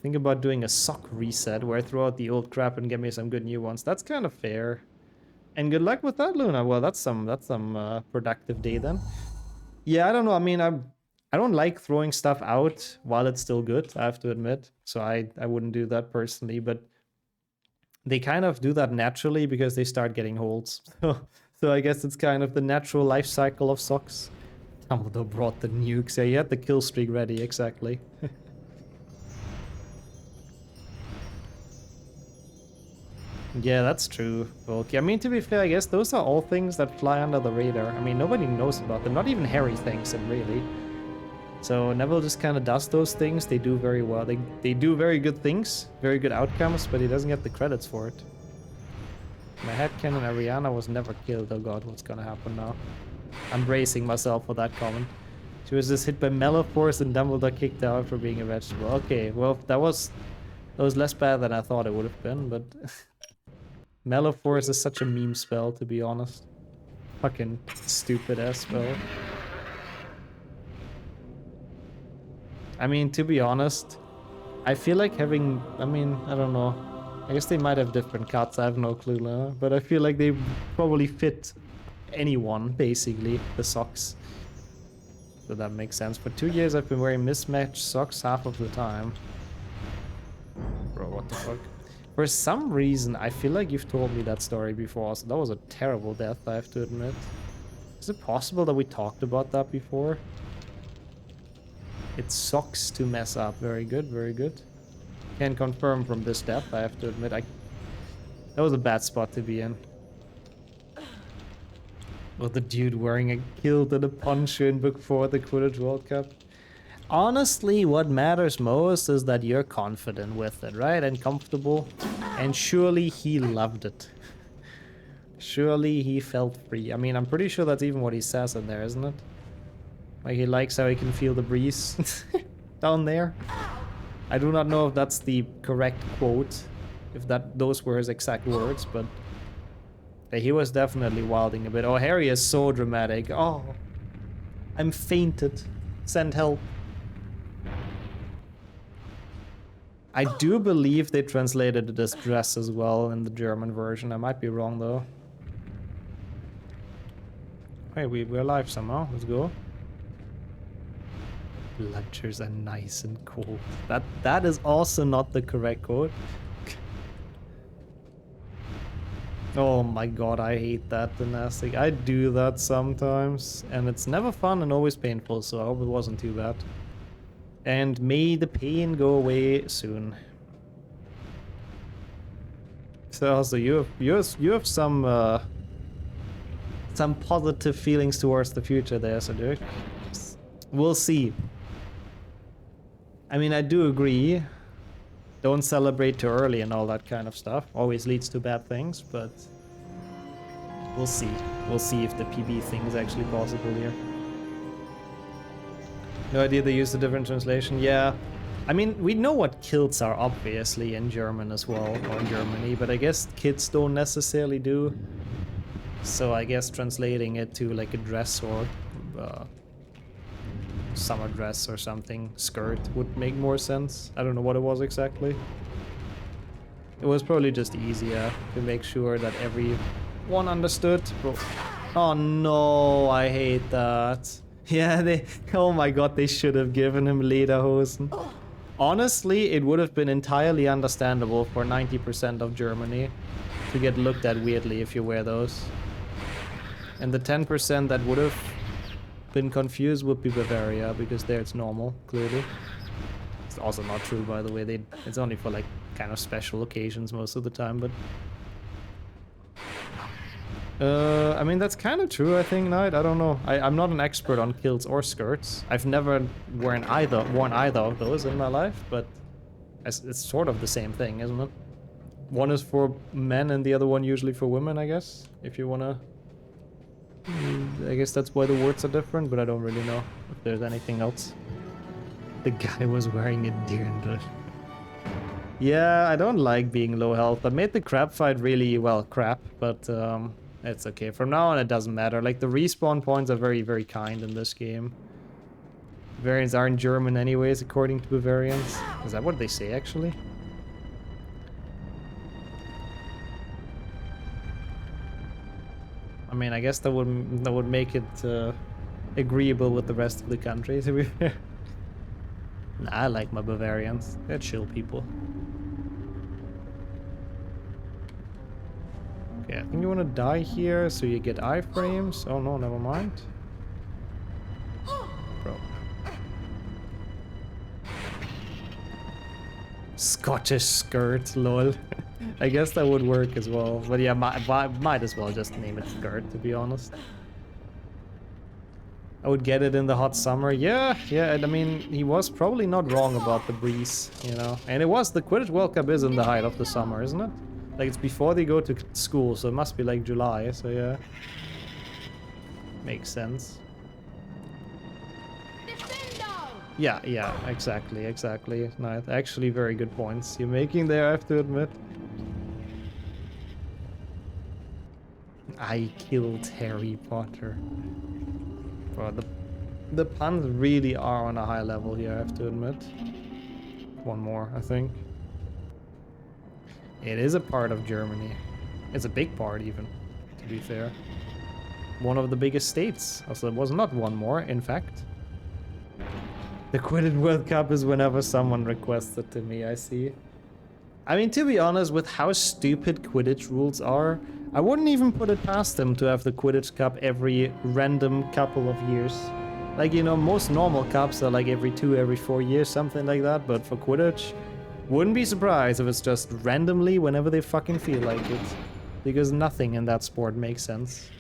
Think about doing a sock reset where I throw out the old crap and get me some good new ones. That's kind of fair. And good luck with that, Luna. Well, that's some productive day then. Yeah, I don't know. I mean, I don't like throwing stuff out while it's still good, I have to admit. So I wouldn't do that personally, but they kind of do that naturally because they start getting holes. So I guess it's kind of the natural life cycle of socks. Dumbledore brought the nukes. Yeah, he had the kill streak ready, exactly. Yeah, that's true, Volky. I mean, to be fair, I guess those are all things that fly under the radar. I mean, nobody knows about them. Not even Harry thinks them, really. So Neville just kind of does those things. They do very well. They do very good things, very good outcomes, but he doesn't get the credits for it. My headcanon Ariana was never killed. Oh god, what's gonna happen now? I'm bracing myself for that comment. She was just hit by Maleforce and Dumbledore kicked her out for being a vegetable. Okay, well, that was less bad than I thought it would have been, but... Maleforce is such a meme spell, to be honest. Fucking stupid-ass spell. I mean, to be honest, I feel like having... I mean, I don't know. I guess they might have different cuts, I have no clue, Luna. But I feel like they probably fit anyone, basically, the socks. So that makes sense. For 2 years I've been wearing mismatched socks half of the time. Bro, what the fuck? For some reason, I feel like you've told me that story before, so that was a terrible death, I have to admit. Is it possible that we talked about that before? It sucks to mess up. Very good, very good. Can confirm from this death, I have to admit. That was a bad spot to be in. With the dude wearing a kilt and a poncho in Book 4 at the Quidditch World Cup. Honestly, what matters most is that you're confident with it, right? And comfortable. And surely he loved it. Surely he felt free. I mean, I'm pretty sure that's even what he says in there, isn't it? Like he likes how he can feel the breeze down there. I do not know if that's the correct quote, if those were his exact words, but yeah, he was definitely wilding a bit. Oh, Harry is so dramatic. Oh, I'm fainted. Send help. I do believe they translated it as dress as well in the German version. I might be wrong though. Hey, we're alive somehow. Let's go. Lunchers are nice and cold. That is also not the correct quote. Oh my god, I hate that gymnastic. I do that sometimes, and it's never fun and always painful, so I hope it wasn't too bad. And may the pain go away soon. So also you have some positive feelings towards the future there, so Dirk. We'll see. I mean, I do agree. Don't celebrate too early and all that kind of stuff. Always leads to bad things, but we'll see. We'll see if the PB thing is actually possible here. No idea they used a different translation. Yeah. I mean, we know what kilts are obviously in German as well, or in Germany, but I guess kids don't necessarily do. So I guess translating it to like a dress or summer dress or something, skirt, would make more sense. I don't know what it was exactly. It was probably just easier to make sure that everyone understood. Oh no, I hate that. Yeah, oh my god, they should have given him lederhosen. Honestly, it would have been entirely understandable for 90% of Germany to get looked at weirdly if you wear those. And the 10% that would have been confused would be Bavaria, because there it's normal, clearly. It's also not true, by the way. It's only for like kind of special occasions most of the time, but I mean, that's kind of true, I think, Knight. I don't know. I'm not an expert on kilts or skirts. I've never worn either of those in my life, but it's sort of the same thing, isn't it? One is for men and the other one usually for women, I guess, if you want to. I guess that's why the words are different, but I don't really know if there's anything else. The guy was wearing a dirndl. Yeah, I don't like being low health. I made the crap fight really, well, crap, but it's okay. From now on, it doesn't matter. Like, the respawn points are very, very kind in this game. Bavarians aren't German anyways, according to Bavarians. Is that what they say, actually? I mean, I guess that would make it agreeable with the rest of the country, to be fair. Nah, I like my Bavarians. They're chill people. Okay, I think you want to die here so you get iframes. Oh no, never mind. Bro. Scottish skirt, lol. I guess that would work as well. But yeah, might as well just name it skirt, to be honest. I would get it in the hot summer. Yeah, I mean, he was probably not wrong about the breeze, you know. And it was, the Quidditch World Cup is in the height of the summer, isn't it? Like, it's before they go to school, so it must be like July, so yeah. Makes sense. Yeah, exactly. No, actually very good points you're making there, I have to admit. I killed Harry Potter. Bro, the puns really are on a high level here, I have to admit. One more, I think. It is a part of Germany. It's a big part, even, to be fair. One of the biggest states. Also, it was not one more, in fact. The Quidditch World Cup is whenever someone requests it to me, I see. I mean, to be honest, with how stupid Quidditch rules are, I wouldn't even put it past them to have the Quidditch Cup every random couple of years. Like, you know, most normal cups are like every 2, every 4 years, something like that, but for Quidditch, wouldn't be surprised if it's just randomly whenever they fucking feel like it. Because nothing in that sport makes sense.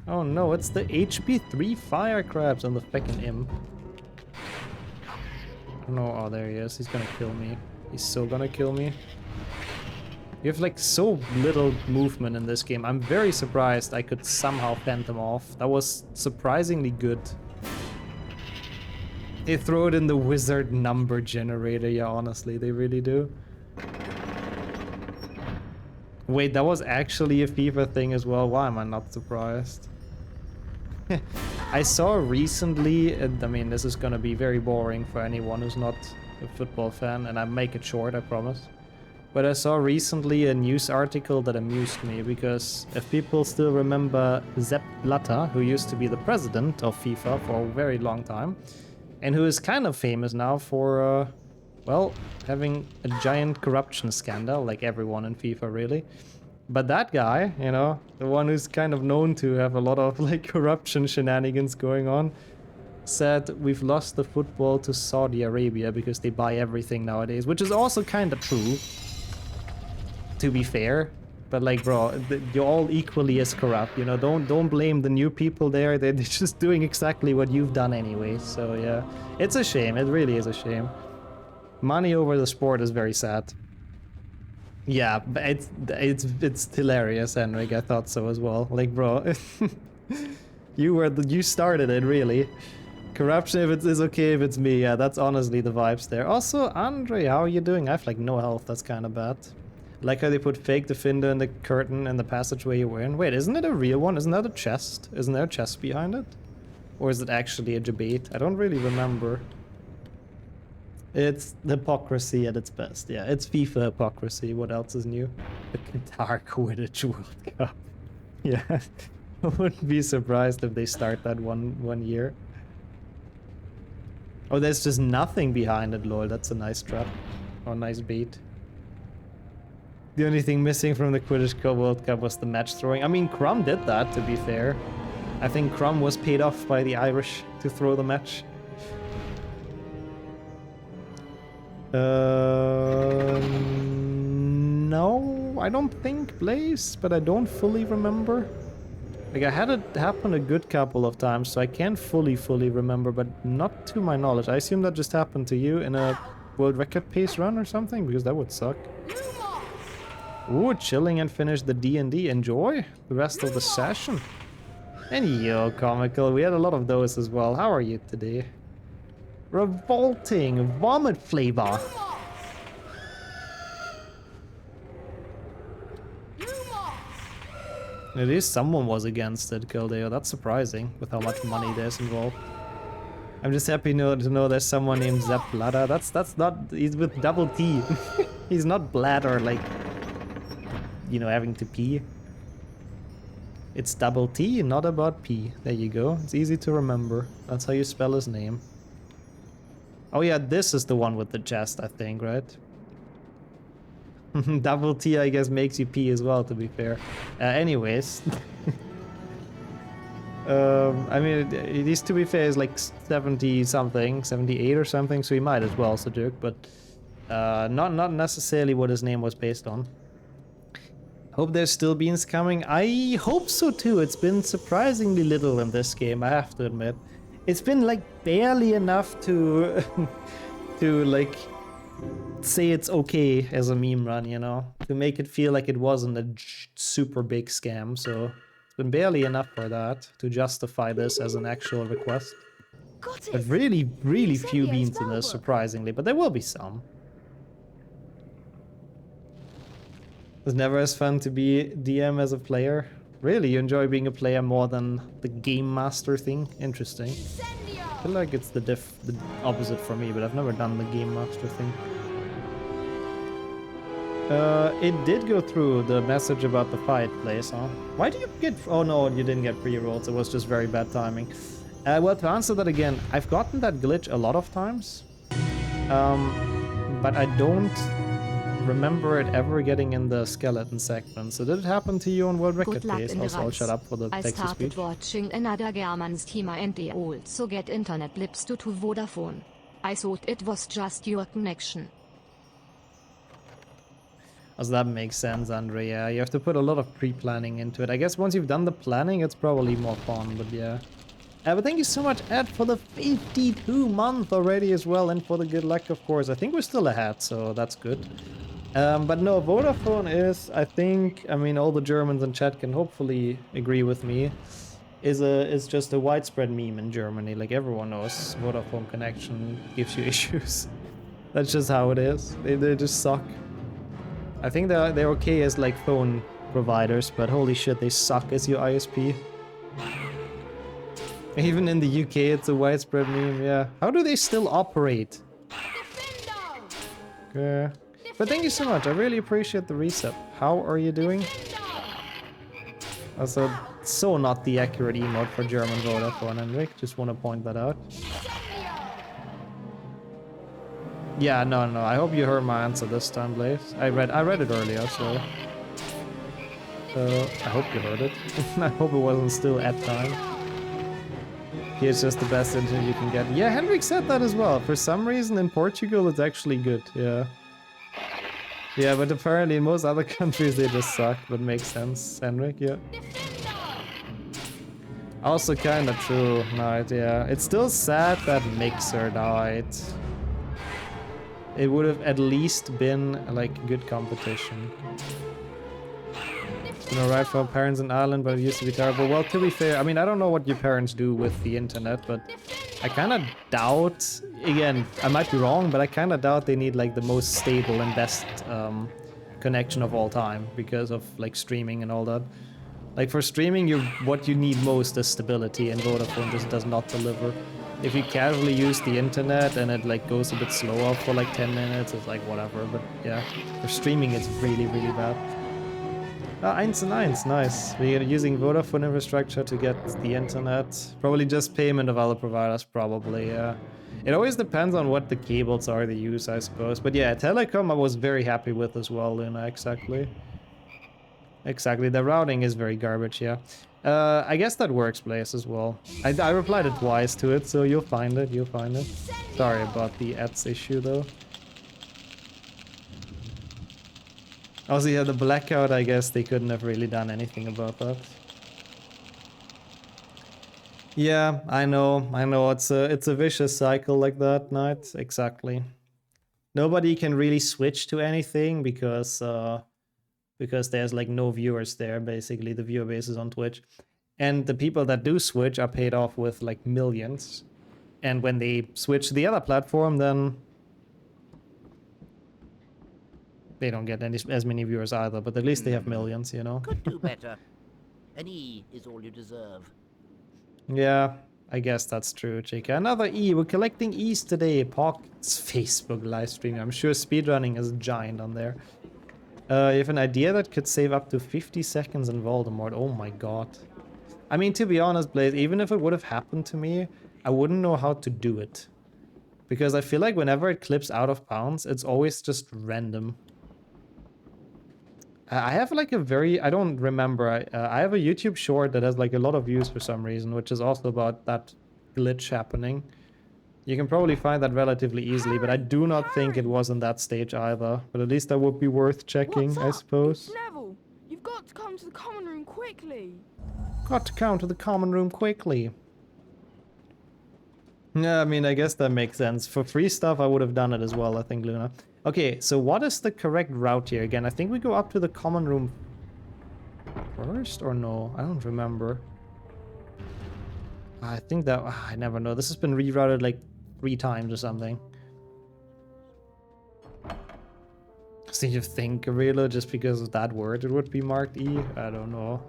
Oh no, it's the HP 3 fire crabs on the fucking imp. No, oh there he is, he's gonna kill me. He's so gonna kill me. You have like so little movement in this game. I'm very surprised I could somehow fend them off. That was surprisingly good. They throw it in the wizard number generator, yeah, honestly, they really do. Wait, that was actually a FIFA thing as well. Why am I not surprised? I saw recently, and I mean, this is gonna be very boring for anyone who's not a football fan, and I make it short, I promise. But I saw recently a news article that amused me, because if people still remember Sepp Blatter, who used to be the president of FIFA for a very long time, and who is kind of famous now for, well, having a giant corruption scandal, like everyone in FIFA really. But that guy, you know, the one who's kind of known to have a lot of like corruption shenanigans going on, said we've lost the football to Saudi Arabia because they buy everything nowadays, which is also kind of true, to be fair. But like, bro, you're all equally as corrupt, you know, don't blame the new people there. They're just doing exactly what you've done anyway. So yeah, it's a shame. It really is a shame. Money over the sport is very sad. Yeah, but it's hilarious, Henrik. I thought so as well. Like, bro, you started it, really. Corruption, if it's okay if it's me. Yeah, that's honestly the vibes there. Also, Andre, how are you doing? I have like no health. That's kind of bad. Like how they put fake defender in the curtain and the passageway you were in. Wait, isn't it a real one? Isn't that a chest? Isn't there a chest behind it? Or is it actually a debate? I don't really remember. It's hypocrisy at its best. Yeah, it's FIFA hypocrisy. What else is new? The Qatar Quidditch World Cup. Yeah, I wouldn't be surprised if they start that one year. Oh, there's just nothing behind it, lol. That's a nice trap. Or nice bait. The only thing missing from the Quidditch World Cup was the match throwing. I mean, Crumb did that, to be fair. I think Crumb was paid off by the Irish to throw the match. No, I don't think Blaze, but I don't fully remember. Like, I had it happen a good couple of times, so I can't fully remember, but not to my knowledge. I assume that just happened to you in a world record pace run or something, because that would suck. Ooh, chilling and finish the D&D. Enjoy the rest of the session. And yo, comical, we had a lot of those as well. How are you today? Revolting vomit flavor. At least someone was against it, Kildeo. That's surprising with how much money there's involved. I'm just happy to know there's someone named Sepp Blatter. That's not, he's with double T. He's not bladder like, you know, having to pee. It's double T, not about pee. There you go. It's easy to remember. That's how you spell his name. Oh yeah, this is the one with the chest, I think, right? Double T, I guess, makes you pee as well, to be fair. Anyways. I mean, it is, to be fair, is like 70 something, 78 or something, so he might as well, Sajuk, but not necessarily what his name was based on. Hope there's still beans coming. I hope so too. It's been surprisingly little in this game, I have to admit. It's been like barely enough to to like say it's okay as a meme run, you know, to make it feel like it wasn't a super big scam. So it's been barely enough for that to justify this as an actual request. But really few beans in this, surprisingly, but there will be some. It's never as fun to be DM as a player. Really, you enjoy being a player more than the game master thing? Interesting. I feel like it's the opposite for me, but I've never done the game master thing. It did go through the message about the fight place, huh? Why do you get... Oh no, you didn't get pre-rolls. It was just very bad timing. Well, to answer that again, I've gotten that glitch a lot of times. But I don't remember it ever getting in the skeleton segment. So did it happen to you on World Record Days? Also, I'll shut up for the text to speech. Watching another German's team and they also get internet blips due to Vodafone. I thought it was just your connection. As that makes sense, Andre. Yeah, you have to put a lot of pre-planning into it. I guess once you've done the planning, it's probably more fun, but yeah. But thank you so much, Ed, for the 52 month already as well, and for the good luck, of course. I think we're still ahead, so that's good. But no, Vodafone is, I think, I mean, all the Germans in chat can hopefully agree with me, is just a widespread meme in Germany. Like, everyone knows Vodafone connection gives you issues. That's just how it is. They just suck. I think they're okay as like phone providers, but holy shit, they suck as your ISP. Even in the UK, it's a widespread meme, yeah. How do they still operate? Okay. But thank you so much, I really appreciate the reset. How are you doing? Also, so not the accurate emote for German Vodafone, Henrik. Just want to point that out. Yeah, no, I hope you heard my answer this time, Blaze. I read it earlier, so... I hope you heard it. I hope it wasn't still at time. Here's just the best internet you can get. Yeah, Henrik said that as well. For some reason in Portugal it's actually good, yeah. Yeah, but apparently in most other countries they just suck, but makes sense, Henrik, yeah. Also kinda true, Knight, yeah. It's still sad that Mixer died. It would have at least been like good competition. It's been alright for parents in Ireland, but it used to be terrible. Well, to be fair, I mean, I don't know what your parents do with the internet, but I kind of doubt, again, I might be wrong, but I kind of doubt they need like the most stable and best connection of all time because of like streaming and all that. Like for streaming, what you need most is stability, and Vodafone just does not deliver. If you casually use the internet and it like goes a bit slower for like 10 minutes, it's like whatever, but yeah, for streaming it's really, really bad. Ah, 1&1, nice. We're using Vodafone infrastructure to get the internet. Probably just payment of other providers, probably, yeah. It always depends on what the cables are they use, I suppose. But yeah, Telecom I was very happy with as well, Luna, exactly. Exactly, the routing is very garbage, yeah. I guess that works, Blaze, as well. I replied it twice to it, so you'll find it, Sorry about the ads issue, though. Also, yeah, the blackout, I guess they couldn't have really done anything about that. Yeah, I know, it's a vicious cycle like that, Knight, exactly. Nobody can really switch to anything because there's like no viewers there, basically. The viewer base is on Twitch. And the people that do switch are paid off with like millions. And when they switch to the other platform, then they don't get as many viewers either, but at least they have millions, you know? Could do better. An E is all you deserve. Yeah, I guess that's true, Chica. Another E. We're collecting E's today. Pock's Facebook live stream. I'm sure speedrunning is giant on there. You have an idea that could save up to 50 seconds in Voldemort. Oh my god. I mean, to be honest, Blaze, even if it would have happened to me, I wouldn't know how to do it. Because I feel like whenever it clips out of bounds, it's always just random. I have like a very... I don't remember. I have a YouTube short that has like a lot of views for some reason, which is also about that glitch happening. You can probably find that relatively easily, but I do not think it was in that stage either. But at least that would be worth checking, I suppose. Neville, you've got to come to the common room quickly. Got to come to the common room quickly. Yeah, I mean, I guess that makes sense. For free stuff, I would have done it as well, I think, Luna. Okay, so what is the correct route here again? I think we go up to the common room first, or no? I don't remember. I think that... I never know. This has been rerouted like 3 times or something. So you think, Aurelio, just because of that word it would be marked E? I don't know.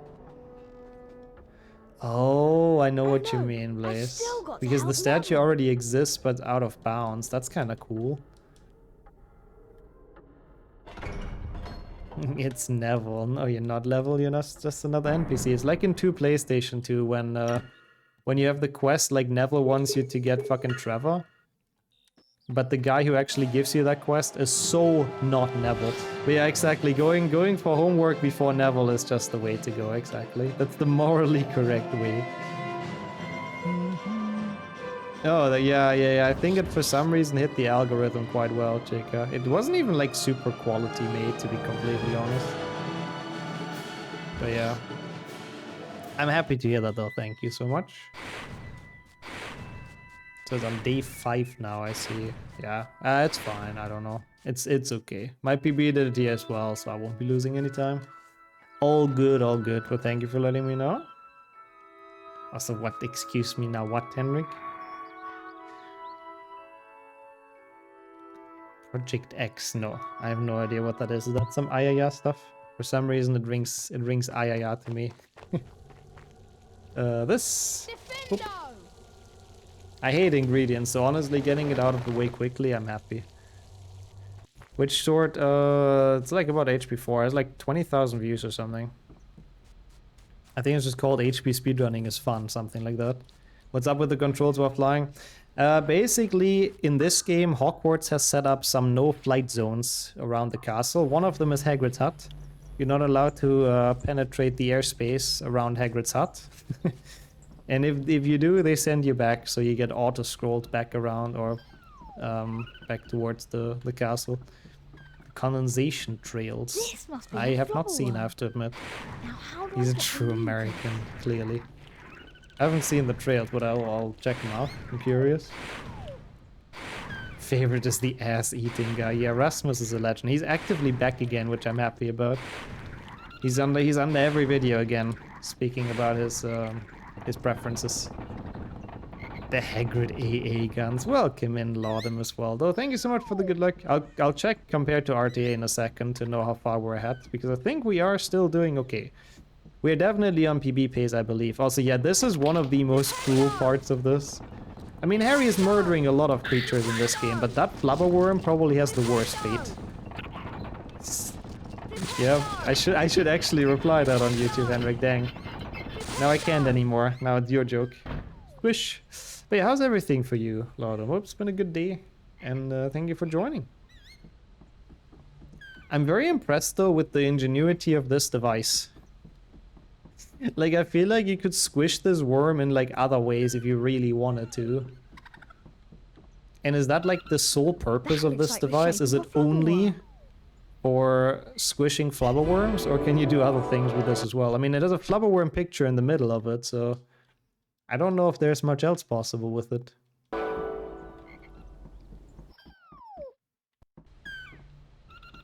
Oh, I know what you mean, Blaze. Because the statue already exists, but out of bounds. That's kind of cool. It's Neville. No, you're not Neville, you're not just another NPC. It's like in 2 PlayStation 2 when you have the quest, like Neville wants you to get fucking Trevor. But the guy who actually gives you that quest is so not Neville. But yeah, exactly. Going for homework before Neville is just the way to go, exactly. That's the morally correct way. Oh, yeah. I think it for some reason hit the algorithm quite well, Chica. It wasn't even like super quality made, to be completely honest. But yeah. I'm happy to hear that though, thank you so much. So it's on day 5 now, I see. Yeah, it's fine, I don't know. It's okay. My PB did it here as well, so I won't be losing any time. All good, but thank you for letting me know. Also, what, excuse me now, what, Henrik? Project X, no. I have no idea what that is. Is that some Ayaya stuff? For some reason it rings Ayaya to me. This. Oop. I hate ingredients, so honestly getting it out of the way quickly, I'm happy. Which sword? It's like about HP 4. It has like 20,000 views or something. I think it's just called HP Speedrunning is Fun, something like that. What's up with the controls while flying? Basically, in this game, Hogwarts has set up some no-flight zones around the castle. One of them is Hagrid's hut. You're not allowed to penetrate the airspace around Hagrid's hut. And if you do, they send you back, so you get auto-scrolled back around or back towards the castle. Condensation trails. This must be I have not seen, I have to admit. Now, how do He's I a get true these? American, clearly. I haven't seen the trails, but I'll check them out. I'm curious. Favorite is the ass-eating guy. Yeah, Rasmus is a legend. He's actively back again, which I'm happy about. He's under every video again, speaking about his preferences. The Hagrid AA guns. Welcome in, Laudem as well. Though, thank you so much for the good luck. I'll check compared to RTA in a second to know how far we're ahead, because I think we are still doing okay. We're definitely on PB pace, I believe. Also, yeah, this is one of the most cool parts of this. I mean, Harry is murdering a lot of creatures in this game, but that flubberworm probably has the worst fate. Yeah, I should actually reply that on YouTube, Henrik. Dang. Now I can't anymore. Now it's your joke. Squish. But yeah, how's everything for you, Laudem? Hope it's been a good day, and thank you for joining. I'm very impressed, though, with the ingenuity of this device. Like, I feel like you could squish this worm in, like, other ways if you really wanted to. And is that, like, the sole purpose of this device? Is it only for squishing flubberworms, or can you do other things with this as well? I mean, it has a flubberworm picture in the middle of it, so I don't know if there's much else possible with it.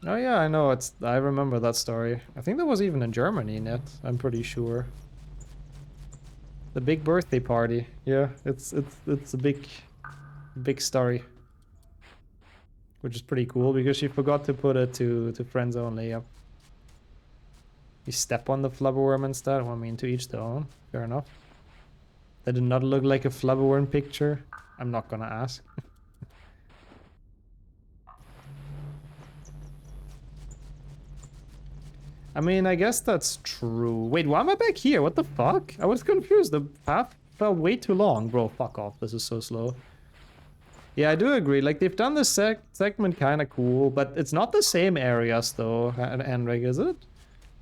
Oh yeah, I know, I remember that story. I think that was even in Germany, Net, I'm pretty sure. The big birthday party. Yeah, it's a big story. Which is pretty cool, because she forgot to put it to friends only, yep. You step on the flubberworm instead? Well, I mean, to each their own. Fair enough. That did not look like a flubberworm picture. I'm not gonna ask. I mean, I guess that's true. Wait, why am I back here? What the fuck? I was confused. The path felt way too long. Bro, fuck off. This is so slow. Yeah, I do agree. Like, they've done this segment kind of cool, but it's not the same areas, though, Henrik, is it?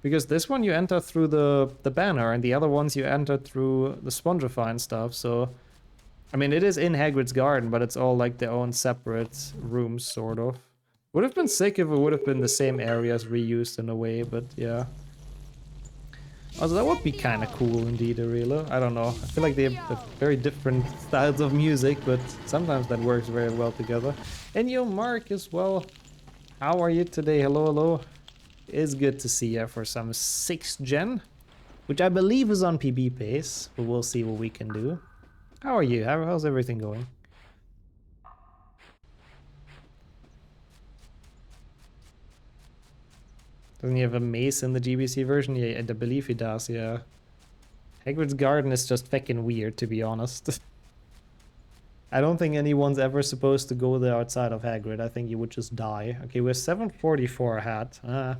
Because this one you enter through the banner, and the other ones you enter through the Spongify and stuff, so... I mean, it is in Hagrid's garden, but it's all, like, their own separate rooms, sort of. Would have been sick if it would have been the same areas reused in a way, but yeah. Also, that would be kind of cool indeed, Arela. I don't know. I feel like they have very different styles of music, but sometimes that works very well together. And yo, Mark as well. How are you today? Hello, hello. It's good to see you for some 6th gen, which I believe is on PB pace, but we'll see what we can do. How are you? How's everything going? Doesn't he have a mace in the GBC version? Yeah, I believe he does, yeah. Hagrid's garden is just fucking weird, to be honest. I don't think anyone's ever supposed to go there outside of Hagrid. I think you would just die. Okay, we're 744 ahead.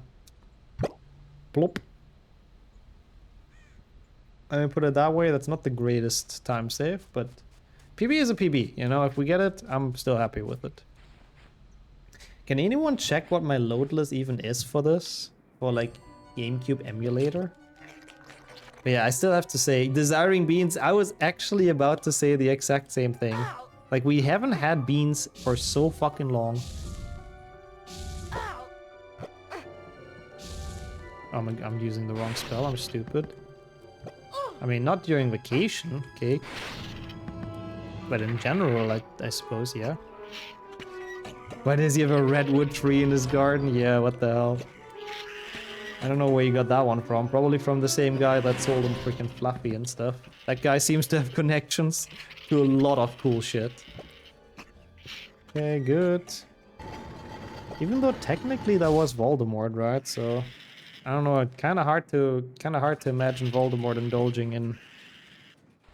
Plop. I mean, put it that way, that's not the greatest time save, but PB is a PB, you know? If we get it, I'm still happy with it. Can anyone check what my loadless even is for this? For, like, GameCube emulator? But yeah, I still have to say, Desiring Beans, I was actually about to say the exact same thing. Like, we haven't had beans for so fucking long. Oh, I'm using the wrong spell, I'm stupid. I mean, not during vacation, okay? But in general, I suppose, yeah. Why does he have a redwood tree in his garden? Yeah, what the hell? I don't know where you got that one from. Probably from the same guy that sold him freaking Fluffy and stuff. That guy seems to have connections to a lot of cool shit. Okay, good. Even though technically that was Voldemort, right? So I don't know. Kind of hard to imagine Voldemort indulging in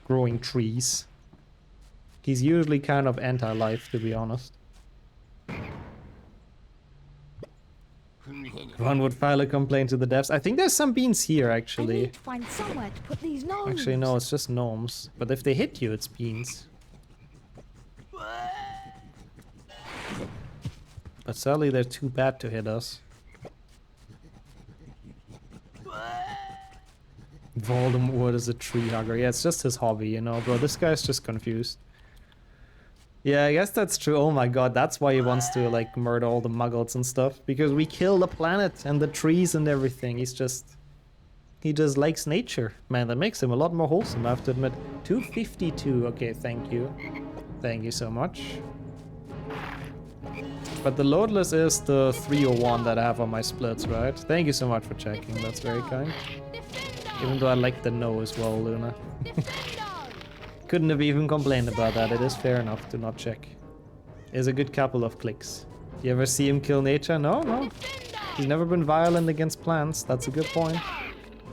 growing trees. He's usually kind of anti-life, to be honest. One would file a complaint to the devs. I think there's some beans here, actually. I need to find somewhere to put these gnomes. Actually, no, it's just gnomes. But if they hit you, it's beans. But sadly, they're too bad to hit us. Voldemort is a tree hugger. Yeah, it's just his hobby, you know, bro. This guy's just confused. Yeah, I guess that's true. Oh my god, that's why he wants to, like, murder all the muggles and stuff. Because we kill the planet and the trees and everything. He's just... He just likes nature. Man, that makes him a lot more wholesome, I have to admit. 252. Okay, thank you. Thank you so much. But the loadless is the 301 that I have on my splits, right? Thank you so much for checking. That's very kind. Even though I like the no as well, Luna. Couldn't have even complained about that. It is fair enough to not check. It's a good couple of clicks. You ever see him kill nature? No, no. He's never been violent against plants. That's a good point.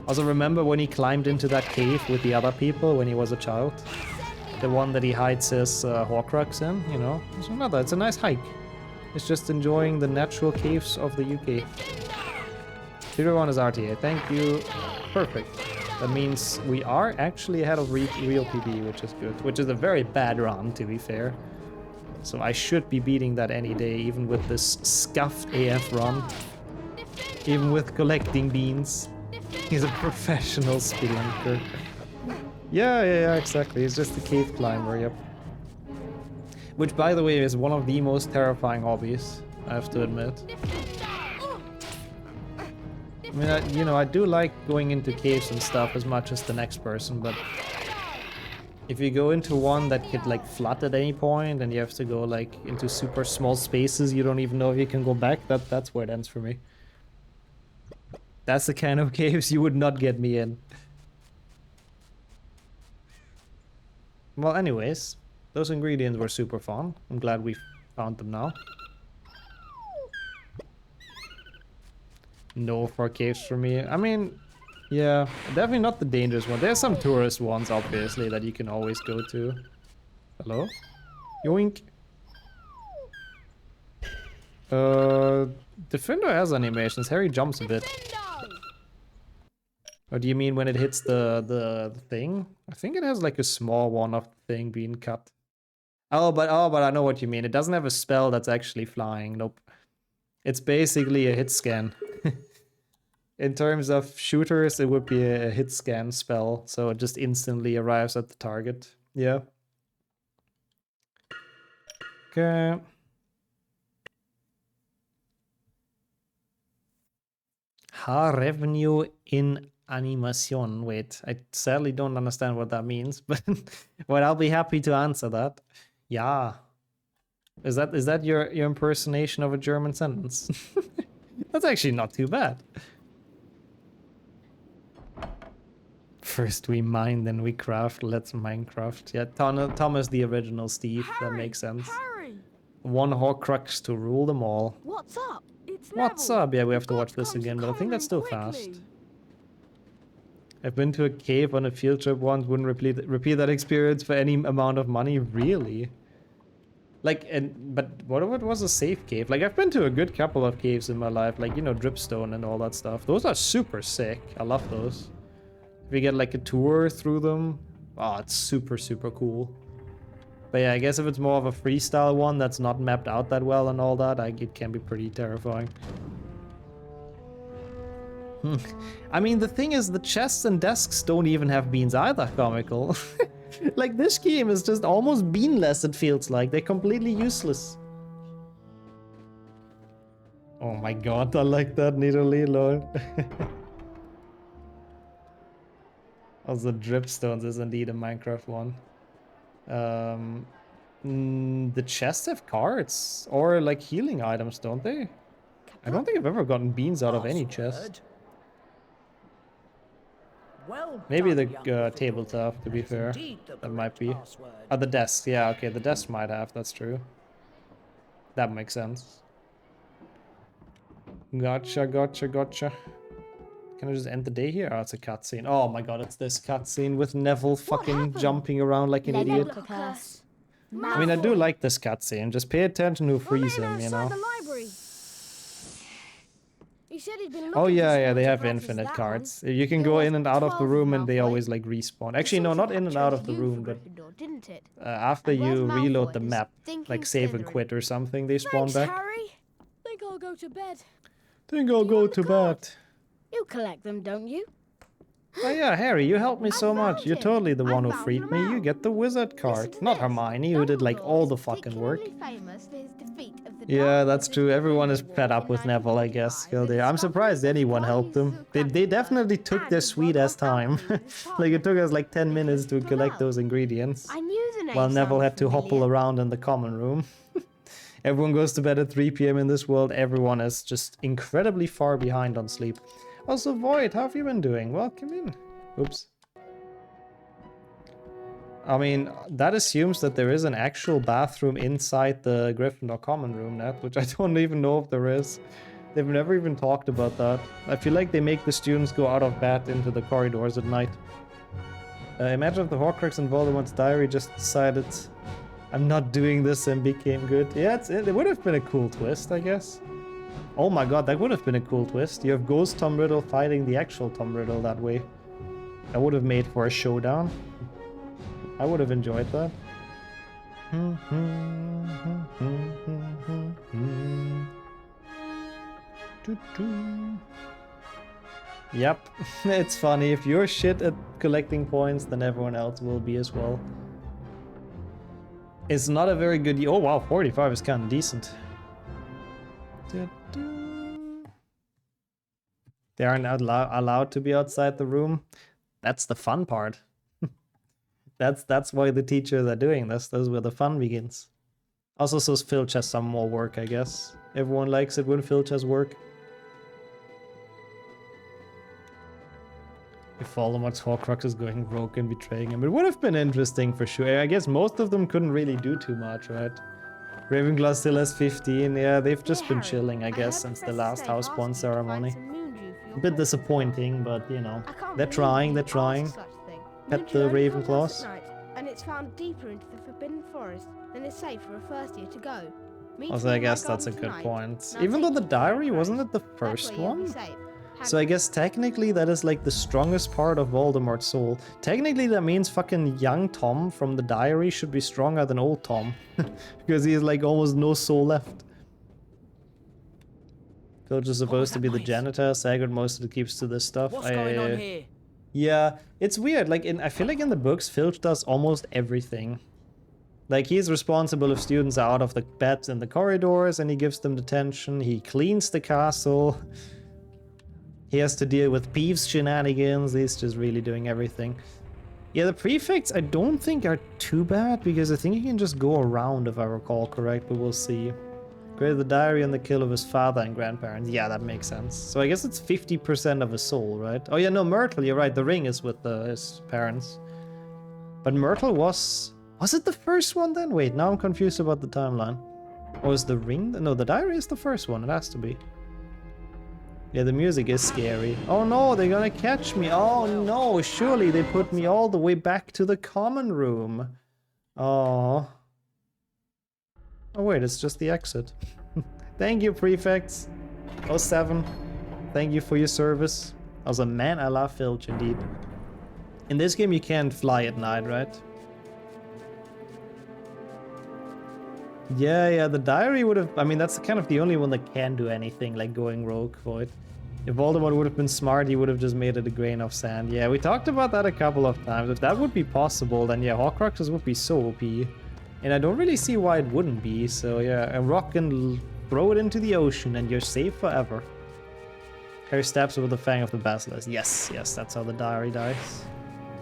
Also, remember when he climbed into that cave with the other people when he was a child? The one that he hides his Horcrux in, you know? It's a nice hike. It's just enjoying the natural caves of the UK. 0-1 is RTA. Thank you. Perfect. That means we are actually ahead of real PB, which is good. Which is a very bad run, to be fair. So I should be beating that any day, even with this scuffed AF run. Even with collecting beans. He's a professional spelunker. Yeah, exactly. He's just a cave climber, yep. Which, by the way, is one of the most terrifying hobbies, I have to admit. I mean, you know, I do like going into caves and stuff as much as the next person, but if you go into one that could, like, flood at any point and you have to go, like, into super small spaces, you don't even know if you can go back, that's where it ends for me. That's the kind of caves you would not get me in. Well, anyways, those ingredients were super fun. I'm glad we found them now. No for caves for me. I mean, yeah, definitely not the dangerous one. There's some tourist ones, obviously, that you can always go to. Hello? Yoink. Defender has animations. Harry jumps a bit. Or do you mean when it hits the thing? I think it has like a small one of the thing being cut. Oh, but I know what you mean. It doesn't have a spell that's actually flying. Nope. It's basically a hit scan. In terms of shooters, it would be a hit scan spell, so it just instantly arrives at the target. Yeah. Okay. Revenue in animation. Wait, I sadly don't understand what that means, but well, I'll be happy to answer that. Yeah. Is that your impersonation of a German sentence? That's actually not too bad. First we mine, then we craft. Let's Minecraft. Yeah, Thomas the original Steve. Harry, that makes sense. Harry. One Horcrux to rule them all. What's up? It's What's level. up? Yeah, we have to You've watch got this come again, to but I think that's still Conran fast. quickly. I've been to a cave on a field trip once. Wouldn't repeat that experience for any amount of money. Really? Like, but what was a safe cave? Like, I've been to a good couple of caves in my life, like, you know, Dripstone and all that stuff. Those are super sick. I love those. If you get like a tour through them, oh, it's super, super cool. But yeah, I guess if it's more of a freestyle one that's not mapped out that well and all that, it can be pretty terrifying. I mean, the thing is, the chests and desks don't even have beans either, comical. Like, this game is just almost beanless, it feels like. They're completely useless. Oh my god, I like that, Nidalee, lol. Also, Dripstones is indeed a Minecraft one. The chests have cards or like healing items, don't they? I don't think I've ever gotten beans out of any chest. Well Maybe done, the young fiddle. tabletop, to be That is fair. indeed the That might correct be. password. Oh, the desk. Yeah, okay, the desk might have. That's true. That makes sense. Gotcha, gotcha, gotcha. Can I just end the day here? Oh, it's a cutscene. Oh my god, it's this cutscene with Neville fucking happened? jumping around like an idiot. Look, curse. I mean, I do like this cutscene. Just pay attention who frees him, you know? The library. He said he'd been Oh looking yeah, for yeah, they someone have to practice infinite that cards. on. You can There go was in and out of the 12 room and they halfway. always like respawn. It Actually, no, sort of not in and out of the chose you room, for but Gryffindor, didn't it? after And where's you reload Malfoy, the his map, stinking like save and Slytherin? quit or something, they spawn Thanks, back. Harry. Think I'll go to bed. Think I'll You go want the to card? bed. You collect them, don't you? Oh yeah, Harry, you helped me so much. found You're him. totally the I one who found freed him me. You out. get the wizard Listen card. to Not this. Hermione, who did like all the Dumbledore is fucking work. particularly famous for his defeat of the Yeah, Dark that's Wizard true. Everyone is Grindelwald fed up in with Neville, I guess. 1945 Still with there. I'm discovery surprised of anyone the helped them. Chinese They Zuckerberg definitely took and their he sweet broke ass off time. alchemy with his Like it took partner, us like 10 minutes to Nicholas collect Flamel. those ingredients. I knew the name While Neville sounded had to hobble familiar. around in the common room. Everyone goes to bed at 3 p.m. in this world. Everyone is just incredibly far behind on sleep. Also, Void, how have you been doing? Welcome in. Oops. I mean, that assumes that there is an actual bathroom inside the Gryffindor common room, Nat, which I don't even know if there is. They've never even talked about that. I feel like they make the students go out of bed into the corridors at night. Imagine if the Horcrux in Voldemort's diary just decided, I'm not doing this, and became good. Yeah, it would have been a cool twist, I guess. Oh my god, that would have been a cool twist. You have Ghost Tom Riddle fighting the actual Tom Riddle that way. That would have made for a showdown. I would have enjoyed that. Yep, it's funny. If you're shit at collecting points, then everyone else will be as well. It's not a very good... Oh wow, 45 is kind of decent. They aren't allowed to be outside the room. That's the fun part. That's why the teachers are doing this. That's where the fun begins. Also, so Filch has some more work, I guess. Everyone likes it when Filch has work. If Voldemort's Horcrux is going rogue and betraying him, it would have been interesting for sure. I guess most of them couldn't really do too much, right? Ravenclaw still has 15. Yeah, they've just been chilling, I guess, since the last Houseborn ceremony. A bit disappointing, but you know, they're trying. Pet the Ravenclaws. And it's found deeper into the Forbidden Forest than is safe for a first year to go. Also, I guess that's a good point. Even though the diary wasn't it the first one? So I guess technically that is like the strongest part of Voldemort's soul. Technically that means fucking young Tom from the diary should be stronger than old Tom. Because he has like almost no soul left. Filch is supposed to be the janitor. Hagrid mostly keeps to this stuff. What's going on here? Yeah, it's weird. Like I feel like in the books, Filch does almost everything. Like he's responsible if students are out of the beds in the corridors and he gives them detention. He cleans the castle. He has to deal with Peeves shenanigans. He's just really doing everything. Yeah, the prefects I don't think are too bad because I think he can just go around if I recall correct, but we'll see. Created the diary and the kill of his father and grandparents. Yeah, that makes sense. So I guess it's 50% of his soul, right? Oh yeah, no, Myrtle, you're right. The ring is with his parents. But Myrtle was it the first one then? Wait, now I'm confused about the timeline. Or is the ring? No, the diary is the first one. It has to be. Yeah, the music is scary. Oh no, they're gonna catch me. Oh no, surely they put me all the way back to the common room. Oh. Oh wait, it's just the exit. Thank you, prefects. 07. Thank you for your service. Also, man, I love Filch indeed. In this game, you can't fly at night, right? Yeah, the diary would have... I mean, that's kind of the only one that can do anything, like going rogue for it. If Voldemort would have been smart, he would have just made it a grain of sand. Yeah, we talked about that a couple of times. If that would be possible, then yeah, Horcruxes would be so OP. And I don't really see why it wouldn't be. So yeah, a rock and throw it into the ocean and you're safe forever. Harry stabs with the fang of the basilisk. Yes, that's how the diary dies.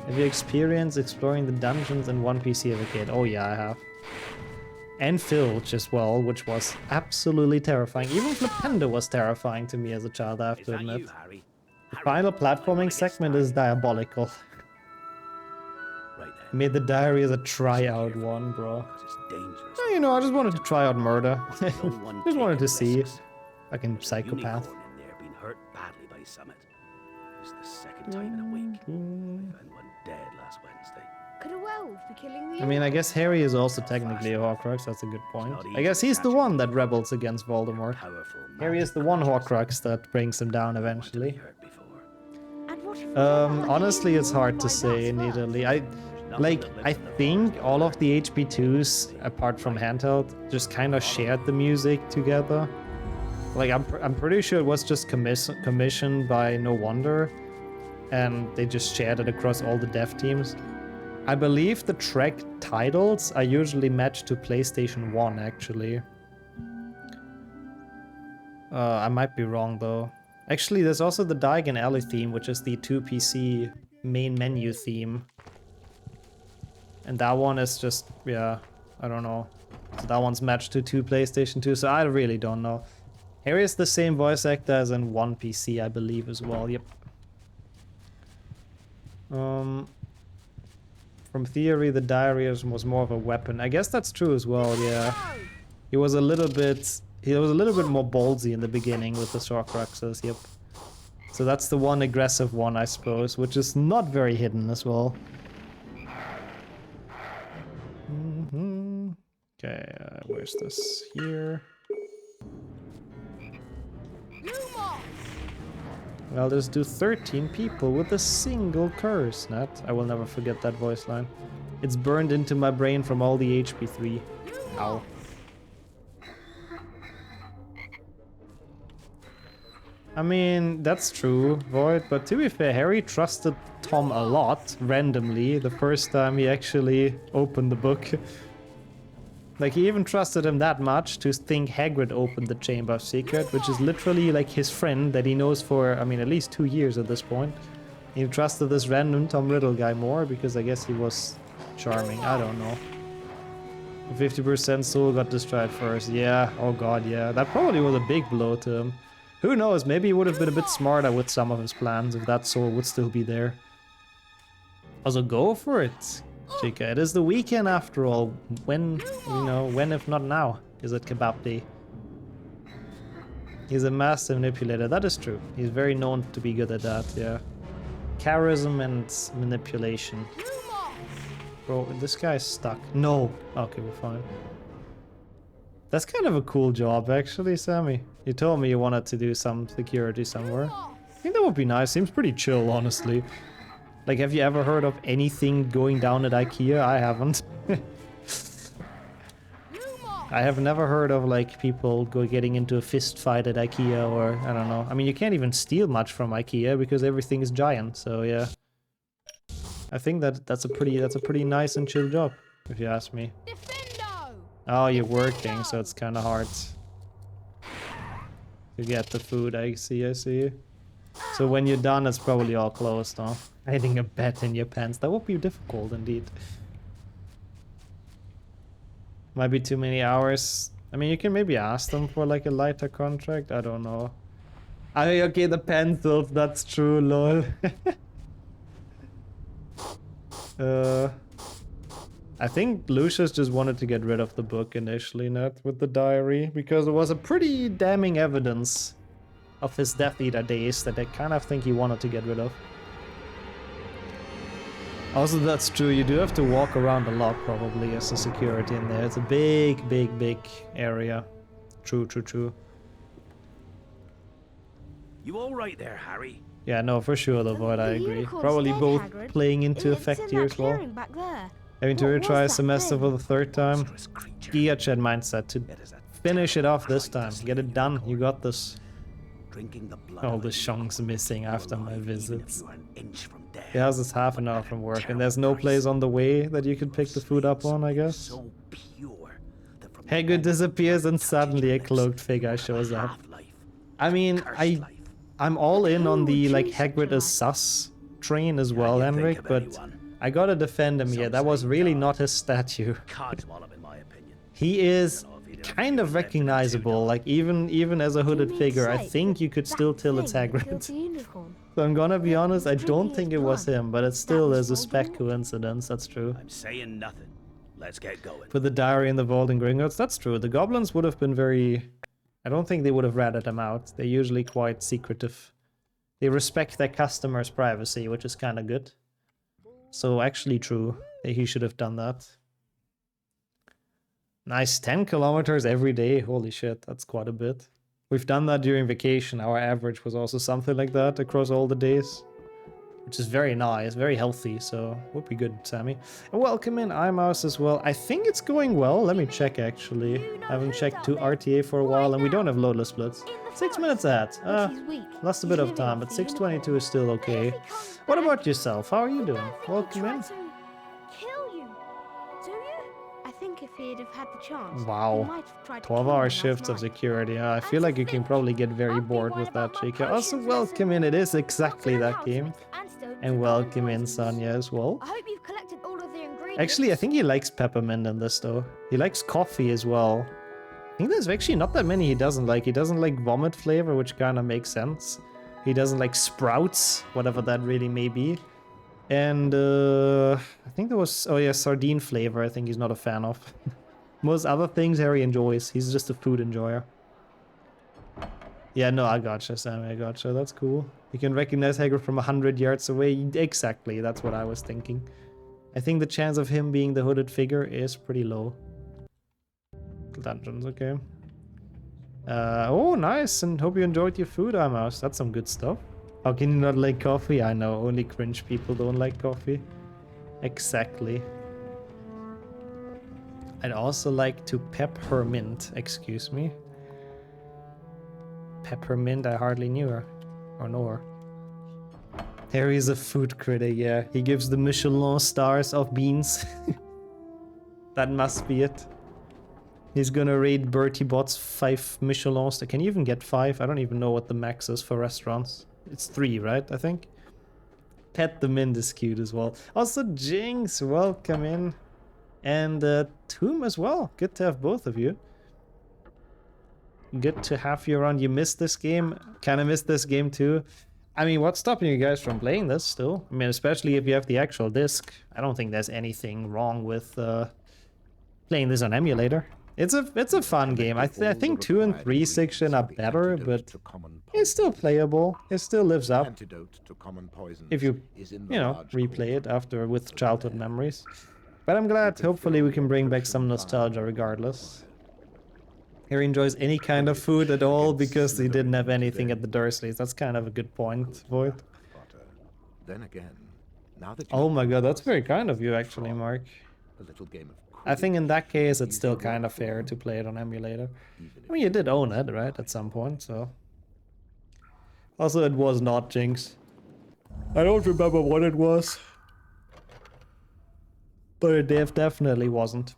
Have you experienced exploring the dungeons in One Piece here as a kid? Oh yeah, I have. And Filch as well, which was absolutely terrifying. Even Flipendo was terrifying to me as a child, I have Is to that admit. you, Harry? The Harry, final I wanna platforming get segment is started. diabolical. Right then. Made the diary as a Listen tryout carefully, one, bro. 'cause it's dangerous. You know, I just wanted to try out murder. No one Just wanted to taking see. risks. Fucking There's a psychopath. unicorn in there being hurt badly by Summit. It's the second time in a week. I found one dead last Wednesday. Could a werewolf be killing the I mean, I guess Harry is also technically a Horcrux, that's a good point. I guess he's the one that rebels against Voldemort. Powerful Harry is the one Horcrux that brings him down eventually. hurt before. And what if we don't have Honestly, any it's hard to by say that neitherly. There's I think all of the HP2s, apart from Handheld, just kind of shared the music together. Like, I'm pretty sure it was just commissioned by No Wonder, and they just shared it across all the dev teams. I believe the track titles are usually matched to PlayStation 1, actually. I might be wrong, though. Actually, there's also the Diagon Alley theme, which is the 2PC main menu theme. And that one is just, yeah, I don't know. So that one's matched to 2 PlayStation 2, so I really don't know. Harry is the same voice actor as in 1 PC, I believe, as well, yep. From theory, the diary was more of a weapon. I guess that's true as well, yeah. He was a little bit more ballsy in the beginning with the Horcruxes, yep. So that's the one aggressive one, I suppose, which is not very hidden as well. Okay, where's this? Here. Well, let's do 13 people with a single curse, Nat. I will never forget that voice line. It's burned into my brain from all the HP3. Ow. I mean, that's true, Void, but to be fair, Harry trusted Tom a lot, randomly, the first time he actually opened the book. Like, he even trusted him that much to think Hagrid opened the Chamber of Secret, which is literally like his friend that he knows for, I mean, at least 2 years at this point. He trusted this random Tom Riddle guy more because I guess he was charming, I don't know. 50% soul got destroyed first, yeah, oh god, yeah. That probably was a big blow to him. Who knows, maybe he would have been a bit smarter with some of his plans if that soul would still be there. Also, go for it, Chica. It is the weekend after all. When, you know, when if not now, is it kebab day? He's a master manipulator, that is true. He's very known to be good at that, yeah. Charism and manipulation. Bro, this guy's stuck. No! Okay, we're fine. That's kind of a cool job, actually, Sammy. You told me you wanted to do some security somewhere. I think that would be nice. Seems pretty chill, honestly. Like, have you ever heard of anything going down at IKEA? I haven't. I have never heard of, like, people getting into a fist fight at IKEA, or, I don't know. I mean, you can't even steal much from IKEA because everything is giant, so yeah. I think that's a pretty nice and chill job, if you ask me. Oh, you're working, so it's kind of hard to get the food. I see. So when you're done, it's probably all closed, huh? Hiding a bat in your pants. That would be difficult, indeed. Might be too many hours. I mean, you can maybe ask them for, like, a lighter contract. I don't know. I mean, okay, the pencils. That's true, lol. I think Lucius just wanted to get rid of the book initially, Ned, with the diary, because there was a pretty damning evidence of his Death Eater days that I kind of think he wanted to get rid of. Also, that's true, you do have to walk around a lot, probably, as a security in there. It's a big area. True. You all right there, Harry? Yeah, no, for sure, though, Void, I agree. unicorn's Probably dead, both Hagrid. playing into It's effect in here that as well. clearing back there. Having to What was retry a that semester for thing? the 3rd time. Monstrous creature. Giga Chat mindset to It is a finish it off this terrible time. Get it done. You got this. Drinking the blood All of the a shonks missing after my alive, even if visits. you are an inch from death. The house is half an hour from work, and there's no Terrible place price. on the way that you could pick the food up on, I guess. So pure that from the Hagrid moment disappears and touches suddenly your a lips, cloaked figure you shows have up. half-life, I mean, cursed life. I'm all in on Who the, would like, choose such Hagrid a is life? sus train as well, you think Henrik, of but anyone. I gotta defend him here. Some That was say really die. not his statue. Codswallop, in my opinion. He is kind of recognizable, like even as a hooded figure, I think you could still tell it's Hagrid. So I'm gonna be honest, I don't think it was him, but it still is a spec coincidence, that's true. I'm saying nothing. Let's get going. Put the diary in the vault in Gringotts, that's true. The goblins would have been very... I don't think they would have ratted him out. They're usually quite secretive. They respect their customers' privacy, which is kind of good. So actually true, he should have done that. Nice, 10 kilometers every day. Holy shit, that's quite a bit. We've done that during vacation. Our average was also something like that across all the days. Which is very nice, very healthy, so would be good, Sammy. And welcome in iMouse as well. I think it's going well. Let me check, actually. I haven't checked to RTA for a while, and we don't have loadless splits. 6 minutes ahead. Lost a bit of time, but 6:22 is still okay. What about yourself? How are you doing? Welcome in. I think if he'd have had the chance, Wow. he might have tried to 12-hour kill me shifts of last night. security. I feel like you can probably get very bored with that, Chica. Also, welcome in. It is exactly that game. And welcome in, Sonia, as well. I hope you've collected all of the ingredients. Actually, I think he likes peppermint in this, though. He likes coffee as well. I think there's actually not that many he doesn't like. He doesn't like vomit flavor, which kind of makes sense. He doesn't like sprouts, whatever that really may be. And I think there was... Oh yeah, sardine flavor I think he's not a fan of. Most other things Harry enjoys. He's just a food enjoyer. Yeah, no, I gotcha, Sammy, I gotcha. That's cool. You can recognize Hagrid from 100 yards away. Exactly, that's what I was thinking. I think the chance of him being the hooded figure is pretty low. Dungeons, okay. Oh, nice, and hope you enjoyed your food, iMouse. That's some good stuff. How can you not like coffee? I know, only cringe people don't like coffee. Exactly. I'd also like to peppermint, excuse me. Peppermint, I hardly knew her. Or know her. Harry's a food critic, yeah. He gives the Michelin stars of beans. That must be it. He's gonna rate Bertie Bott's 5 Michelins. Can you even get 5? I don't even know what the max is for restaurants. It's 3, right? I think. Pet the Mint is cute as well. Also, Jinx, welcome in. And Tomb as well. Good to have both of you. Good to have you around. You missed this game. Kind of missed this game too. I mean, what's stopping you guys from playing this still? I mean, especially if you have the actual disc. I don't think there's anything wrong with playing this on emulator. It's a fun game. I think 2 and 3 section are better, but it's still playable. It still lives up if you know, replay it after with childhood memories. But I'm glad. Hopefully we can bring back some nostalgia regardless. Harry enjoys any kind of food at all because he didn't have anything at the Dursleys. That's kind of a good point, Void. Oh my god, that's very kind of you actually, Mark. I think in that case it's still kind of fair to play it on emulator. I mean, you did own it, right, at some point, so... Also, it was not Jinx. I don't remember what it was. But it definitely wasn't.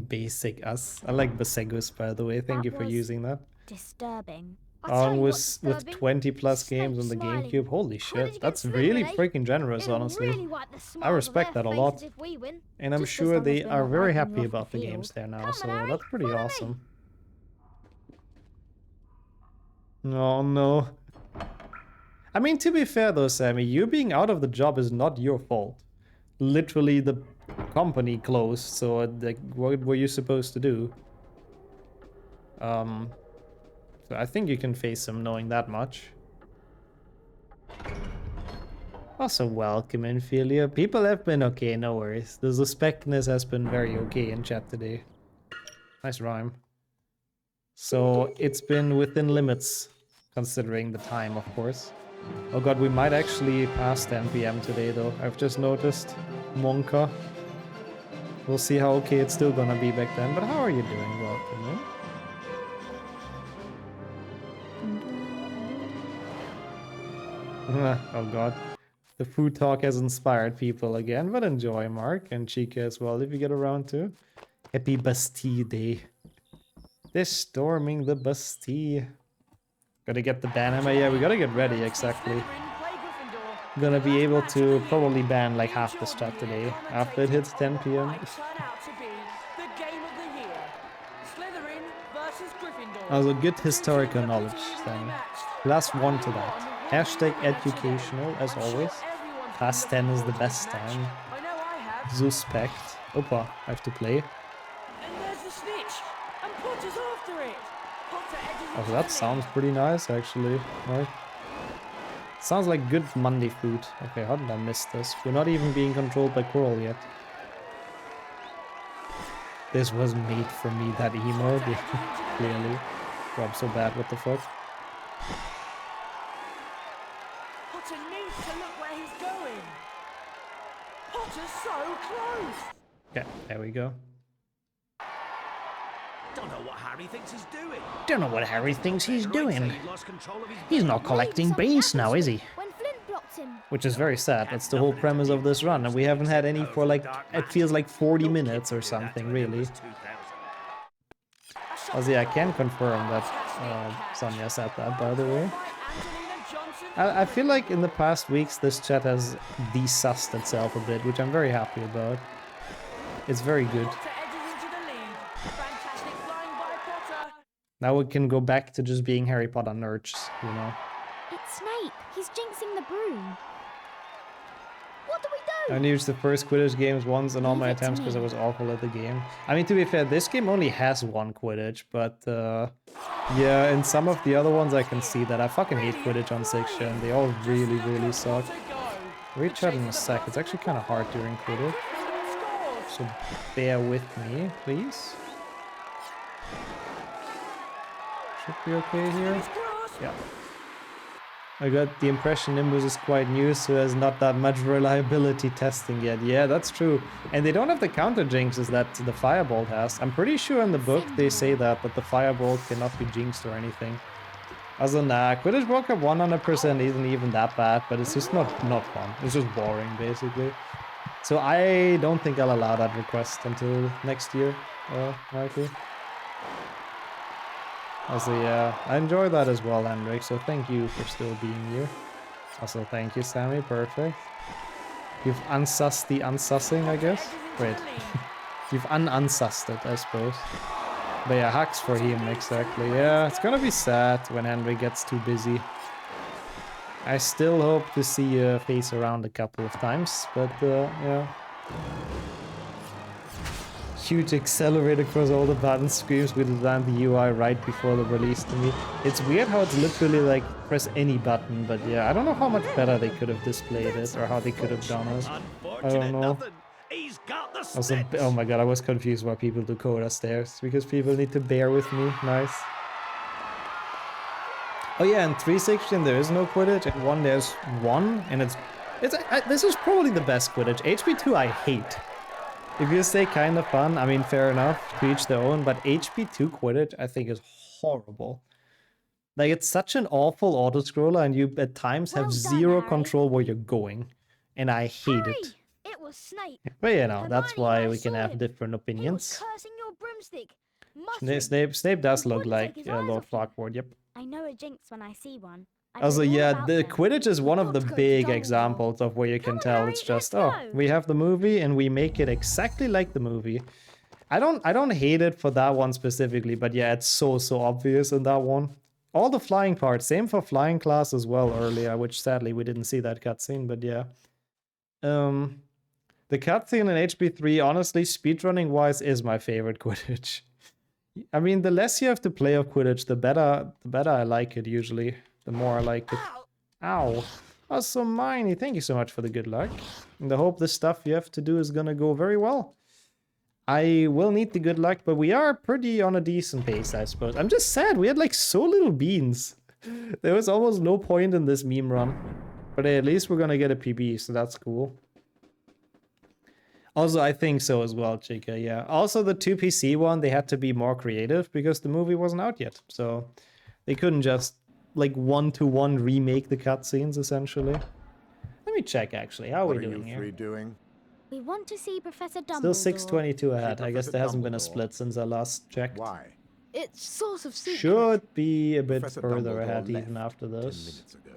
Basic us. I like Besegus, by the way. Thank you for using that. Disturbing. With 20 plus games on the GameCube. Holy shit, that's really freaking generous, honestly. I respect that a lot. And I'm sure they are very happy about the games there now, so that's pretty awesome. Oh no. I mean, to be fair though, Sammy, you being out of the job is not your fault. Literally the company closed, so like, what were you supposed to do? So I think you can face him knowing that much. Also, welcome in, Philia. People have been okay, no worries. The suspectness has been very okay in chat today. Nice rhyme. So it's been within limits, considering the time, of course. Oh god, we might actually pass 10 PM today, though. I've just noticed. Monka. We'll see how okay it's still gonna be back then. But how are you doing? Welcome in. Oh god. The food talk has inspired people again, but enjoy, Mark, and Chica as well if you get around to. Happy Bastille Day. They're storming the Bastille. Gotta get the ban hammer. Yeah, we gotta get ready, exactly. Gonna be able to probably ban like half this chat today after it hits 10 PM. Also good historical knowledge, Sammy. +1 to that. Hashtag educational, as always. Past 10 is the best time. Suspect. Opa, I have to play. And there's the snitch. And Potter's after it. Potter edges Oh, into that the sounds lead. pretty nice, actually. Right. Sounds like good Monday food. Okay, how did I miss this? We're not even being controlled by Coral yet. This was made for me, that emo. Clearly. Oh, I'm so bad, what the fuck? Potter needs to look where he's going. Potter's so close. Okay, there we go. Don't know what Harry thinks he's doing. Don't know what Harry thinks he's Right, doing. so he lost control of his He's boat. not collecting Something beans now, happened is to he? him When Flint blocked him. Which is very sad. That's the whole premise of this run, and we haven't had any for like, it feels like 40 minutes or something, really. Also, yeah, I can confirm that Sonia said that, by the way. I feel like in the past weeks this chat has desussed itself a bit, which I'm very happy about. It's very good. Potter edges into the lead. Fantastic flying by Potter. Now we can go back to just being Harry Potter nerds, you know. It's Snape. He's jinxing the broom. What do we do? I only used the first Quidditch games once in all my Leave it to attempts because I me. was awful at the game. I mean, to be fair, this game only has one Quidditch, but yeah, in some of the other ones I can see that. I fucking hate Quidditch on 6th gen. They all really, really suck. Read chat in a sec. It's actually kind of hard during Quidditch. So bear with me, please. Should be okay here. Yeah. I got the impression Nimbus is quite new, so there's not that much reliability testing yet. Yeah, that's true. And they don't have the counter jinxes that the Firebolt has. I'm pretty sure in the book they say that the Firebolt cannot be jinxed or anything. Also, nah, Quidditch World Cup 100% isn't even that bad, but it's just not fun. It's just boring, basically. So I don't think I'll allow that request until next year, likely. Also, yeah, I enjoy that as well, Hendrik, so thank you for still being here. Also, thank you, Sammy, perfect. You've unsussed the unsussing, I guess? Wait. You've unsussed it, I suppose. But yeah, hacks for him, exactly. Yeah, it's gonna be sad when Henry gets too busy. I still hope to see you face around a couple of times, but yeah. Huge accelerate across all the button screens. We designed the UI right before the release to me. It's weird how it's literally like press any button, but yeah, I don't know how much better they could have displayed it or how they could have done it. I don't know. He's got the Also, snitch. oh my god, I was confused why people do Coda stairs because people need to bear with me. Nice. Oh yeah, in 316 there is no Quidditch, and 1 there's 1, and this is probably the best Quidditch. HP2 I hate. If you say kind of fun, I mean, fair enough, to each their own, but HP2 Quidditch I think is horrible. Like, it's such an awful auto-scroller, and you at times have Well done, zero Harry. control where you're going. And I hate Harry, it. it was Snape. But you know, that's Hermione, why I we can saw have him. different He was opinions. cursing your broomstick. muttering. Snape does He look wouldn't like take his eyes Lord off you. Farquaad, yep. I know a jinx when I see one. I Also, read all yeah, about the them. Quidditch is one of the We've got to go to big Dumbledore. examples of where you can Come on, tell Harry, it's just, let's oh, go. we have the movie and we make it exactly like the movie. I don't hate it for that one specifically, but yeah, it's so obvious in that one. All the flying parts, same for flying class as well earlier, which sadly we didn't see that cutscene, but yeah. The cutscene in HP3, honestly, speedrunning wise, is my favorite Quidditch. I mean, the less you have to play of Quidditch, the better I like it usually. The more I like it. Ow. Oh, so miney. Thank you so much for the good luck. And I hope the stuff you have to do is gonna go very well. I will need the good luck, but we are pretty on a decent pace, I suppose. I'm just sad, we had like so little beans. There was almost no point in this meme run. But at least we're gonna get a PB, so that's cool. Also, I think so as well, Chica, yeah. Also, the 2PC one, they had to be more creative because the movie wasn't out yet. So they couldn't just, like, one-to-one remake the cutscenes, essentially. Let me check, actually. How are we doing here? What are you three doing? We want to see Professor Dumbledore. Still 622 ahead. See I guess Professor there hasn't been a Dumbledore. split since I last checked. Why? It's sort of secret. Should be a bit Professor further Dumbledore ahead left even after 10 this. minutes ago.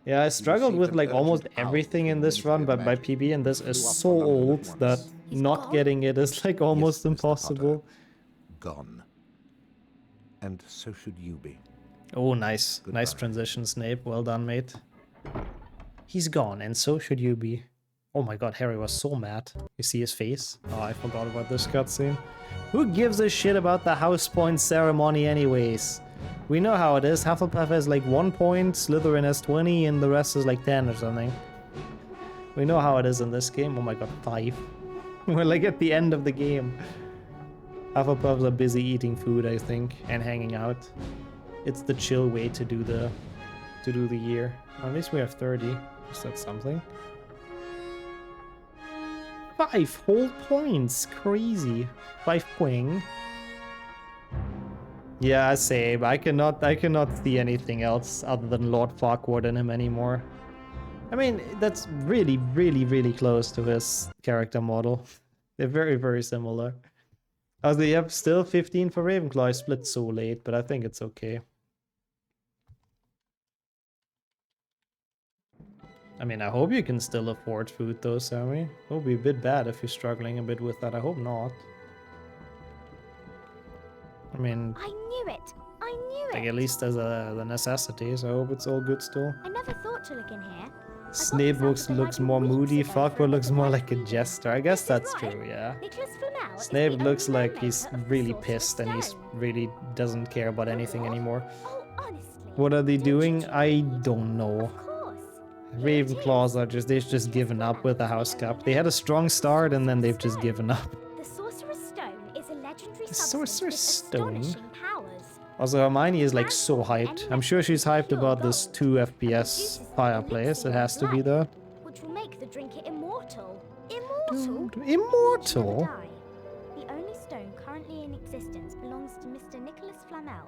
Yeah, I struggled received with an like almost urgent owl everything in from this the run, Ministry but of my Magic. PB in this Flew is up so on London at old once. that He's not gone? getting it is like almost Mr. Potter. impossible. Gone. and so should you be. Oh, nice. Goodbye. Nice transition, Snape. Well done, mate. He's gone, and so should you be. Oh my god, Harry was so mad. You see his face? Oh, I forgot about this cutscene. Who gives a shit about the house point ceremony anyways? We know how it is. Hufflepuff has like 1 point, Slytherin has 20, and the rest is like 10 or something. We know how it is in this game. Oh my god, 5. We're like at the end of the game. Hufflepuffs are busy eating food, I think, and hanging out. It's the chill way to do the year. At least we have 30. Is that something? 5 whole points. Crazy. 5 points. Yeah, same. I cannot see anything else other than Lord Farquaad in him anymore. I mean, that's really, really, really close to his character model. They're very, very similar. Also, yep, still 15 for Ravenclaw. I split so late, but I think it's okay. I mean, I hope you can still afford food though, Sammy. It will be a bit bad if you're struggling a bit with that. I hope not. I mean, I knew it. I knew like it. at least as the necessity, so I hope it's all good still. I never thought to look in here. Snape looks more moody, Farquaad looks more like a jester. I guess that's true, yeah. Nicholas Flamel is Snape the looks only like he's known maker of the really Sorcerer's pissed and he's Stone. really doesn't care about anything anymore. Oh, honestly. What are they Don't you doing? two I believe? don't know. Of course. Ravenclaws are they've just given up with the House Cup. They had a strong start and then they've just given up. The Sorcerer's Stone is a legendary The substance Sorcerer's with Stone? astonishing powers. Also, Hermione is like so hyped. I'm sure she's hyped about this 2 FPS fireplace. It has to be that. Which will make the drinker immortal. Immortal? Immortal? Die. The only stone currently in existence belongs to Mr. Nicholas Flamel.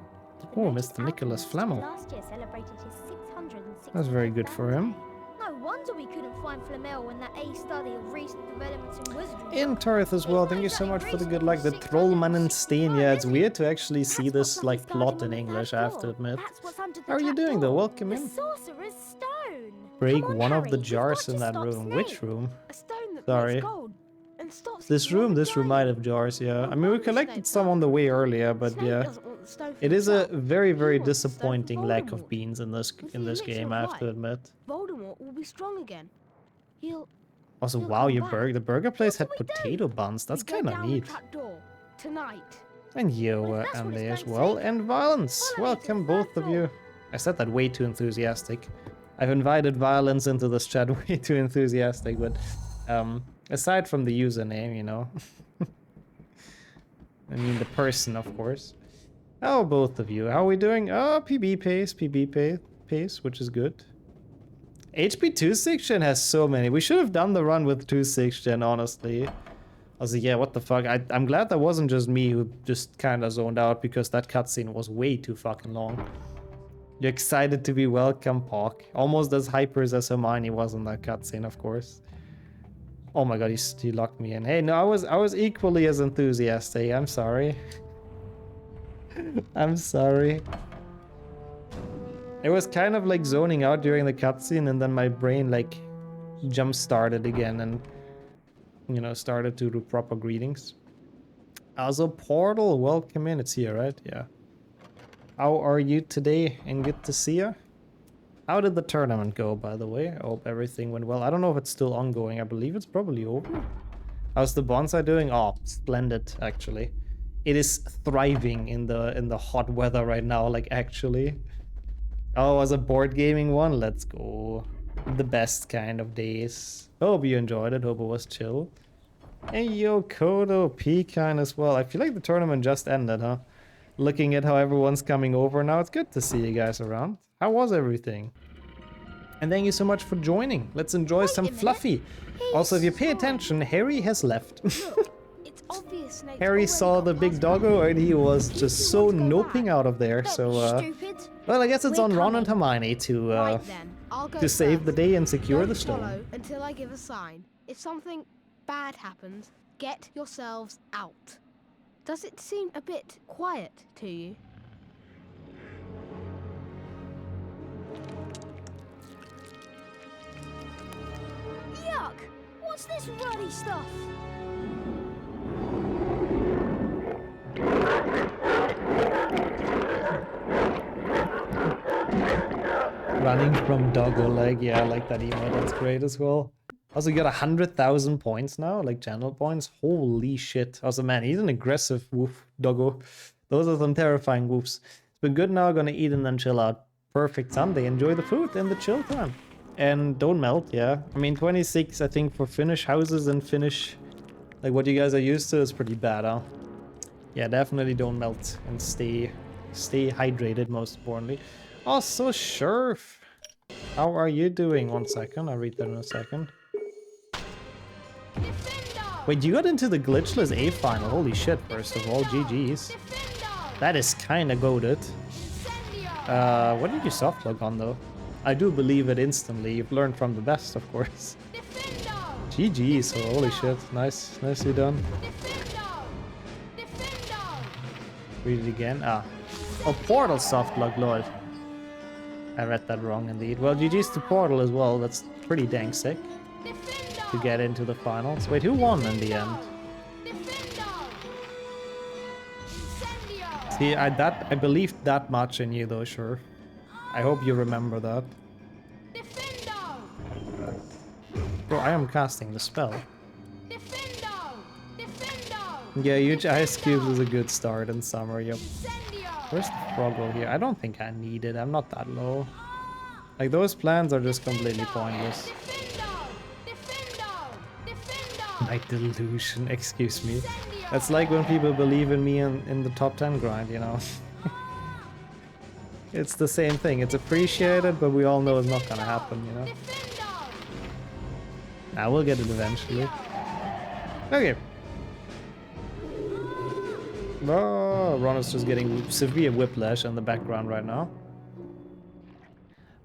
Oh, The noted Mr. Nicholas alchemist who Flamel. last year celebrated his 660th That's very good for him. birthday. No wonder we couldn't find Flamel when that A study of recent developments in wizardry. In Tarth as well, thank you so much for the good luck. The Trollman and Stain, yeah, it's weird to actually see this like plot in English, I have to admit. That's what's under the How are you doing though? Welcome The in. Sorcerer's Stone. Break Come on, one of Harry, the you've jars got to in that stop room. Snape. Which room? A stone that Sorry. makes gold and stops This people room, from this room might have jars, yeah. I mean, we collected some on the way earlier, but Snape yeah. doesn't want the stone for It is a himself. very, very He wants the stone for disappointing lack of Voldemort. beans in this With the elixir game, of I have to life, admit. Voldemort will be strong again. He'll Also, He'll wow, come your back. the burger place had What do we do? potato buns. That's we go kind of down neat. the trapdoor tonight. And you, Well, if that's what Andy it's as going to well. take, And Violence. follow me to the Welcome, third both of floor. you. I said that way too enthusiastic. I've invited Violence into this chat way too enthusiastic, but aside from the username, you know. I mean the person, of course. Oh, both of you. How are we doing? Oh, PB pace, which is good. HP 2 6th gen has so many. We should have done the run with 2 6th gen, honestly. Also, yeah, what the fuck? I'm glad that wasn't just me who just kind of zoned out because that cutscene was way too fucking long. You're excited to be welcome, Pock. Almost as hyper as Hermione was in that cutscene, of course. Oh my god, he locked me in. Hey, no, I was equally as enthusiastic. I'm sorry. I'm sorry. It was kind of like zoning out during the cutscene, and then my brain like jump started again and, you know, started to do proper greetings. Also, Portal, welcome in. It's here, right? Yeah. How are you today? And good to see you. How did the tournament go, by the way? I hope everything went well. I don't know if it's still ongoing. I believe it's probably over. How's the bonsai doing? Oh, splendid, actually. It is thriving in the hot weather right now, like actually. Oh, it was a board gaming one? Let's go. The best kind of days. Hope you enjoyed it. Hope it was chill. Hey, yo, Kodo, Pecan as well. I feel like the tournament just ended, huh? Looking at how everyone's coming over now, it's good to see you guys around. How was everything? And thank you so much for joining. Let's enjoy some Fluffy. Also, if you pay attention, Harry has left. Look, it's obvious Snape's Harry already saw got the big past doggo and he was If just you so want to go noping back, out of there. Don't So, be stupid. well, I guess it's We're on Ron and coming. Hermione to Right then, I'll go save the first. day and secure Don't the stone. follow until I give a sign. If something bad happens, get yourselves out. Does it seem a bit quiet to you? Yuck! What's this ruddy stuff? Running from doggo leg, yeah, I like that emote, that's great as well. Also, you got 100,000 points now, like channel points. Holy shit. Also, man, he's an aggressive woof, doggo. Those are some terrifying woofs. It's been good now, gonna eat and then chill out. Perfect Sunday. Enjoy the food and the chill time. And don't melt, yeah. I mean, 26, I think, for Finnish houses and Finnish, like what you guys are used to is pretty bad, huh? Yeah, definitely don't melt and stay hydrated, most importantly. Also, Shurf, how are you doing? 1 second, I'll read that in a second. Wait, you got into the glitchless A final. Holy shit, first of all, GG's. That is kinda goated. What did you softlog on though? I do believe it instantly. You've learned from the best, of course. GG's, so holy shit. Nice, nicely done. Read it again. Ah. Oh, Portal softlog, lol. I read that wrong indeed. Well, GG's to Portal as well. That's pretty dang sick. To get into the finals. Wait, who won in the end? See, I believed that much in you though, sure. I hope you remember that. Bro, I am casting the spell. Yeah, huge ice cubes is a good start in summer, yep. Where's the Froggle here? I don't think I need it, I'm not that low. Like, those plans are just completely pointless. My delusion, excuse me. That's like when people believe in me in the top 10 grind, you know. It's the same thing, it's appreciated, but we all know it's not gonna happen, you know. I will get it eventually. Okay. Oh, Ron is just getting severe whiplash in the background right now.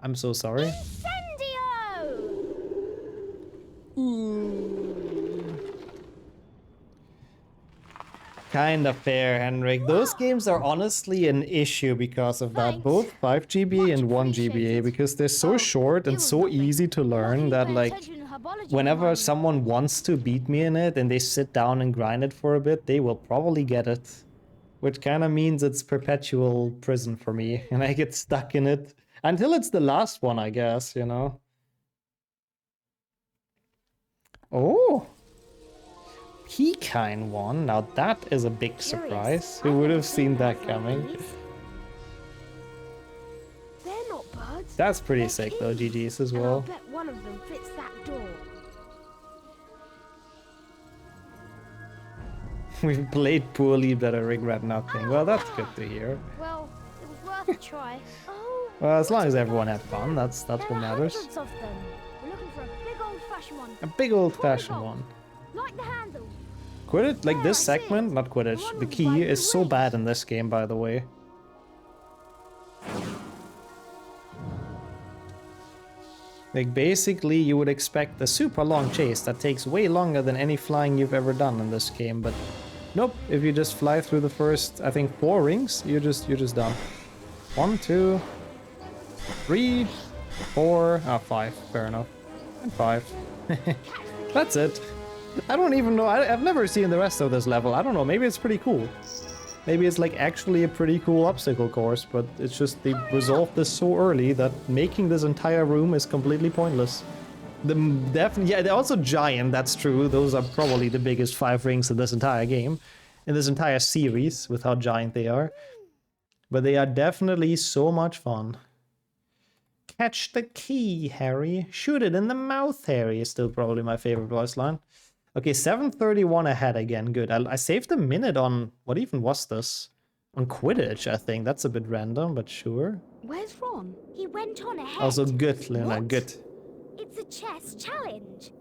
I'm so sorry. Kinda fair, Henrik. Those games are honestly an issue because of that. Both 5 GBA and 1 GBA, because they're so short and so easy to learn that, like, whenever someone wants to beat me in it and they sit down and grind it for a bit, they will probably get it. Which kind of means it's perpetual prison for me, and I get stuck in it until it's the last one, I guess, you know? Oh! Pekine won. Now that is a big surprise. Who would have seen that coming? They're not birds. That's pretty sick though, GG's as well. I'll bet one of them fits that door. We've played poorly, but I regret nothing. Well, that's good to hear. Well, it was worth a try. Well, as long as everyone had fun, that's what matters. Hundreds of them. We're looking for a big old-fashioned one. A big old-fashioned one. Like the handle. Quidditch, like this segment, not Quidditch, the key is so bad in this game, by the way. Like, basically, you would expect a super long chase that takes way longer than any flying you've ever done in this game, but nope, if you just fly through the first, I think, 4 rings, you're just done. 1, 2, 3, 4, 5, fair enough. And 5. That's it. I don't even know, I've never seen the rest of this level. I don't know, maybe it's pretty cool. Maybe it's like actually a pretty cool obstacle course, but it's just they resolved this so early that making this entire room is completely pointless. Yeah, they're also giant, that's true. Those are probably the biggest 5 rings in this entire game. In this entire series, with how giant they are. But they are definitely so much fun. Catch the key, Harry. Shoot it in the mouth, Harry, is still probably my favorite voice line. Okay, 7:31 ahead again, good. I saved a minute on, what even was this? On Quidditch, I think. That's a bit random, but sure. Where's Ron? He went on ahead. Also good, Lena, good. It's a chess challenge.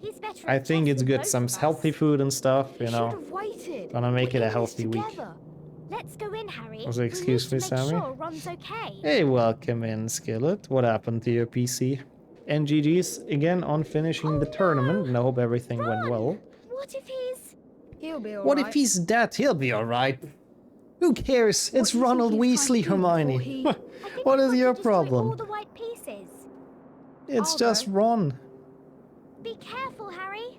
He's better I at think chess it's than good, both some of us. healthy food and stuff, you know. Should've waited. Gonna make it a We're in healthy this week. together. Let's go in, Harry. Also, We excuse need me, to make Sammy. sure Ron's okay. Hey, welcome in, Skillet. What happened to your PC? And GG's again on finishing the tournament, and I hope everything went well. What if he's... He'll be alright. What if he's dead? He'll be alright. Who cares? It's do you Ronald think he's Weasley, trying to do Hermione. before he- I think What he is wants your to destroy all problem? the white pieces. It's I'll just go. Ron. Be careful, Harry.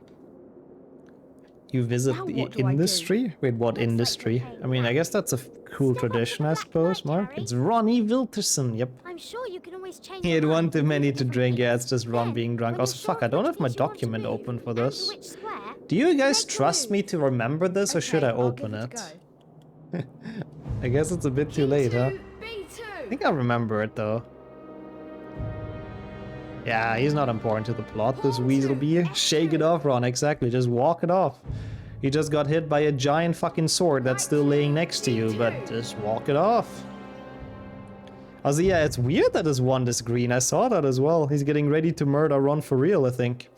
You visit Now the what do I do? industry? Wait, what industry? I mean, I guess that's a cool tradition, I suppose, Mark. It's Ronnie Wilterson, yep. I'm sure you can always change He your had one mind too with all many the to different drink. Yeah, things. it's just Ron Then, being drunk. when Also, you're sure fuck, I of don't which have my piece you want to document move open for and this. which square, Do you guys make the trust me move. to remember this, or should I Okay, I'll open give it? a go. I guess it's a bit too late, huh? B2. I think I remember it, though. Yeah, he's not important to the plot, this Weaselbee. Shake it off, Ron, exactly. Just walk it off. You just got hit by a giant fucking sword that's still laying next to you, but just walk it off. Also, yeah, it's weird that his wand is green. I saw that as well. He's getting ready to murder Ron for real, I think.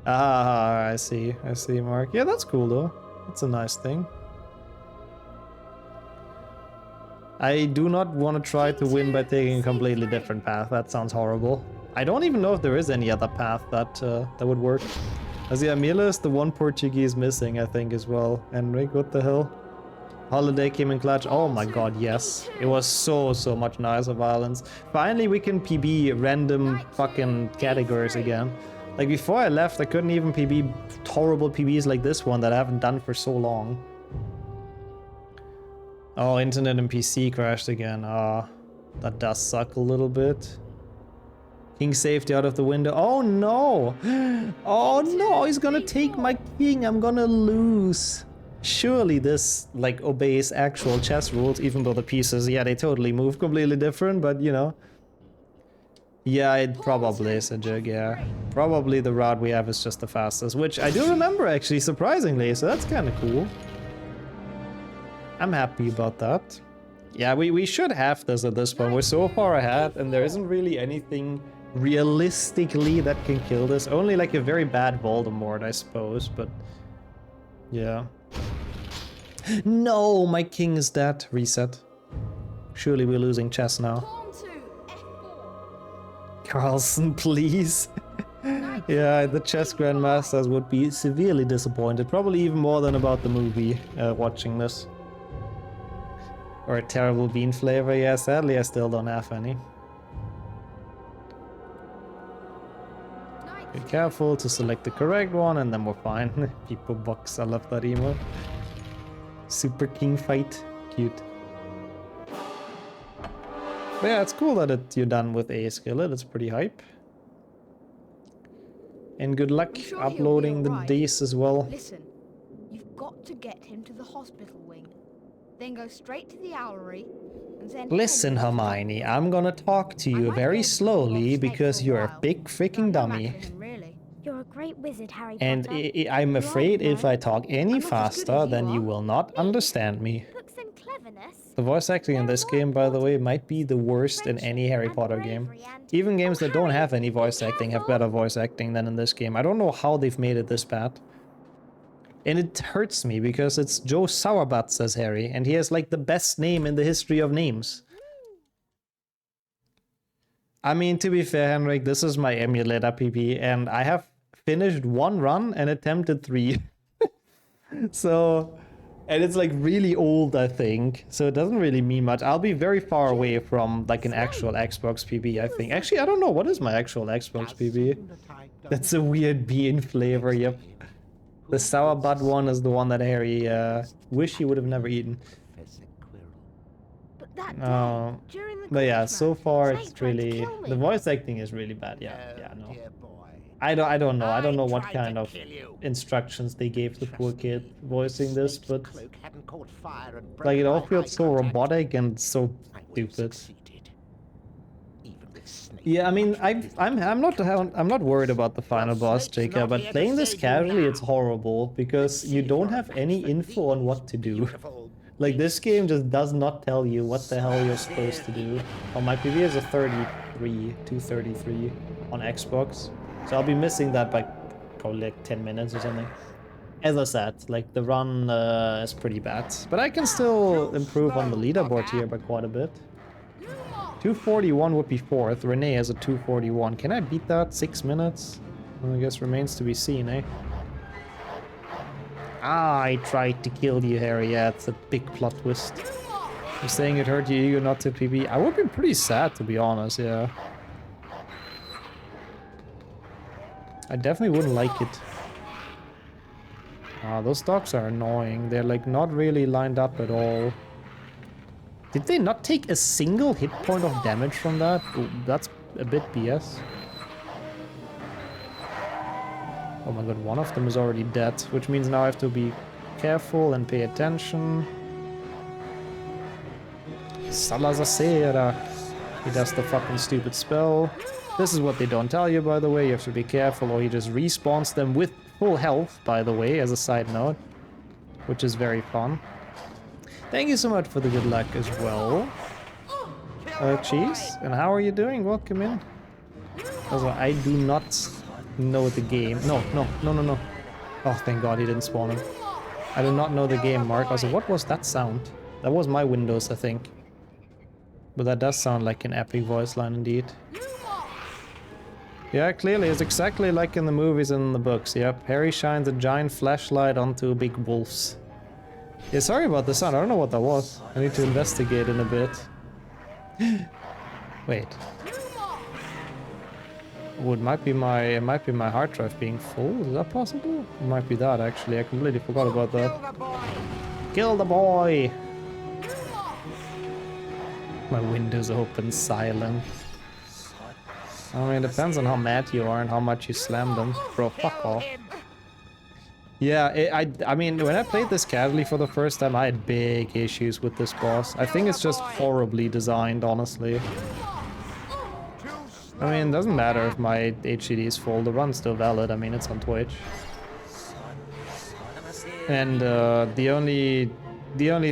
Ah, I see, Mark. Yeah, that's cool, though. That's a nice thing. I do not want to try to win by taking a completely different path. That sounds horrible. I don't even know if there is any other path that that would work. As the Amelia is the one Portuguese missing, I think, as well. Enric, what the hell? Holiday came in clutch. Oh my god, yes. It was so much nicer violence. Finally, we can PB random fucking categories again. Like, before I left, I couldn't even PB horrible PBs like this one that I haven't done for so long. Oh, internet and PC crashed again. Ah, that does suck a little bit. King safety out of the window. Oh no! Oh no, he's gonna take my king. I'm gonna lose. Surely this, like, obeys actual chess rules, even though the pieces, yeah, they totally move completely different, but, you know. Yeah, it probably is a jig, yeah. Probably the route we have is just the fastest, which I do remember, actually, surprisingly, so that's kind of cool. I'm happy about that. Yeah, we should have this at this point. We're so far ahead, and there isn't really anything realistically that can kill this. Only like a very bad Voldemort, I suppose, but yeah. No, my king is dead. Reset. Surely we're losing chess now. Carlson, please. Yeah, the chess grandmasters would be severely disappointed. Probably even more than about the movie, watching this. Or a terrible bean flavor. Yeah, sadly I still don't have any. Be careful to select the correct one and then we're fine. People box, I love that emote. Super king fight. Cute. But yeah, it's cool that you're done with A skillet. It's pretty hype. And good luck uploading the days as well. Listen, you've got to get him to the hospital wing. Then go straight to the owlery and send Listen, Hermione, I'm gonna talk to you very slowly because you're a big freaking dummy. You're a great wizard, Harry And Potter. I'm afraid You are, if I talk any I'm not as good faster, as you then you are. will not understand me. Books and cleverness. The voice acting in this game, by the way, might be the worst in any Harry Potter game. Even games that don't have any voice acting have better voice acting than in this game. I don't know how they've made it this bad. And it hurts me because it's Joe Sauerbutt as Harry, and he has like the best name in the history of names. I mean, to be fair, Henrik, this is my emulator PP, and I have finished one run and attempted 3. So, and it's like really old, I think, so it doesn't really mean much. I'll be very far away from like an actual Xbox PB, I think. Actually, I don't know, what is my actual Xbox PB? That's a weird bean flavor, yep. The sour butt one is the one that Harry wish he would have never eaten. Oh, but yeah, so far it's really, the voice acting is really bad. Yeah, no. I don't know what kind of instructions they gave the poor kid voicing this, but like it all feels so robotic and so stupid. Yeah, I mean, I'm not worried about the final boss, Jacob, but playing this casually, it's horrible because you don't have any info on what to do. Like, this game just does not tell you what the hell you're supposed to do. Oh, my PV is a 233 on Xbox, so I'll be missing that by probably like 10 minutes or something. As I said, like, the run is pretty bad, but I can still improve on the leaderboard here by quite a bit. 241 would be 4th. Renee has a 241. Can I beat that? 6 minutes? Well, I guess remains to be seen, eh? I tried to kill you, Harry. Yeah, it's a big plot twist. You're saying it hurt your ego not to PB. I would be pretty sad, to be honest, yeah. I definitely wouldn't like it. Ah, those dogs are annoying. They're like not really lined up at all. Did they not take a single hit point of damage from that? Ooh, that's a bit BS. Oh my god, one of them is already dead, which means now I have to be careful and pay attention. Salazar. He does the fucking stupid spell. This is what they don't tell you, by the way. You have to be careful, or he just respawns them with full health, by the way, as a side note. Which is very fun. Thank you so much for the good luck as well. Cheese, and how are you doing? Welcome in. Also, I do not know the game. No. Oh, thank god he didn't spawn him. I do not know the game, Mark. Also, what was that sound? That was my Windows, I think. But that does sound like an epic voice line indeed. Yeah, clearly, it's exactly like in the movies and in the books. Yep, Harry shines a giant flashlight onto big wolves. Yeah, sorry about the sound. I don't know what that was. I need to investigate in a bit. Wait. Oh, it might be my hard drive being full. Is that possible? It might be that actually. I completely forgot about that. Kill the boy! My window's open, silent. I mean, it depends on how mad you are and how much you slam them. Bro, fuck off. Yeah, I mean, when I played this casually for the first time, I had big issues with this boss. I think it's just horribly designed, honestly. I mean, it doesn't matter if my HDD is full, the run's still valid. I mean, it's on Twitch. And the only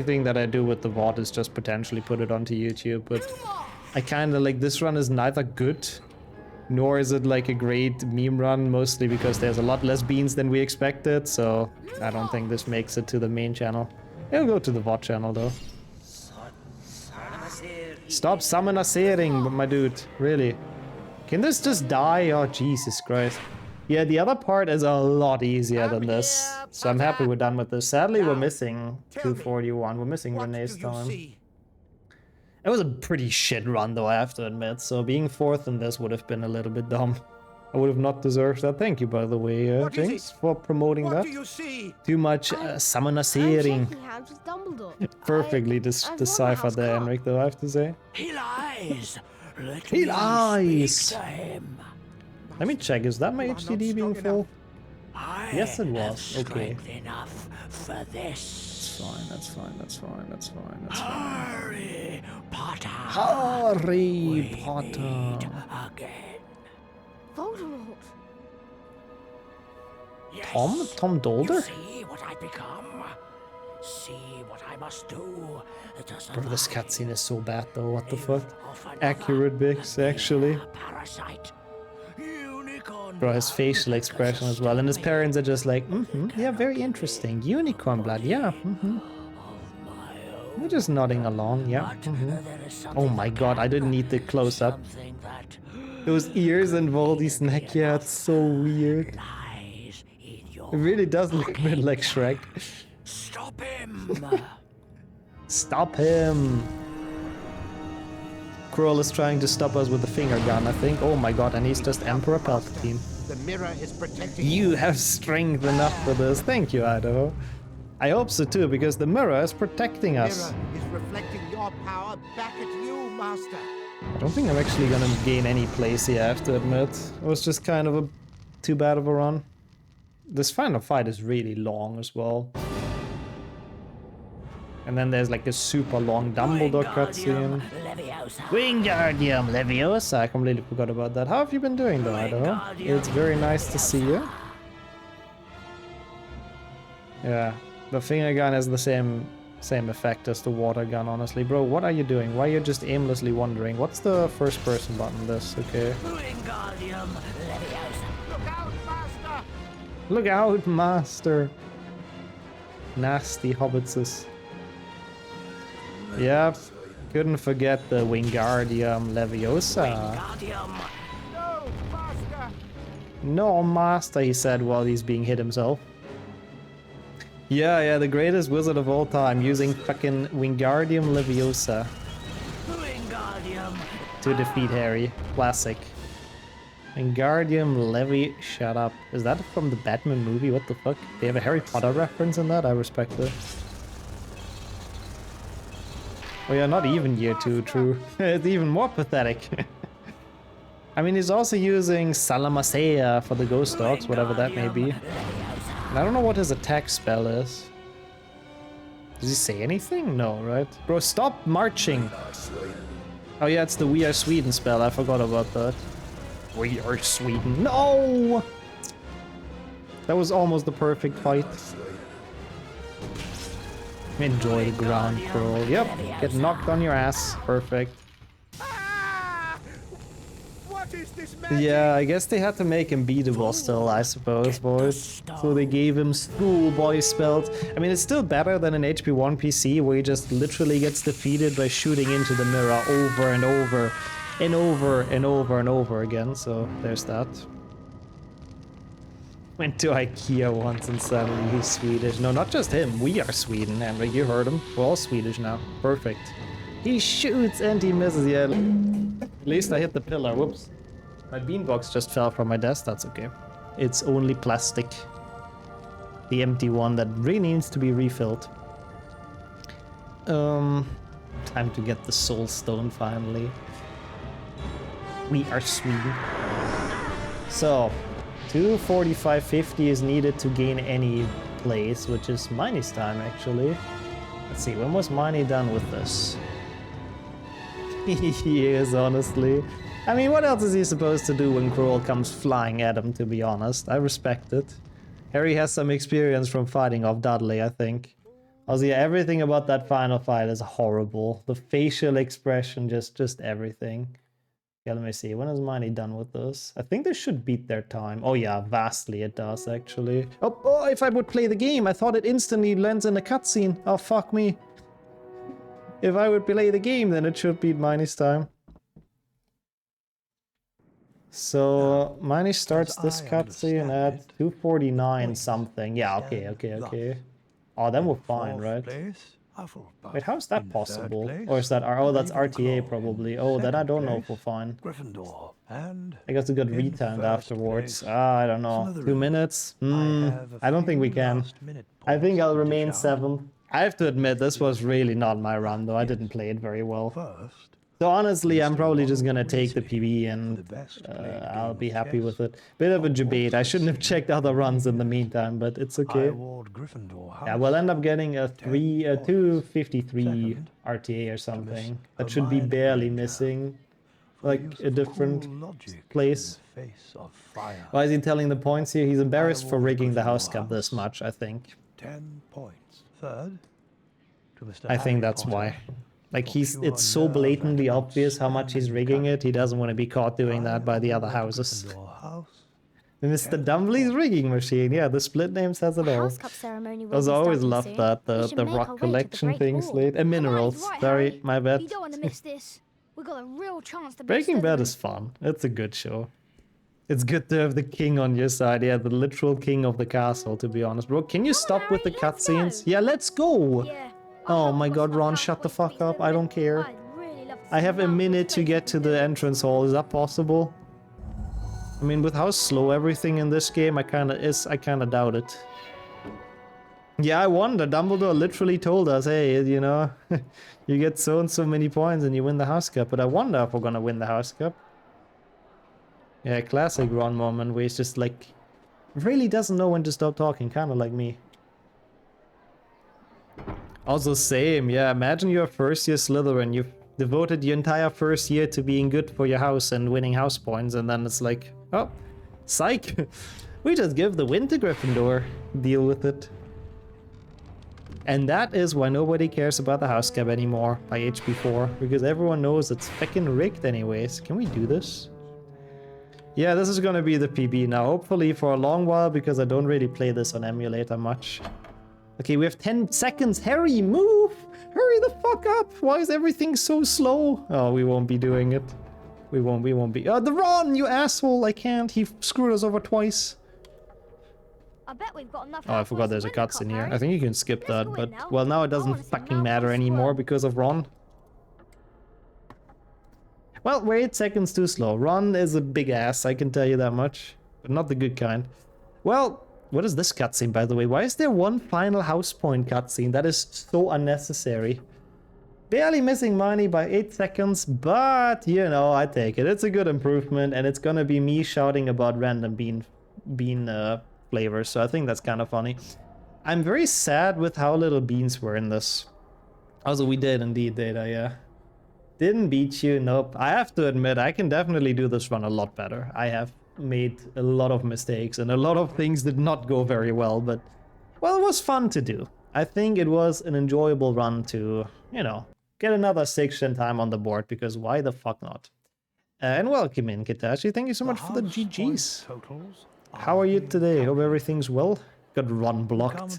thing that I do with the VOD is just potentially put it onto YouTube, but I kinda like, this run is neither good, nor is it like a great meme run, mostly because there's a lot less beans than we expected, so I don't think this makes it to the main channel. It'll go to the VOD channel though. Stop summonasering, my dude, really. Can this just die? Oh, Jesus Christ. Yeah, the other part is a lot easier than this, so I'm happy we're done with this. Sadly, we're missing 241. We're missing Renee's time. It was a pretty shit run, though, I have to admit, so being fourth in this would have been a little bit dumb. I would have not deserved that. Thank you, by the way, Jinx, for promoting that. Too much summonasering. Perfectly deciphered there, Henrik, though, I have to say. He lies. He lies. Let me check, is that my HDD being full? Yes, it was. Okay. Enough for this. That's fine. Harry Potter. Harry Potter. Again. Voldemort. Yes. Tom Dolder? See what I become. See what I must do. Bro, this cutscene is so bad though, what the fuck? Accurate Bix, actually. Parasite. Bro, his facial expression as well, and his parents are just like, yeah, very interesting. Unicorn blood, yeah, We're just nodding along, yeah, Oh my god, I didn't need the close-up. Those ears and Voldy's neck, yeah, it's so weird. It really does look a bit like Shrek. Stop him! Stop him! Kroll is trying to stop us with a finger gun, I think. Oh my god, and he's just Emperor Palpatine. The mirror is protecting you. Have strength enough for this. Thank you, Idaho. I hope so too, because the mirror is protecting us. The mirror is reflecting your power back at you, Master. I don't think I'm actually gonna gain any place here, I have to admit. It was just kind of too bad of a run. This final fight is really long as well. And then there's like a super long Dumbledore cutscene. Wingardium Leviosa! I completely forgot about that. How have you been doing though, Idaho? It's very nice to see you. Yeah, the finger gun has the same effect as the water gun, honestly. Bro, what are you doing? Why are you just aimlessly wandering? What's the first person button? This, okay. Wingardium Leviosa. Look out, Master! Look out, Master! Nasty hobbitses. Yep, couldn't forget the Wingardium Leviosa. Wingardium. No, Master! No, Master, he said while he's being hit himself. Yeah, the greatest wizard of all time, using fucking Wingardium Leviosa Wingardium. to defeat Harry. Classic. Wingardium Levy, shut up. Is that from the Batman movie? What the fuck? They have a Harry Potter reference in that? I respect it. Oh yeah, not even year 2, true. It's even more pathetic. I mean, he's also using Salamasea for the Ghost Dogs, whatever that may be. And I don't know what his attack spell is. Does he say anything? No, right? Bro, stop marching! Oh yeah, it's the We Are Sweden spell, I forgot about that. We are Sweden. No! That was almost the perfect fight. Enjoy the ground crawl. Yep, get knocked on your ass. Perfect. Yeah, I guess they had to make him beatable still, I suppose, boys. So they gave him schoolboy spells. I mean, it's still better than an HP1 PC where he just literally gets defeated by shooting into the mirror over and over and over and over and over again. So there's that. Went to IKEA once and suddenly he's Swedish. No, not just him. We are Sweden, Henry. You heard him. We're all Swedish now. Perfect. He shoots and he misses. Yeah. At least I hit the pillar. Whoops. My beanbox just fell from my desk. That's okay. It's only plastic. The empty one that really needs to be refilled. Time to get the soul stone finally. We are Sweden. So, 245.50 is needed to gain any place, which is Miney's time actually. Let's see, when was Miney done with this? He is, honestly. I mean, what else is he supposed to do when Kroll comes flying at him, to be honest? I respect it. Harry has some experience from fighting off Dudley, I think. Also, yeah, everything about that final fight is horrible. The facial expression, just everything. Yeah, let me see. When is Miney done with this? I think they should beat their time. Oh yeah, vastly it does, actually. Oh, if I would play the game, I thought it instantly lands in a cutscene. Oh, fuck me. If I would play the game, then it should beat Miney's time. So, Miney starts this cutscene at 2:49 something. Yeah, okay. Oh, then we're fine, right? Wait, how is that possible? Or is that... Oh, that's RTA probably. Oh, then I don't know if we're fine. I guess it got retimed afterwards. I don't know. 2 minutes? I don't think we can. I think I'll remain 7th. I have to admit, this was really not my run, though. I didn't play it very well. So honestly, I'm probably just gonna take the PB and I'll be happy with it. Bit of a debate. I shouldn't have checked other runs in the meantime, but it's okay. Yeah, we'll end up getting a 253 RTA or something. That should be barely missing, like a different place. Why is he telling the points here? He's embarrassed for rigging the house cup this much, I think. 10 points. Third, I think that's why. Like, it's so blatantly obvious how much he's rigging it, he doesn't want to be caught doing that by the other houses. Mr. Dumbly's rigging machine, yeah, the split name says it all. I always loved that, the rock collection thing, Slate. And minerals, sorry, my bad. You don't want to miss this. We've got a real chance to Breaking Bad is fun, it's a good show. It's good to have the king on your side, yeah, the literal king of the castle, to be honest. Bro, can you stop with the cutscenes? Yeah, let's go! Yeah. Oh my god, Ron, shut the fuck up. I don't care. I have a minute to get to the entrance hall. Is that possible? I mean, with how slow everything in this game, I kinda doubt it. Yeah, I wonder. Dumbledore literally told us, hey, you know, you get so and so many points and you win the house cup. But I wonder if we're gonna win the house cup. Yeah, classic Ron moment where he's just like, really doesn't know when to stop talking, kinda like me. Also same, yeah, imagine you're a first year Slytherin, you've devoted your entire first year to being good for your house and winning house points, and then it's like, oh, psych, we just give the win to Gryffindor, deal with it. And that is why nobody cares about the house cap anymore by HP4, because everyone knows it's fucking rigged anyways. Can we do this? Yeah, this is gonna be the PB now, hopefully for a long while, because I don't really play this on emulator much. Okay, we have 10 seconds. Harry, move! Hurry the fuck up! Why is everything so slow? Oh, we won't be doing it. We won't be. The Ron, you asshole! I can't. He screwed us over twice. I bet we've got enough. Oh, I forgot there's a cutscene here. I think you can skip that, but well, now it doesn't fucking matter anymore because of Ron. Well, we're 8 seconds too slow. Ron is a big ass, I can tell you that much. But not the good kind. Well, what is this cutscene, by the way? Why is there one final house point cutscene? That is so unnecessary. Barely missing money by 8 seconds, but, you know, I take it. It's a good improvement, and it's gonna be me shouting about random bean flavors, so I think that's kind of funny. I'm very sad with how little beans were in this. Also, we did indeed, Data, yeah. Didn't beat you, nope. I have to admit, I can definitely do this run a lot better. I have made a lot of mistakes, and a lot of things did not go very well, but, well, it was fun to do. I think it was an enjoyable run to, you know, get another section time on the board, because why the fuck not? And welcome in, Kitachi. Thank you so much for the GGs. How are you today? Hope everything's well. Got run blocked.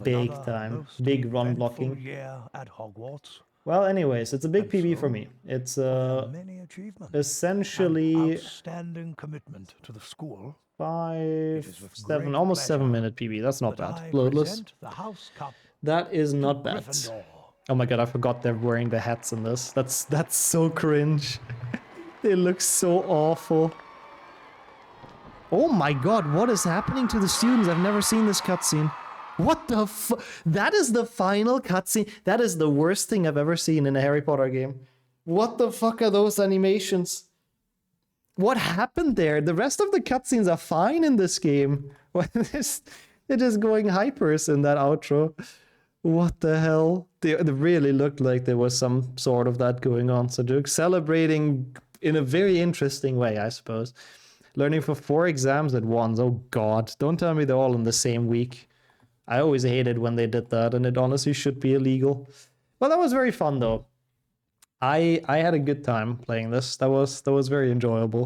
Big time. Big run blocking. Well, anyways, it's a big PB for me. It's essentially outstanding commitment to the school. 5, 7, almost 7-minute PB. That's not bad. Bloodless. That is not bad. Oh my god, I forgot they're wearing the hats in this. That's so cringe. They look so awful. Oh my god, what is happening to the students? I've never seen this cutscene. What the fu- That is the final cutscene. That is the worst thing I've ever seen in a Harry Potter game. What the fuck are those animations? What happened there? The rest of the cutscenes are fine in this game. They're just going hypers in that outro. What the hell? They really looked like there was some sort of that going on. So they're celebrating in a very interesting way, I suppose. Learning for 4 exams at once. Oh god, don't tell me they're all in the same week. I always hated when they did that, and it honestly should be illegal. Well, that was very fun though. I had a good time playing this. That was very enjoyable.